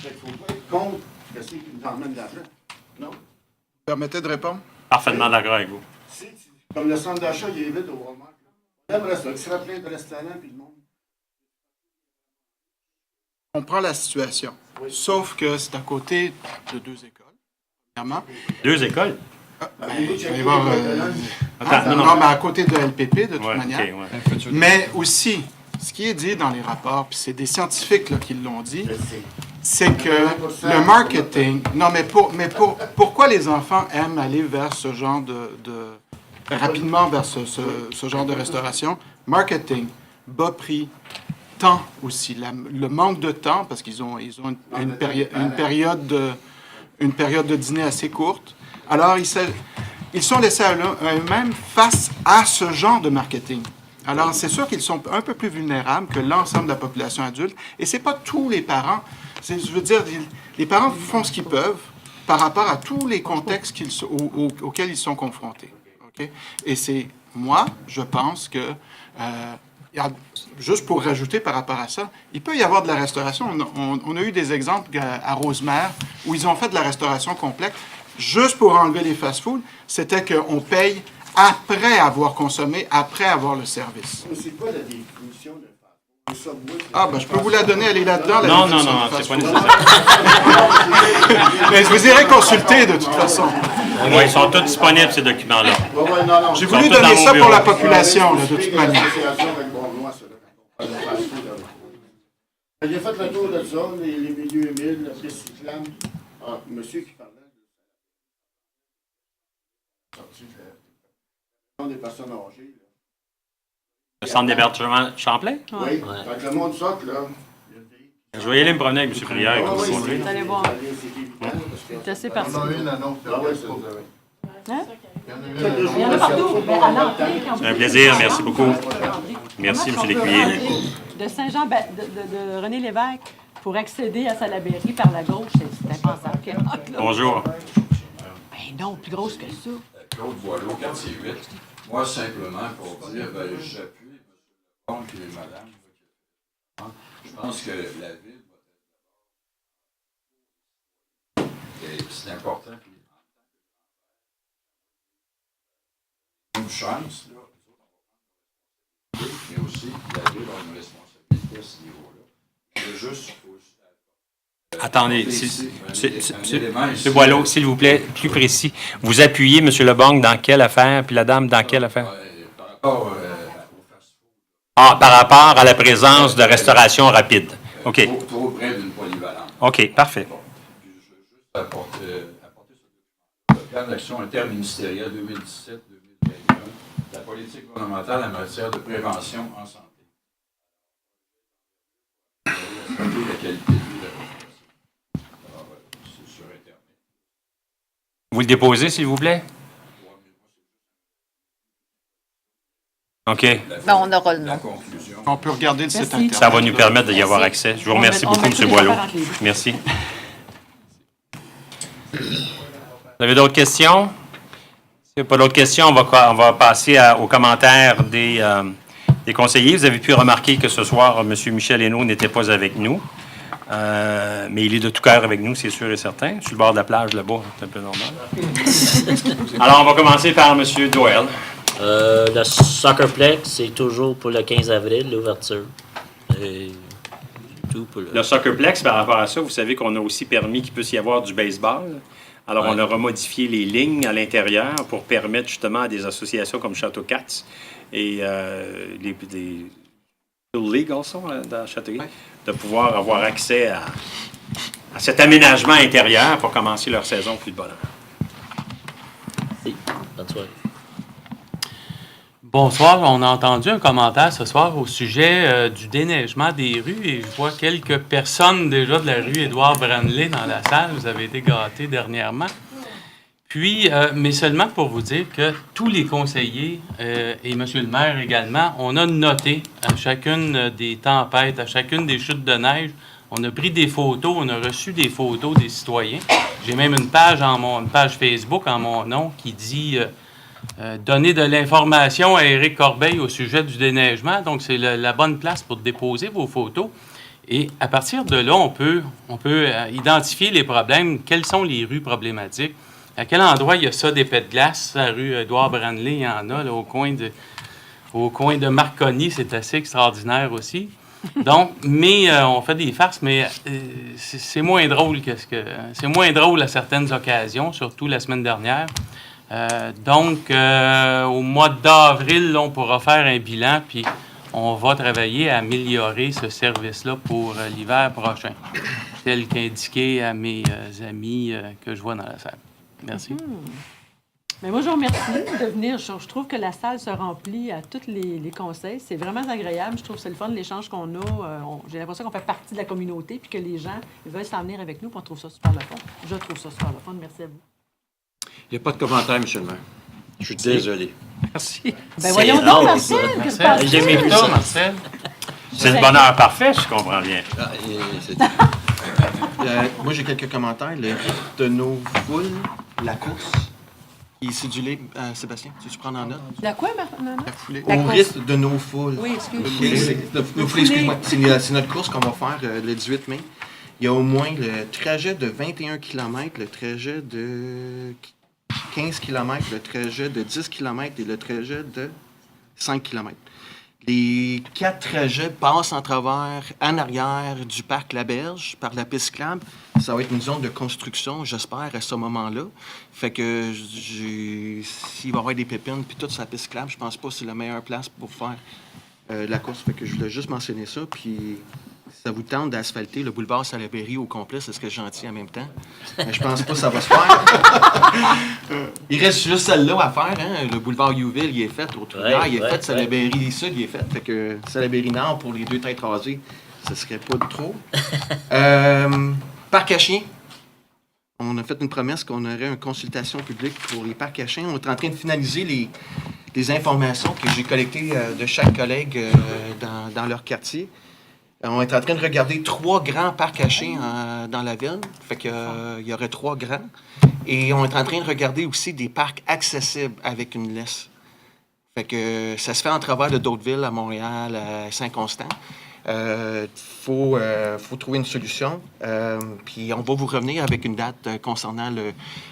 Fait qu'il faut pas être contre ce qui nous emmène de l'argent. Non? permettez de répondre? Parfaitement d'accord avec vous. Comme le centre d'achat, il est vide au Walmart. On aimerait ça, qu'il serait plein de restaurants puis le monde. On prend la situation. Sauf que c'est à côté de deux écoles, premièrement. Deux écoles? Il va y avoir, Attends, non, mais à côté de LPP, de toute Ouais, manière. ok, ouais. Mais aussi, ce qui est dit dans les rapports, puis c'est des scientifiques là, qui l'ont dit, c'est que le marketing... Non, mais pourquoi les enfants aiment aller vers ce genre rapidement vers ce genre de restauration? Marketing, bas prix, temps aussi, le manque de temps, parce qu'ils ont une période de dîner assez courte. Alors, ils sont laissés à eux-mêmes face à ce genre de marketing. Alors, c'est sûr qu'ils sont un peu plus vulnérables que l'ensemble de la population adulte. Et ce n'est pas tous les parents. Je veux dire, les parents font ce qu'ils peuvent par rapport à tous les contextes auxquels ils sont confrontés. Okay? Et c'est, moi, je pense que, juste pour rajouter par rapport à ça, il peut y avoir de la restauration. On a eu des exemples à Rosemère où ils ont fait de la restauration complète. Juste pour enlever les fast-foods, c'était qu'on paye après avoir consommé, après avoir le service. Mais c'est quoi la définition de fast-food? Ah, ben je peux vous la donner, elle est là-dedans. Non, c'est pas nécessaire. Mais je vous irai consulter de toute façon. Oui, ils sont tous disponibles, ces documents-là. J'ai voulu donner ça pour la population, là, de toute manière. J'ai fait le tour de ça, les milieux humides, la piste cyclable. Ah, monsieur qui parlait des personnes âgées. Le centre d'hébergement Champlain? Oui, quand le monde saute, là. Je vais y aller me promener avec M. Prière. Vous allez voir. C'est assez On parti. a une annonce de Facebook. Hein? Il y en a partout. Mais à l'entrée, quand C'est un plaisir, merci beaucoup. Merci, M. Lécuyer. De Saint-Jean, de René Lévesque, pour accéder à Salaberry par la gauche, c'est impensable. Bonjour. Ben non, plus grosse que ça. Claude Boileau, quartier 8. Moi, simplement, pour dire, j'appuie M. Lepond et Madame. Je pense que la ville va être... C'est important une chance, là, mais aussi la ville a une responsabilité à ce niveau-là. Je veux juste... Attendez, M. Boileau, s'il vous plaît, plus précis. Vous appuyez M. Lebong dans quelle affaire, puis la dame dans quelle affaire? Par rapport à la présence de restauration rapide. OK. Trop près d'une polyvalente. OK, parfait. Bon. Puis je veux juste apporter ce document. Le plan d'action interministériel 2017-2021, la politique gouvernementale en matière de prévention en santé. La qualité de vie de la population. Alors, c'est sur Internet. Vous le déposez, s'il vous plaît? OK. Ben, on aura le nom. On peut regarder le site Internet. Ça va nous permettre d'y avoir accès. Je vous remercie beaucoup, M. Boileau. Merci. Vous avez d'autres questions? S'il n'y a pas d'autres questions, on va passer aux commentaires des conseillers. Vous avez pu remarquer que ce soir, M. Michel Hainaut n'était pas avec nous. Mais il est de tout cœur avec nous, c'est sûr et certain. Sur le bord de la plage, là-bas, c'est un peu normal. Alors, on va commencer par M. Doyle. Le Soccerplex, c'est toujours pour le 15 avril, l'ouverture. Le Soccerplex, par rapport à ça, vous savez qu'on a aussi permis qu'il puisse y avoir du baseball. Alors, on a remodifié les lignes à l'intérieur pour permettre justement à des associations comme Château Cats et des League also, dans Châteauguay, de pouvoir avoir accès à cet aménagement intérieur pour commencer leur saison plus de bonheur. Oui, bonne soirée. Bonsoir, on a entendu un commentaire ce soir au sujet du déneigement des rues et je vois quelques personnes déjà de la rue Édouard Branley dans la salle. Vous avez été gâtés dernièrement. Puis, mais seulement pour vous dire que tous les conseillers et M. le maire également, on a noté à chacune des tempêtes, à chacune des chutes de neige, on a pris des photos, on a reçu des photos des citoyens. J'ai même une page Facebook en mon nom qui dit donner de l'information à Éric Corbeil au sujet du déneigement. Donc, c'est la bonne place pour déposer vos photos. Et à partir de là, on peut identifier les problèmes. Quelles sont les rues problématiques? À quel endroit il y a ça d'épais de glace? La rue Édouard Branley, il y en a. Là, au coin de Marconi, c'est assez extraordinaire aussi. Donc, mais on fait des farces, mais c'est moins drôle c'est moins drôle à certaines occasions, surtout la semaine dernière. Donc, au mois d'avril, là, on pourra faire un bilan, puis on va travailler à améliorer ce service-là pour l'hiver prochain, tel qu'indiqué à mes amis que je vois dans la salle. Merci. Mais moi, je vous remercie de venir. Je trouve que la salle se remplit à tous les conseils. C'est vraiment agréable. Je trouve que c'est le fun, l'échange qu'on a. J'ai l'impression qu'on fait partie de la communauté puis que les gens veulent s'en venir avec nous. Puis on trouve ça super le fun. Je trouve ça super le fun. Merci à vous. Il n'y a pas de commentaire, M. le maire. Je suis désolé. Merci. Ben voyons donc, Marcel. Qu'est-ce qui se passe? J'ai aimé ça, Marcel. C'est le bonheur parfait, je comprends bien. Moi, j'ai quelques commentaires. Le rythme de nos foules, la course, qui est cédulé. Sébastien, tu prends en note? La quoi, Martin? La foulée. La Au course. rythme de nos foules. Oui, excuse. Nos foules, excuse-moi. C'est notre course qu'on va faire le 18 mai. Il y a au moins le trajet de 21 km, le trajet de 15 km, le trajet de 10 km et le trajet de 5 km. Les 4 trajets passent en arrière du parc La Berge, par la piste cyclable. Ça va être une zone de construction, j'espère, à ce moment-là. Fait que s'il va y avoir des pépines puis toute sa piste cyclable, je pense pas que c'est la meilleure place pour faire la course. Fait que je voulais juste mentionner ça. Puis ça vous tente d'asphalter le boulevard Salaberry au complet, ce serait gentil en même temps. Mais je pense pas que ça va se faire. Il reste juste celle-là à faire. Hein? Le boulevard Youville, il est fait. L'autre il est fait. Salaberry Sud, il est fait. Fait que Salaberry Nord, pour les 2 têtes rasées, ce serait pas de trop. Parc à chiens. On a fait une promesse qu'on aurait une consultation publique pour les parcs à chiens. On est en train de finaliser les informations que j'ai collectées de chaque collègue dans leur quartier. On est en train de regarder 3 grands parcs à chiens dans la ville. Fait que, il y aurait 3 grands. Et on est en train de regarder aussi des parcs accessibles avec une laisse. Fait que ça se fait en travers de d'autres villes, à Montréal, à Saint-Constant. Faut trouver une solution. Puis on va vous revenir avec une date concernant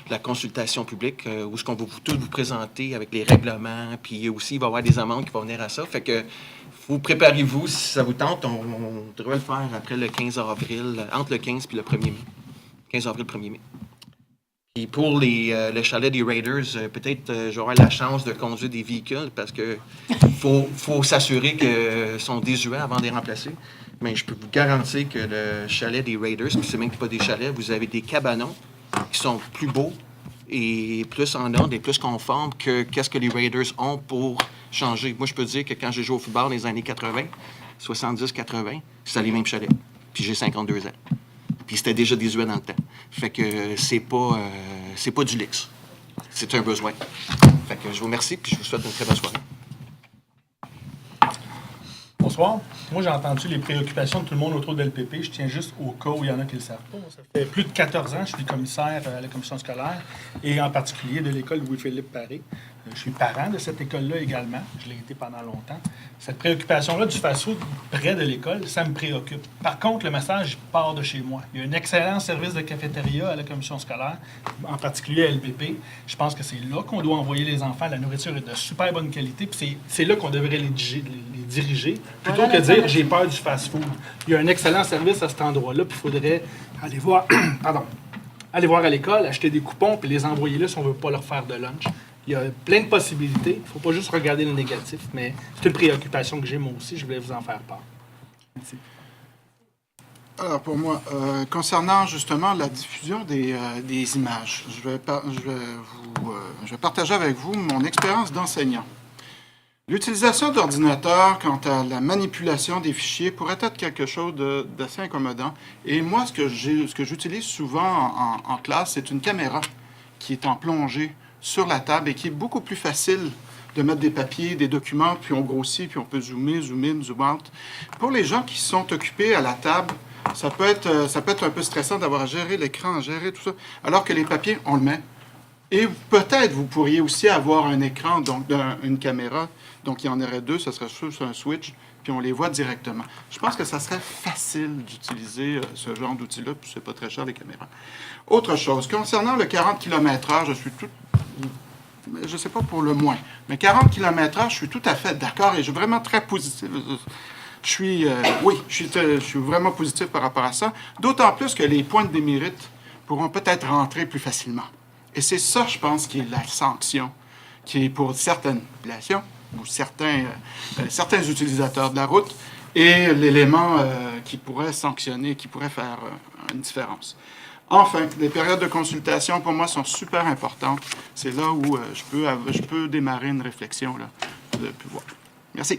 la consultation publique, où est-ce qu'on va tout vous présenter avec les règlements. Puis aussi, il va y avoir des amendes qui vont venir à ça. Fait que vous préparez-vous, si ça vous tente. On devrait le faire après le 15 avril, entre le 15 et le 1er mai. 15 avril, 1er mai. Puis pour le chalet des Raiders, peut-être j'aurai la chance de conduire des véhicules parce que faut s'assurer qu'ils sont désuets avant de les remplacer. Mais je peux vous garantir que le chalet des Raiders, puis c'est même pas des chalets, vous avez des cabanons qui sont plus beaux et plus en ordre et plus conformes que qu'est-ce que les Raiders ont pour changer. Moi, je peux dire que quand j'ai joué au football dans les années 80, 70-80, c'était les mêmes chalets. Puis j'ai 52 ans. Puis c'était déjà désuet dans le temps. Fait que c'est pas du luxe. C'est un besoin. Fait que je vous remercie puis je vous souhaite une très bonne soirée. bonsoir. Moi, j'ai entendu les préoccupations de tout le monde autour de l'LPP. Je tiens juste au cas où il y en a qui ne le savent pas. Ça fait plus de 14 ans que je suis commissaire à la commission scolaire et en particulier de l'école Louis-Philippe Paré. Je suis parent de cette école-là également. Je l'ai été pendant longtemps. Cette préoccupation-là du fast-food près de l'école, ça me préoccupe. Par contre, le message part de chez moi. Il y a un excellent service de cafétéria à la commission scolaire, en particulier à LPP. Je pense que c'est là qu'on doit envoyer les enfants. La nourriture est de super bonne qualité. Puis c'est là qu'on devrait les diriger, plutôt que de dire « j'ai peur du fast-food ». Il y a un excellent service à cet endroit-là, puis il faudrait aller voir, aller voir à l'école, acheter des coupons, puis les envoyer là si on ne veut pas leur faire de lunch. Il y a plein de possibilités. Il ne faut pas juste regarder le négatif, mais c'est une préoccupation que j'ai moi aussi. Je voulais vous en faire part. Merci. Alors, pour moi, concernant justement la diffusion des images, je vais partager avec vous mon expérience d'enseignant. L'utilisation d'ordinateurs quant à la manipulation des fichiers pourrait être quelque chose d'assez incommodant. Et moi, ce que j'utilise souvent en classe, c'est une caméra qui est en plongée sur la table et qui est beaucoup plus facile de mettre des papiers, des documents, puis on grossit, puis on peut zoomer, zoom in, zoom out. Pour les gens qui sont occupés à la table, ça peut être un peu stressant d'avoir à gérer l'écran, à gérer tout ça, alors que les papiers, on le met. Et peut-être vous pourriez aussi avoir un écran, donc une caméra, donc il y en aurait deux, ça serait sur un switch, puis on les voit directement. Je pense que ça serait facile d'utiliser ce genre d'outil-là, puis c'est pas très cher les caméras. Autre chose, concernant le 40 km/h, je ne sais pas pour le moins, mais 40 km/h, je suis tout à fait d'accord et je suis vraiment très positif. Je suis vraiment positif par rapport à ça, d'autant plus que les points de démérite pourront peut-être rentrer plus facilement. Et c'est ça, je pense, qui est la sanction, qui est pour certaines populations ou certains utilisateurs de la route, et l'élément qui pourrait sanctionner, qui pourrait faire une différence. Enfin, les périodes de consultation, pour moi, sont super importantes. C'est là où je peux démarrer une réflexion là, de pouvoir. Merci.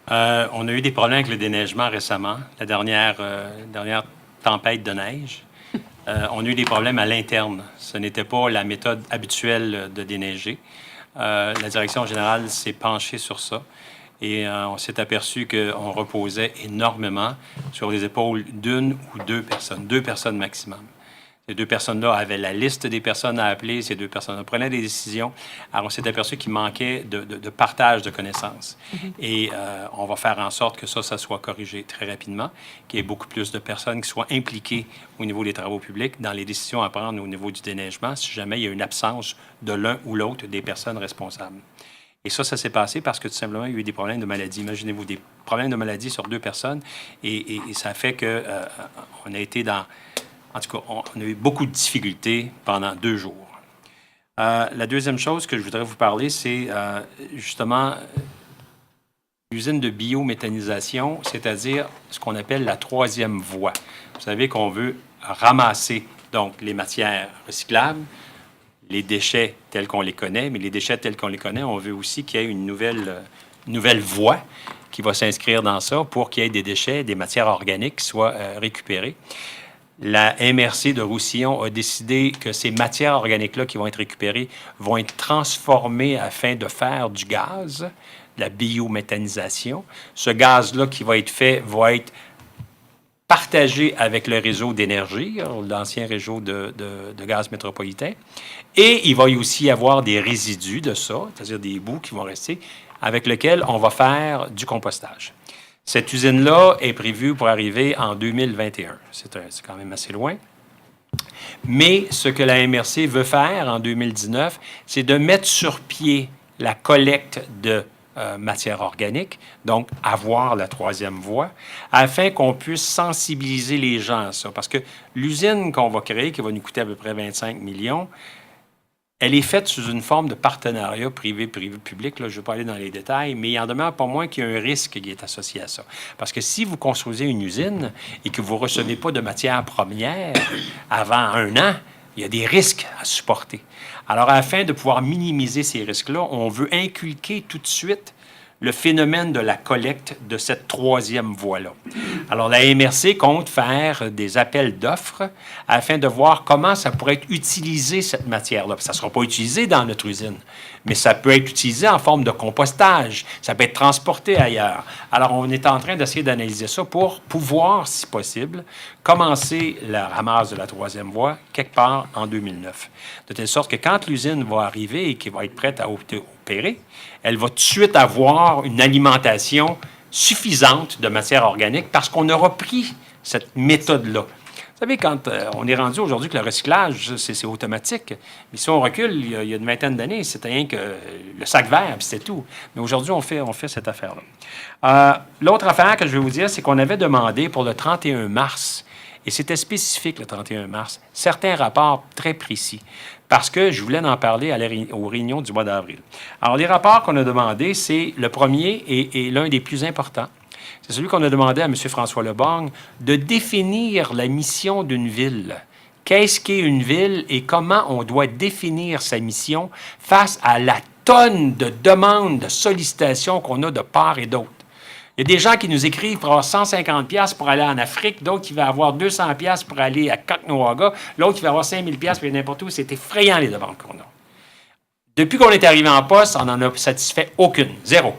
On a eu des problèmes avec le déneigement récemment, la dernière tempête de neige. On a eu des problèmes à l'interne. Ce n'était pas la méthode habituelle de déneiger. La direction générale s'est penchée sur ça et on s'est aperçu qu'on reposait énormément sur les épaules d'une ou deux personnes maximum. Ces deux personnes-là avaient la liste des personnes à appeler, ces deux personnes-là prenaient des décisions. Alors, on s'est aperçu qu'il manquait de partage de connaissances. Et on va faire en sorte que ça soit corrigé très rapidement, qu'il y ait beaucoup plus de personnes qui soient impliquées au niveau des travaux publics dans les décisions à prendre au niveau du déneigement, si jamais il y a une absence de l'un ou l'autre des personnes responsables. Et ça s'est passé parce que tout simplement, il y a eu des problèmes de maladie. Imaginez-vous, des problèmes de maladie sur deux personnes, et ça fait qu'on a été dans... En tout cas, on a eu beaucoup de difficultés pendant 2 jours. La deuxième chose que je voudrais vous parler, c'est justement l'usine de biométhanisation, c'est-à-dire ce qu'on appelle la 3e voie. Vous savez qu'on veut ramasser donc les matières recyclables, les déchets tels qu'on les connaît, mais les déchets tels qu'on les connaît, on veut aussi qu'il y ait une nouvelle voie qui va s'inscrire dans ça pour qu'il y ait des déchets, des matières organiques qui soient récupérées. La MRC de Roussillon a décidé que ces matières organiques-là qui vont être récupérées vont être transformées afin de faire du gaz, de la biométhanisation. Ce gaz-là qui va être fait va être partagé avec le réseau d'énergie, l'ancien réseau de gaz métropolitain. Et il va y aussi y avoir des résidus de ça, c'est-à-dire des bouts qui vont rester, avec lesquels on va faire du compostage. Cette usine-là est prévue pour arriver en 2021. C'est quand même assez loin. Mais ce que la MRC veut faire en 2019, c'est de mettre sur pied la collecte de matière organique, donc avoir la 3e voie, afin qu'on puisse sensibiliser les gens à ça. Parce que l'usine qu'on va créer, qui va nous coûter à peu près 25 millions, elle est faite sous une forme de partenariat privé-public. Je ne vais pas aller dans les détails, mais il en demeure pas moins qu'il y a un risque qui est associé à ça. Parce que si vous construisez une usine et que vous ne recevez pas de matières premières avant 1 an, il y a des risques à supporter. Alors, afin de pouvoir minimiser ces risques-là, on veut inculquer tout de suite le phénomène de la collecte de cette troisième voie-là. Alors, la MRC compte faire des appels d'offres afin de voir comment ça pourrait être utilisé, cette matière-là. Ça ne sera pas utilisé dans notre usine, mais ça peut être utilisé en forme de compostage. Ça peut être transporté ailleurs. Alors, on est en train d'essayer d'analyser ça pour pouvoir, si possible, commencer la ramasse de la troisième voie quelque part en 2009. De telle sorte que quand l'usine va arriver et qu'elle va être prête à opérer, elle va tout de suite avoir une alimentation suffisante de matière organique parce qu'on aura pris cette méthode-là. Vous savez, quand on est rendu aujourd'hui que le recyclage, c'est automatique, mais si on recule, il y a une vingtaine d'années, c'était rien que le sac vert, puis c'était tout. Mais aujourd'hui, on fait cette affaire-là. L'autre affaire que je vais vous dire, c'est qu'on avait demandé pour le 31 mars, et c'était spécifique le 31 mars, certains rapports très précis, parce que je voulais en parler aux réunions du mois d'avril. Alors, les rapports qu'on a demandés, c'est le premier et l'un des plus importants. C'est celui qu'on a demandé à M. François Leborgne de définir la mission d'une ville. Qu'est-ce qu'est une ville et comment on doit définir sa mission face à la tonne de demandes, de sollicitations qu'on a de part et d'autre. Il y a des gens qui nous écrivent pour avoir 150$ pour aller en Afrique, d'autres qui vont avoir 200$ pour aller à Kaknoaga, l'autre qui va avoir 5000$ pour aller n'importe où. C'est effrayant, les demandes qu'on a. Depuis qu'on est arrivé en poste, on n'en a satisfait aucune. Zéro.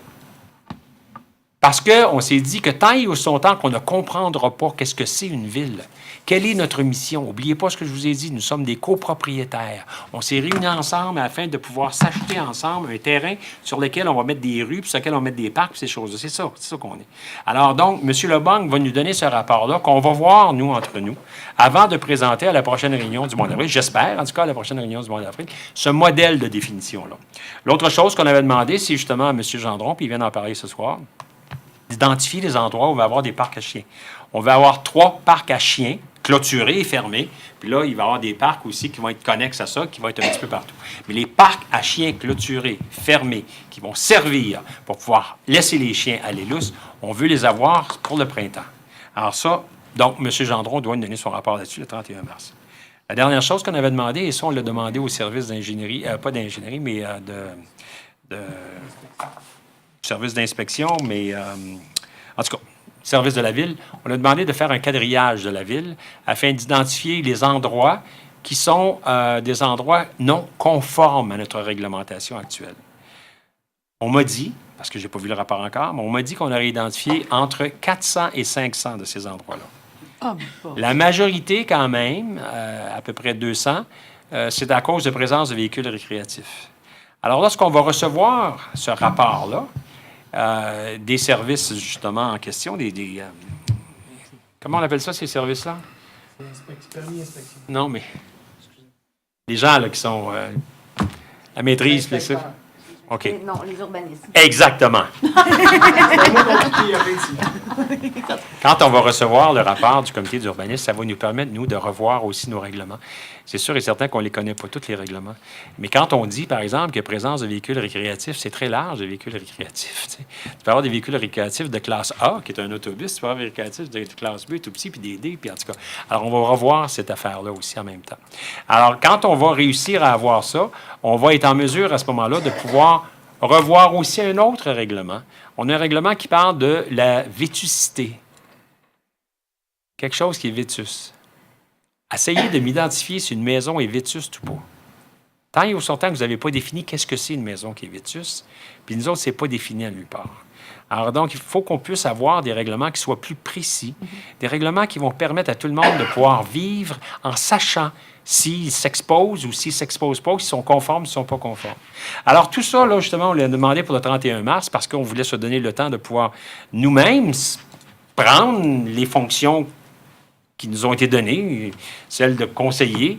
Parce qu'on s'est dit que tant et aussi longtemps qu'on ne comprendra pas qu'est-ce que c'est une ville, quelle est notre mission. N'oubliez pas ce que je vous ai dit, nous sommes des copropriétaires. On s'est réunis ensemble afin de pouvoir s'acheter ensemble un terrain sur lequel on va mettre des rues, puis sur lequel on va mettre des parcs, puis ces choses-là. C'est ça qu'on est. Alors donc, M. Leborgne va nous donner ce rapport-là qu'on va voir, nous, entre nous, avant de présenter à la prochaine réunion du mois d'avril, j'espère, en tout cas à la prochaine réunion du mois d'avril, ce modèle de définition-là. L'autre chose qu'on avait demandé, c'est justement à M. Gendron, puis il vient d'en parler ce soir, d'identifier les endroits où on va avoir des parcs à chiens. On va avoir 3 parcs à chiens clôturés et fermés. Puis là, il va y avoir des parcs aussi qui vont être connexes à ça, qui vont être un petit peu partout. Mais les parcs à chiens clôturés, fermés, qui vont servir pour pouvoir laisser les chiens aller lousses, on veut les avoir pour le printemps. Alors ça, donc, M. Gendron doit nous donner son rapport là-dessus le 31 mars. La dernière chose qu'on avait demandé, et ça, on l'a demandé au service d'ingénierie, pas d'ingénierie, mais service d'inspection, mais en tout cas, service de la ville, on a demandé de faire un quadrillage de la ville afin d'identifier les endroits qui sont des endroits non conformes à notre réglementation actuelle. On m'a dit, parce que je n'ai pas vu le rapport encore, mais on m'a dit qu'on aurait identifié entre 400 et 500 de ces endroits-là. Oh, bon. La majorité, quand même, à peu près 200, c'est à cause de présence de véhicules récréatifs. Alors, lorsqu'on va recevoir ce rapport-là, des services, justement, en question, comment on appelle ça, ces services-là? Permis inspection. Non, mais les gens là, qui sont la maîtrise, c'est ça? OK. Non, les urbanistes. Exactement. Quand on va recevoir le rapport du comité d'urbanisme, ça va nous permettre, nous, de revoir aussi nos règlements. C'est sûr et certain qu'on ne les connaît pas, tous les règlements. Mais quand on dit, par exemple, que présence de véhicules récréatifs, c'est très large, les véhicules récréatifs. Tu peux avoir des véhicules récréatifs de classe A, qui est un autobus, tu peux avoir des récréatifs de classe B, tout petit, puis des D, puis en tout cas. Alors, on va revoir cette affaire-là aussi en même temps. Alors, quand on va réussir à avoir ça, on va être en mesure, à ce moment-là, de pouvoir revoir aussi un autre règlement. On a un règlement qui parle de la vétusté. Quelque chose qui est vétus. Essayez de m'identifier si une maison est vétuste ou pas. Tant et aussi longtemps que vous n'avez pas défini qu'est-ce que c'est une maison qui est vétuste, puis nous autres, ce n'est pas défini à nulle part. Alors donc, il faut qu'on puisse avoir des règlements qui soient plus précis, des règlements qui vont permettre à tout le monde de pouvoir vivre en sachant s'ils s'exposent ou s'ils ne s'exposent pas, s'ils sont conformes ou s'ils ne sont pas conformes. Alors tout ça, là, justement, on l'a demandé pour le 31 mars parce qu'on voulait se donner le temps de pouvoir nous-mêmes prendre les fonctions qui nous ont été données, celle de conseiller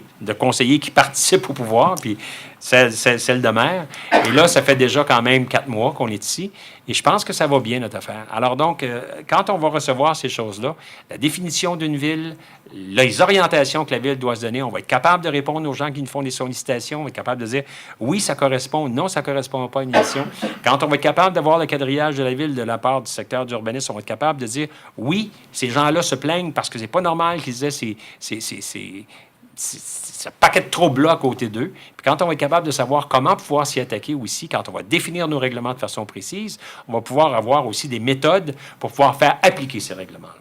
qui participent au pouvoir, puis celle de maire. Et là, ça fait déjà quand même 4 mois qu'on est ici, et je pense que ça va bien, notre affaire. Alors donc, quand on va recevoir ces choses-là, la définition d'une ville, les orientations que la ville doit se donner, on va être capable de répondre aux gens qui nous font des sollicitations, on va être capable de dire oui, ça correspond, non, ça ne correspond pas à une mission. Quand on va être capable d'avoir le quadrillage de la ville de la part du secteur d'urbanisme, on va être capable de dire oui, ces gens-là se plaignent parce que c'est pas normal qu'ils aient ce paquet de troubles-là à côté d'eux. Puis quand on va être capable de savoir comment pouvoir s'y attaquer aussi, quand on va définir nos règlements de façon précise, on va pouvoir avoir aussi des méthodes pour pouvoir faire appliquer ces règlements-là.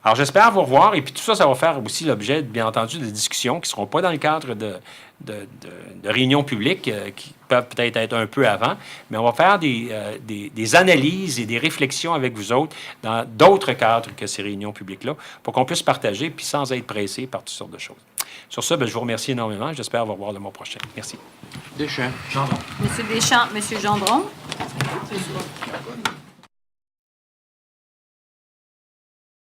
Alors, j'espère vous revoir. Et puis, tout ça, ça va faire aussi l'objet, bien entendu, de discussions qui ne seront pas dans le cadre de réunions publiques qui peuvent peut-être être un peu avant, mais on va faire des analyses et des réflexions avec vous autres dans d'autres cadres que ces réunions publiques-là pour qu'on puisse partager, puis sans être pressé par toutes sortes de choses. Sur ça, je vous remercie énormément. J'espère vous revoir le mois prochain. Merci. Deschamps. Monsieur Deschamps, Monsieur Gendron.